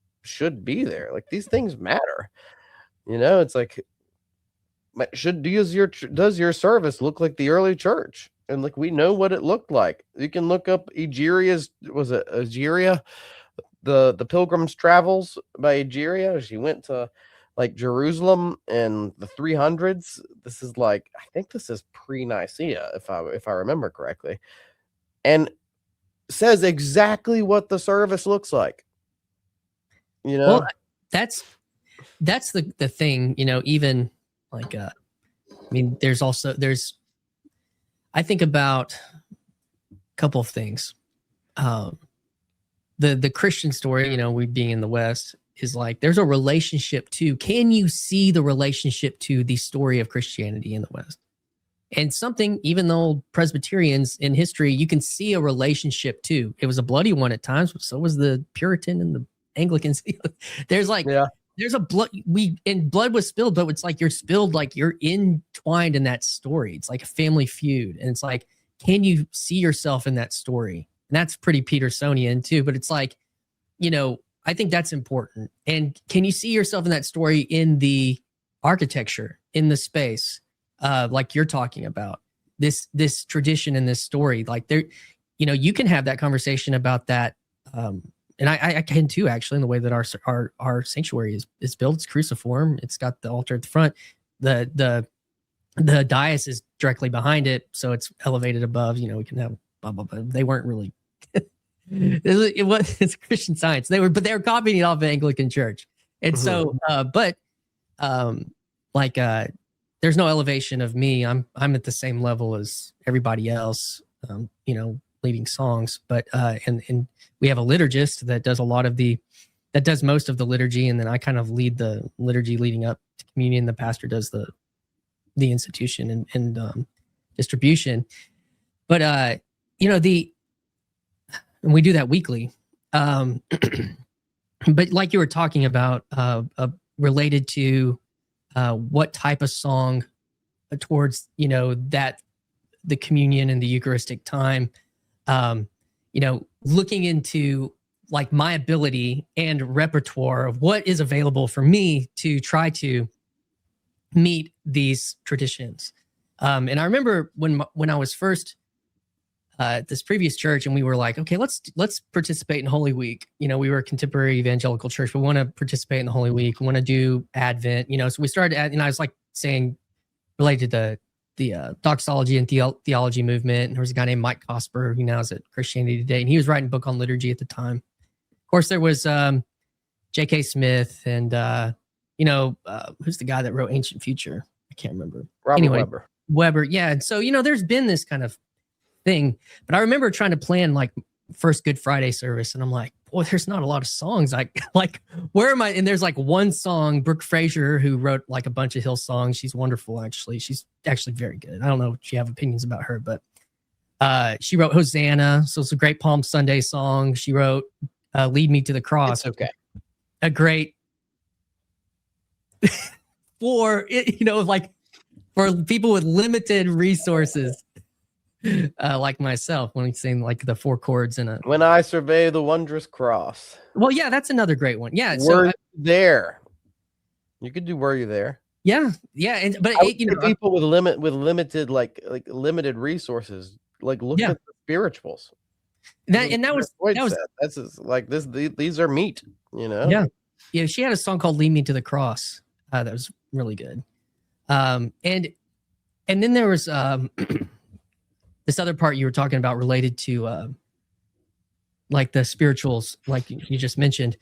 Speaker 2: be there. Like, these things matter. It's like, does your service look like the early church? And, like, we know what it looked like. You can look up Egeria, the Pilgrim's Travels by Egeria. She went to, like, Jerusalem in the 300s. This is like, I think this is pre-Nicaea, if I remember correctly, and says exactly what the service looks like.
Speaker 1: Well, that's the thing. Even like, I mean, I think about a couple of things. The Christian story, we being in the West, is like, there's a relationship to, can you see the relationship to the story of Christianity in the West? And something, even though Presbyterians in history, you can see a relationship to. It was a bloody one at times, but so was the Puritan and the Anglicans. There's like, there's a blood, blood was spilled, but it's like you're spilled, like you're entwined in that story. It's like a family feud. And it's like, can you see yourself in that story? And that's pretty Petersonian too, but it's like, I think that's important. And can you see yourself in that story in the architecture, in the space, like you're talking about, this tradition and this story? Like, there, you can have that conversation about that. And I can too, actually, in the way that our sanctuary is built. It's cruciform. It's got the altar at the front. The dais is directly behind it, so it's elevated above. We can have blah blah blah. They weren't really. It's Christian Science. They were copying it off of Anglican Church, and so but like there's no elevation of me. I'm at the same level as everybody else, leading songs. But and we have a liturgist that does most of the liturgy, and then I kind of lead the liturgy leading up to communion. The pastor does the institution and distribution. But and we do that weekly. But like you were talking about, related to what type of song towards that the communion and the Eucharistic time, looking into like my ability and repertoire of what is available for me to try to meet these traditions. And I remember when I was first at this previous church, and we were like, okay, let's participate in Holy Week. We were a contemporary evangelical church. We want to participate in the Holy Week. We want to do Advent. So we started and I was like saying, related to the doxology and theology movement. And there was a guy named Mike Cosper, who now is at Christianity Today, and he was writing a book on liturgy at the time. Of course, there was J.K. Smith and who's the guy that wrote Ancient Future? I can't remember. Weber. Yeah. And so, there's been this kind of thing, but I remember trying to plan like first Good Friday service, and I'm like, boy, there's not a lot of songs. Like where am I? And there's like one song, Brooke Fraser, who wrote like a bunch of Hill songs. She's wonderful, actually. She's actually very good. I don't know if you have opinions about her, but she wrote Hosanna. So it's a great Palm Sunday song. She wrote Lead Me to the Cross.
Speaker 2: It's okay.
Speaker 1: A great for people with limited resources. Like myself, when we sing like the four chords in a
Speaker 2: When I Survey the Wondrous Cross.
Speaker 1: Well, yeah, that's another great one. Yeah,
Speaker 2: Were there. You could do Were You There?
Speaker 1: Yeah, but
Speaker 2: people with limited limited resources, like look at the spirituals.
Speaker 1: That was
Speaker 2: that's just, like this. These are meat,
Speaker 1: Yeah. She had a song called "Lead Me to the Cross" that was really good. And then there was this other part you were talking about related to like the spirituals, like you just mentioned.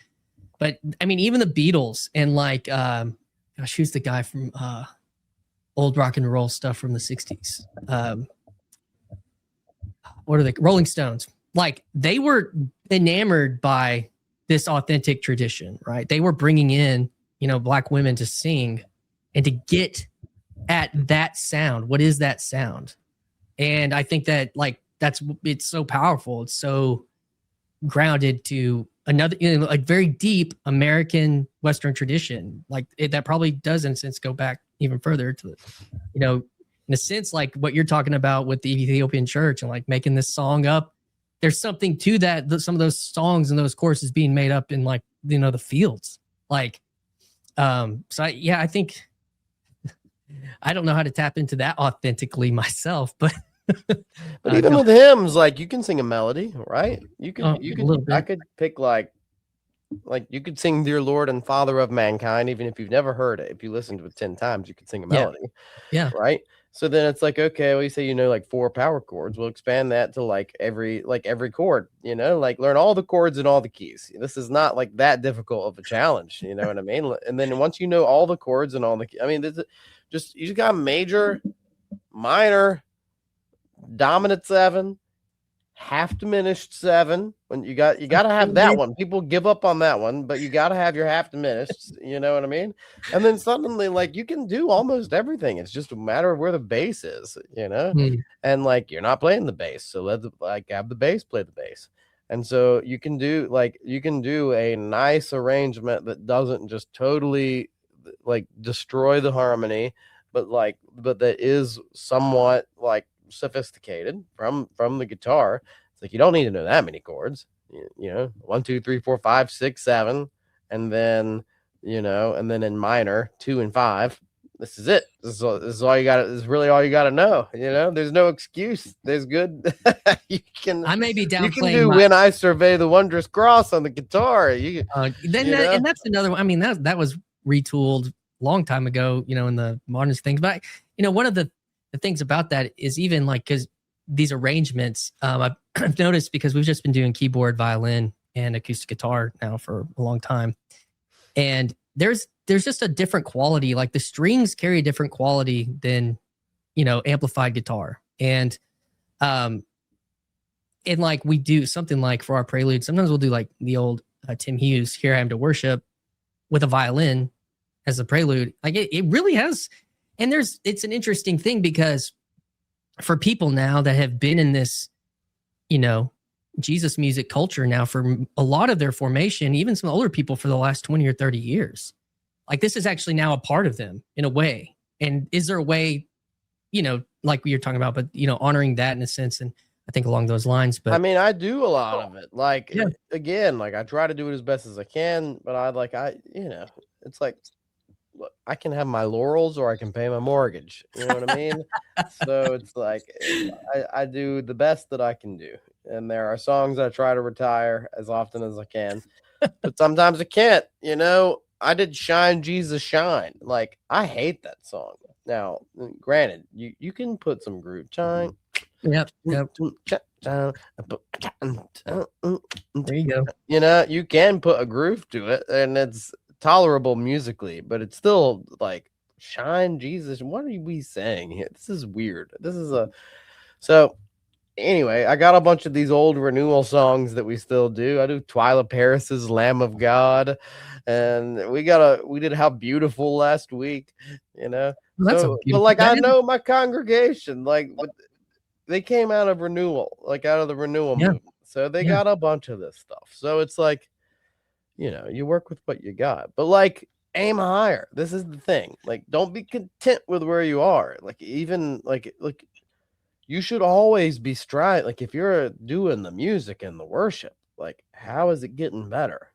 Speaker 1: But I mean, even the Beatles and like, gosh, who's the guy from old rock and roll stuff from the 60s? What are they? Rolling Stones. Like they were enamored by this authentic tradition, right? They were bringing in, Black women to sing and to get at that sound. What is that sound? And I think that it's so powerful. It's so grounded to another, very deep American Western tradition. Like that probably does, in a sense, go back even further to, in a sense, like what you're talking about with the Ethiopian church and like making this song up. There's something to that. Some of those songs and those choruses being made up in the fields. Like, I think. I don't know how to tap into that authentically myself, but
Speaker 2: even with hymns, like you can sing a melody, right? You could I could pick like you could sing "Dear Lord and Father of Mankind," even if you've never heard it. If you listened to it 10 times, you could sing a melody.
Speaker 1: Yeah.
Speaker 2: Right. So then it's like, okay, well, you say like 4 power chords. We'll expand that to like every chord, like learn all the chords and all the keys. This is not like that difficult of a challenge, you know what I mean? And then once you know all the chords and all the, you just got major, minor, dominant 7, half diminished 7. When you got to have that one. People give up on that one, but you got to have your half diminished. You know what I mean? And then suddenly, like you can do almost everything. It's just a matter of where the bass is. And like you're not playing the bass, so have the bass play the bass. And so you can do a nice arrangement that doesn't just totally like destroy the harmony, but that is somewhat like sophisticated from the guitar. It's like you don't need to know that many chords, 1 2 3 4 5 6 7, and then and then in minor 2 and 5. This is it. This is all you got. This is really all you got to know. There's no excuse. There's good.
Speaker 1: I may be downplaying.
Speaker 2: You can do "When I Survey the Wondrous Cross" on the guitar.
Speaker 1: And that's another one. I mean, that was retooled a long time ago, in the modernist things. But one of the things about that is even like, because these arrangements, I've noticed, because we've just been doing keyboard, violin, and acoustic guitar now for a long time, and there's there's just a different quality. Like the strings carry a different quality than, amplified guitar. And like we do something like for our prelude, sometimes we'll do like the old Tim Hughes, Here I Am to Worship, with a violin as a prelude. Like it really has. And it's an interesting thing because for people now that have been in this, Jesus music culture now for a lot of their formation, even some older people for the last 20 or 30 years, like this is actually now a part of them in a way. And is there a way, like we were talking about, but, honoring that in a sense, and I think along those lines. But
Speaker 2: I mean, I do a lot of it. Like, again, like I try to do it as best as I can, but it's like, look, I can have my laurels or I can pay my mortgage. You know what I mean? So it's like, I do the best that I can do. And there are songs I try to retire as often as I can, but sometimes I can't. I did Shine, Jesus, Shine. Like, I hate that song. Now, granted, you can put some groove. Shine.
Speaker 1: Yep. There you go.
Speaker 2: You can put a groove to it and it's tolerable musically, but it's still like, Shine, Jesus. What are we saying here? This is weird. So anyway, I got a bunch of these old renewal songs that we still do. I do Twyla Paris's Lamb of God, and we did How Beautiful last week,
Speaker 1: Well,
Speaker 2: but I know my congregation, like they came out of renewal, like out of the renewal movement. So they got a bunch of this stuff. So it's like, you work with what you got, but like aim higher. This is the thing. Like, don't be content with where you are. Like, even like you should always be striving. Like, if you're doing the music and the worship, like, how is it getting better?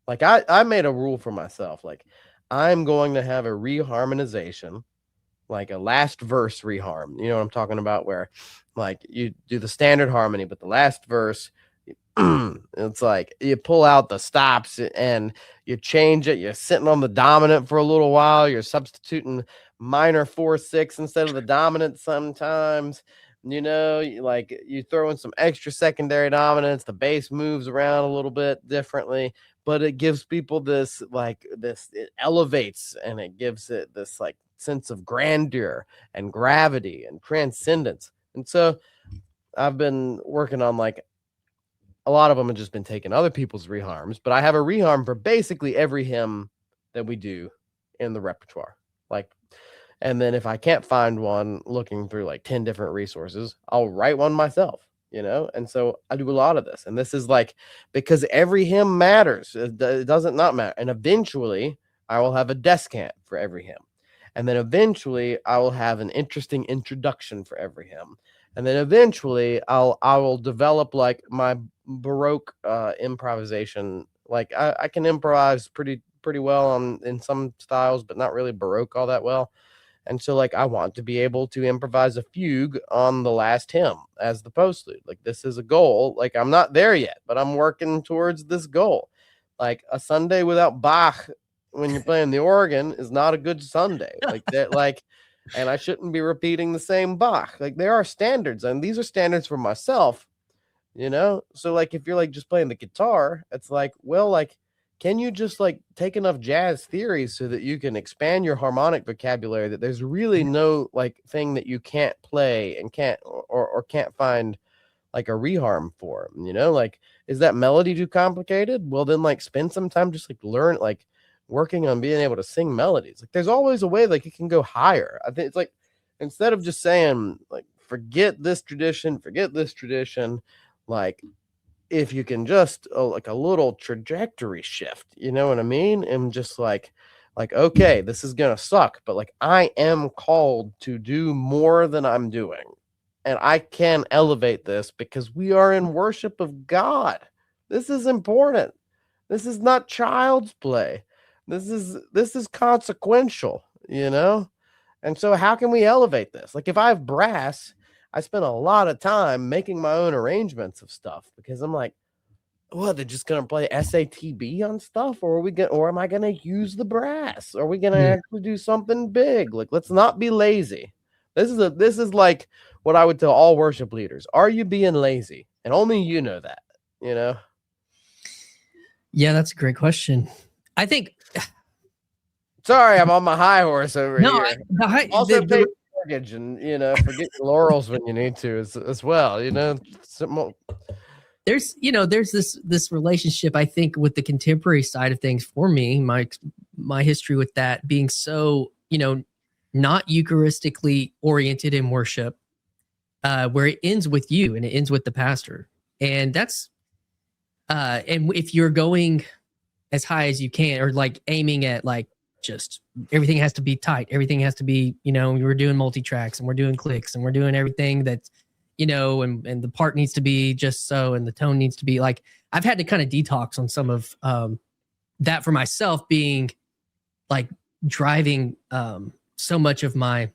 Speaker 2: Like, I made a rule for myself. Like, I'm going to have a reharmonization, like a last verse reharm. You know what I'm talking about? Where, like, you do the standard harmony, but the last verse, it's like you pull out the stops and you change it. You're sitting on the dominant for a little while. You're substituting minor 4/6 instead of the dominant sometimes. You throw in some extra secondary dominance. The bass moves around a little bit differently, but it gives people this, it elevates, and it gives it this like sense of grandeur and gravity and transcendence. And so I've been working on, like, a lot of them have just been taking other people's reharms, but I have a reharm for basically every hymn that we do in the repertoire. Like, and then if I can't find one looking through like 10 different resources, I'll write one myself, And so I do a lot of this. And this is like, because every hymn matters. It doesn't not matter. And eventually I will have a descant for every hymn. And then eventually I will have an interesting introduction for every hymn. And then eventually I will develop like my Baroque improvisation. Like I can improvise pretty well in some styles, but not really Baroque all that well. And so, like, I want to be able to improvise a fugue on the last hymn as the postlude. Like, this is a goal. Like, I'm not there yet, but I'm working towards this goal. Like, a Sunday without Bach when you're playing the organ is not a good Sunday. Like that, and I shouldn't be repeating the same Bach. Like, there are standards, and these are standards for myself, So, like, if you're like just playing the guitar, it's like, well, like, can you just like take enough jazz theories so that you can expand your harmonic vocabulary, that there's really no like thing that you can't play and can't or can't find like a reharm for, like, is that melody too complicated? Well, then like spend some time just like learn, like working on being able to sing melodies. Like, there's always a way like it can go higher. I think it's like, instead of just saying like, forget this tradition, like, if you can just like a little trajectory shift, you know what I mean? And just like, okay, this is going to suck, but like, I am called to do more than I'm doing. And I can elevate this because we are in worship of God. This is important. This is not child's play. This is consequential, And so how can we elevate this? Like, if I have brass, I spend a lot of time making my own arrangements of stuff because I'm like, what, they're just gonna play SATB on stuff, or am I gonna use the brass? Are we gonna actually do something big? Like, let's not be lazy. This is like what I would tell all worship leaders. Are you being lazy? And only you know that,
Speaker 1: Yeah, that's a great question. I think
Speaker 2: Sorry, I'm on my high horse over
Speaker 1: No,
Speaker 2: here. Also, pay mortgage and forget your laurels when you need to as well.
Speaker 1: There's this relationship, I think, with the contemporary side of things for me, my history with that being so, not Eucharistically oriented in worship, where it ends with you and it ends with the pastor. And that's, and if you're going as high as you can, or like aiming at like just everything has to be tight, everything has to be, we're doing multi-tracks and we're doing clicks and we're doing everything that's, and the part needs to be just so, and the tone needs to be like, I've had to kind of detox on some of that for myself, being like driving so much of my,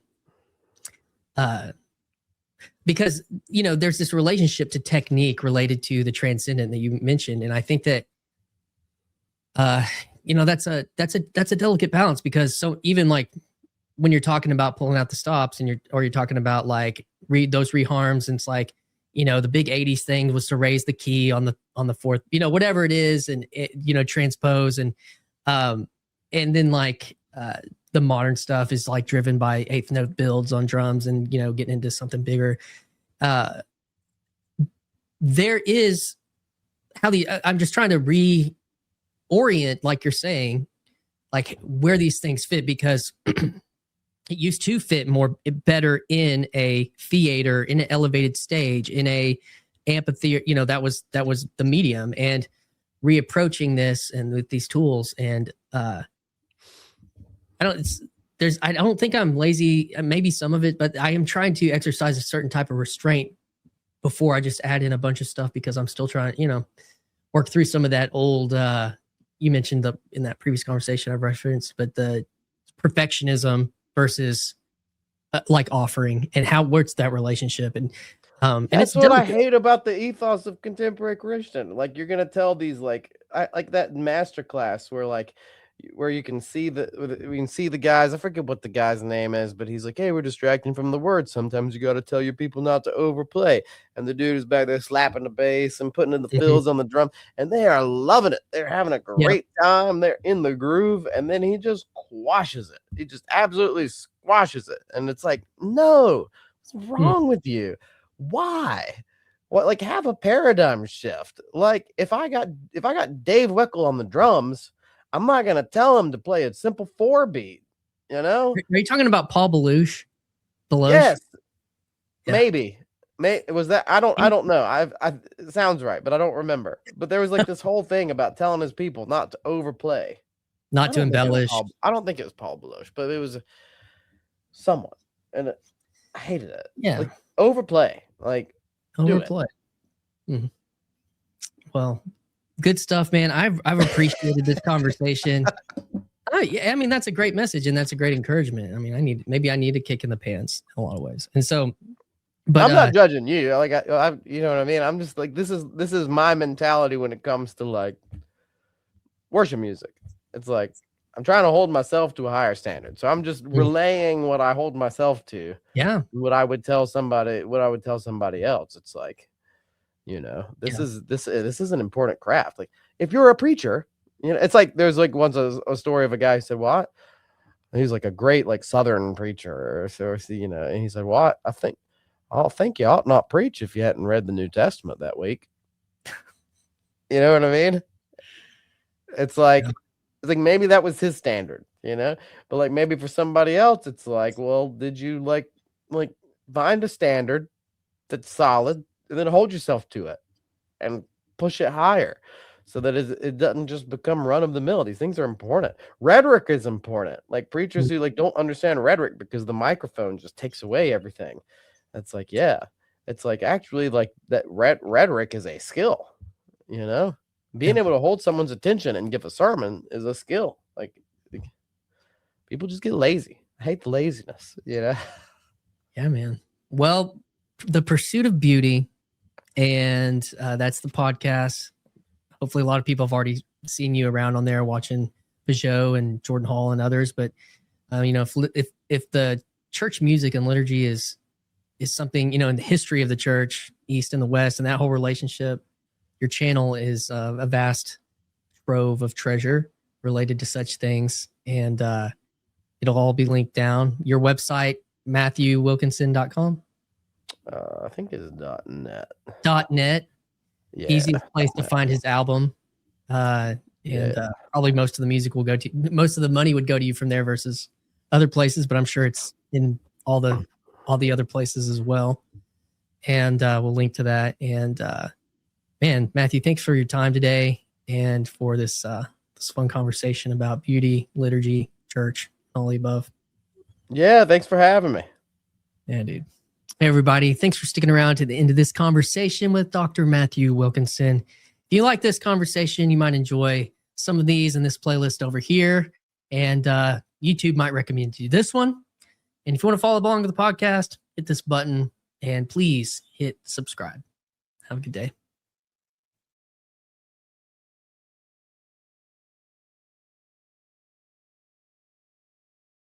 Speaker 1: because, there's this relationship to technique related to the transcendent that you mentioned. And I think that, that's a delicate balance, because so even like when you're talking about pulling out the stops and you're talking about like read those reharms, and it's like, the big 80s thing was to raise the key on the fourth, whatever it is, and transpose, and then like the modern stuff is like driven by eighth note builds on drums and getting into something bigger. There is I'm just trying to reorient, like you're saying, like where these things fit, because it used to fit better in a theater, in an elevated stage, in a amphitheater. that was the medium, and reapproaching this and with these tools. And I don't think I'm lazy, maybe some of it, but I am trying to exercise a certain type of restraint before I just add in a bunch of stuff, because I'm still trying, work through some of that old, you mentioned in that previous conversation I've referenced, but the perfectionism versus like offering, and what's that relationship. And
Speaker 2: that's what I hate about the ethos of contemporary Christian. Like, you're gonna tell these like that masterclass where you can see the guys. I forget what the guy's name is, but he's like, hey, we're distracting from the word. Sometimes you got to tell your people not to overplay. And the dude is back there slapping the bass and putting in the fills on the drum, and they are loving it. They're having a great time. They're in the groove, and then he just quashes it. He just absolutely squashes it. And it's like, no, what's wrong with you? Why? What, like, have a paradigm shift. Like, if I got Dave Weckl on the drums, I'm not going to tell him to play a simple 4-beat, Are
Speaker 1: you talking about Paul Belush?
Speaker 2: Yes. Yeah. Maybe. Was that? I don't know. It sounds right, but I don't remember. But there was like this whole thing about telling his people not to overplay.
Speaker 1: Not to embellish.
Speaker 2: I don't think it was Paul Belush, but it was someone. And I hated it.
Speaker 1: Yeah.
Speaker 2: Like, overplay. Like,
Speaker 1: overplay. Mm-hmm. Well, good stuff, man. I've appreciated this conversation. Yeah, I mean, that's a great message, and that's a great encouragement. I mean, maybe I need a kick in the pants in a lot of ways. And so, but
Speaker 2: I'm not judging you. Like, I you know what I mean? I'm just like, this is my mentality when it comes to like worship music. It's like, I'm trying to hold myself to a higher standard. So I'm just relaying what I hold myself to.
Speaker 1: Yeah.
Speaker 2: What I would tell somebody else. It's like, this is an important craft. Like, if you're a preacher, it's like, there's like once a story of a guy who said, what? And he's like a great like Southern preacher, or so, and he said, what? I think you ought not preach if you hadn't read the New Testament that week. You know what I mean? It's like, it's like maybe that was his standard, but like maybe for somebody else, it's like, well, did you like find a standard that's solid, and then hold yourself to it and push it higher, so that it doesn't just become run of the mill. These things are important. Rhetoric is important. Like, preachers who like don't understand rhetoric because the microphone just takes away everything. It's like, yeah, it's like, actually, like, that rhetoric is a skill, being able to hold someone's attention and give a sermon is a skill. Like, people just get lazy. I hate the laziness, Yeah,
Speaker 1: man. Well, the pursuit of beauty, and that's the podcast. Hopefully a lot of people have already seen you around on there watching Peugeot and Jordan Hall and others. But if the church music and liturgy is something, in the history of the church, East and the West, and that whole relationship, your channel is a vast trove of treasure related to such things. And It'll all be linked down. Your website, MatthewWilkinson.com.
Speaker 2: I think it's .net.
Speaker 1: .net.
Speaker 2: Yeah.
Speaker 1: Easiest place to find his album. Probably most of the music will go to, most of the money would go to you from there versus other places, but I'm sure it's in all the other places as well. And we'll link to that. And man, Matthew, thanks for your time today and for this fun conversation about beauty, liturgy, church, all the above.
Speaker 2: Yeah, thanks for having me.
Speaker 1: Yeah, dude. Hey, everybody. Thanks for sticking around to the end of this conversation with Dr. Matthew Wilkinson. If you like this conversation, you might enjoy some of these in this playlist over here. And YouTube might recommend you this one. And if you want to follow along with the podcast, hit this button and please hit subscribe. Have a good day.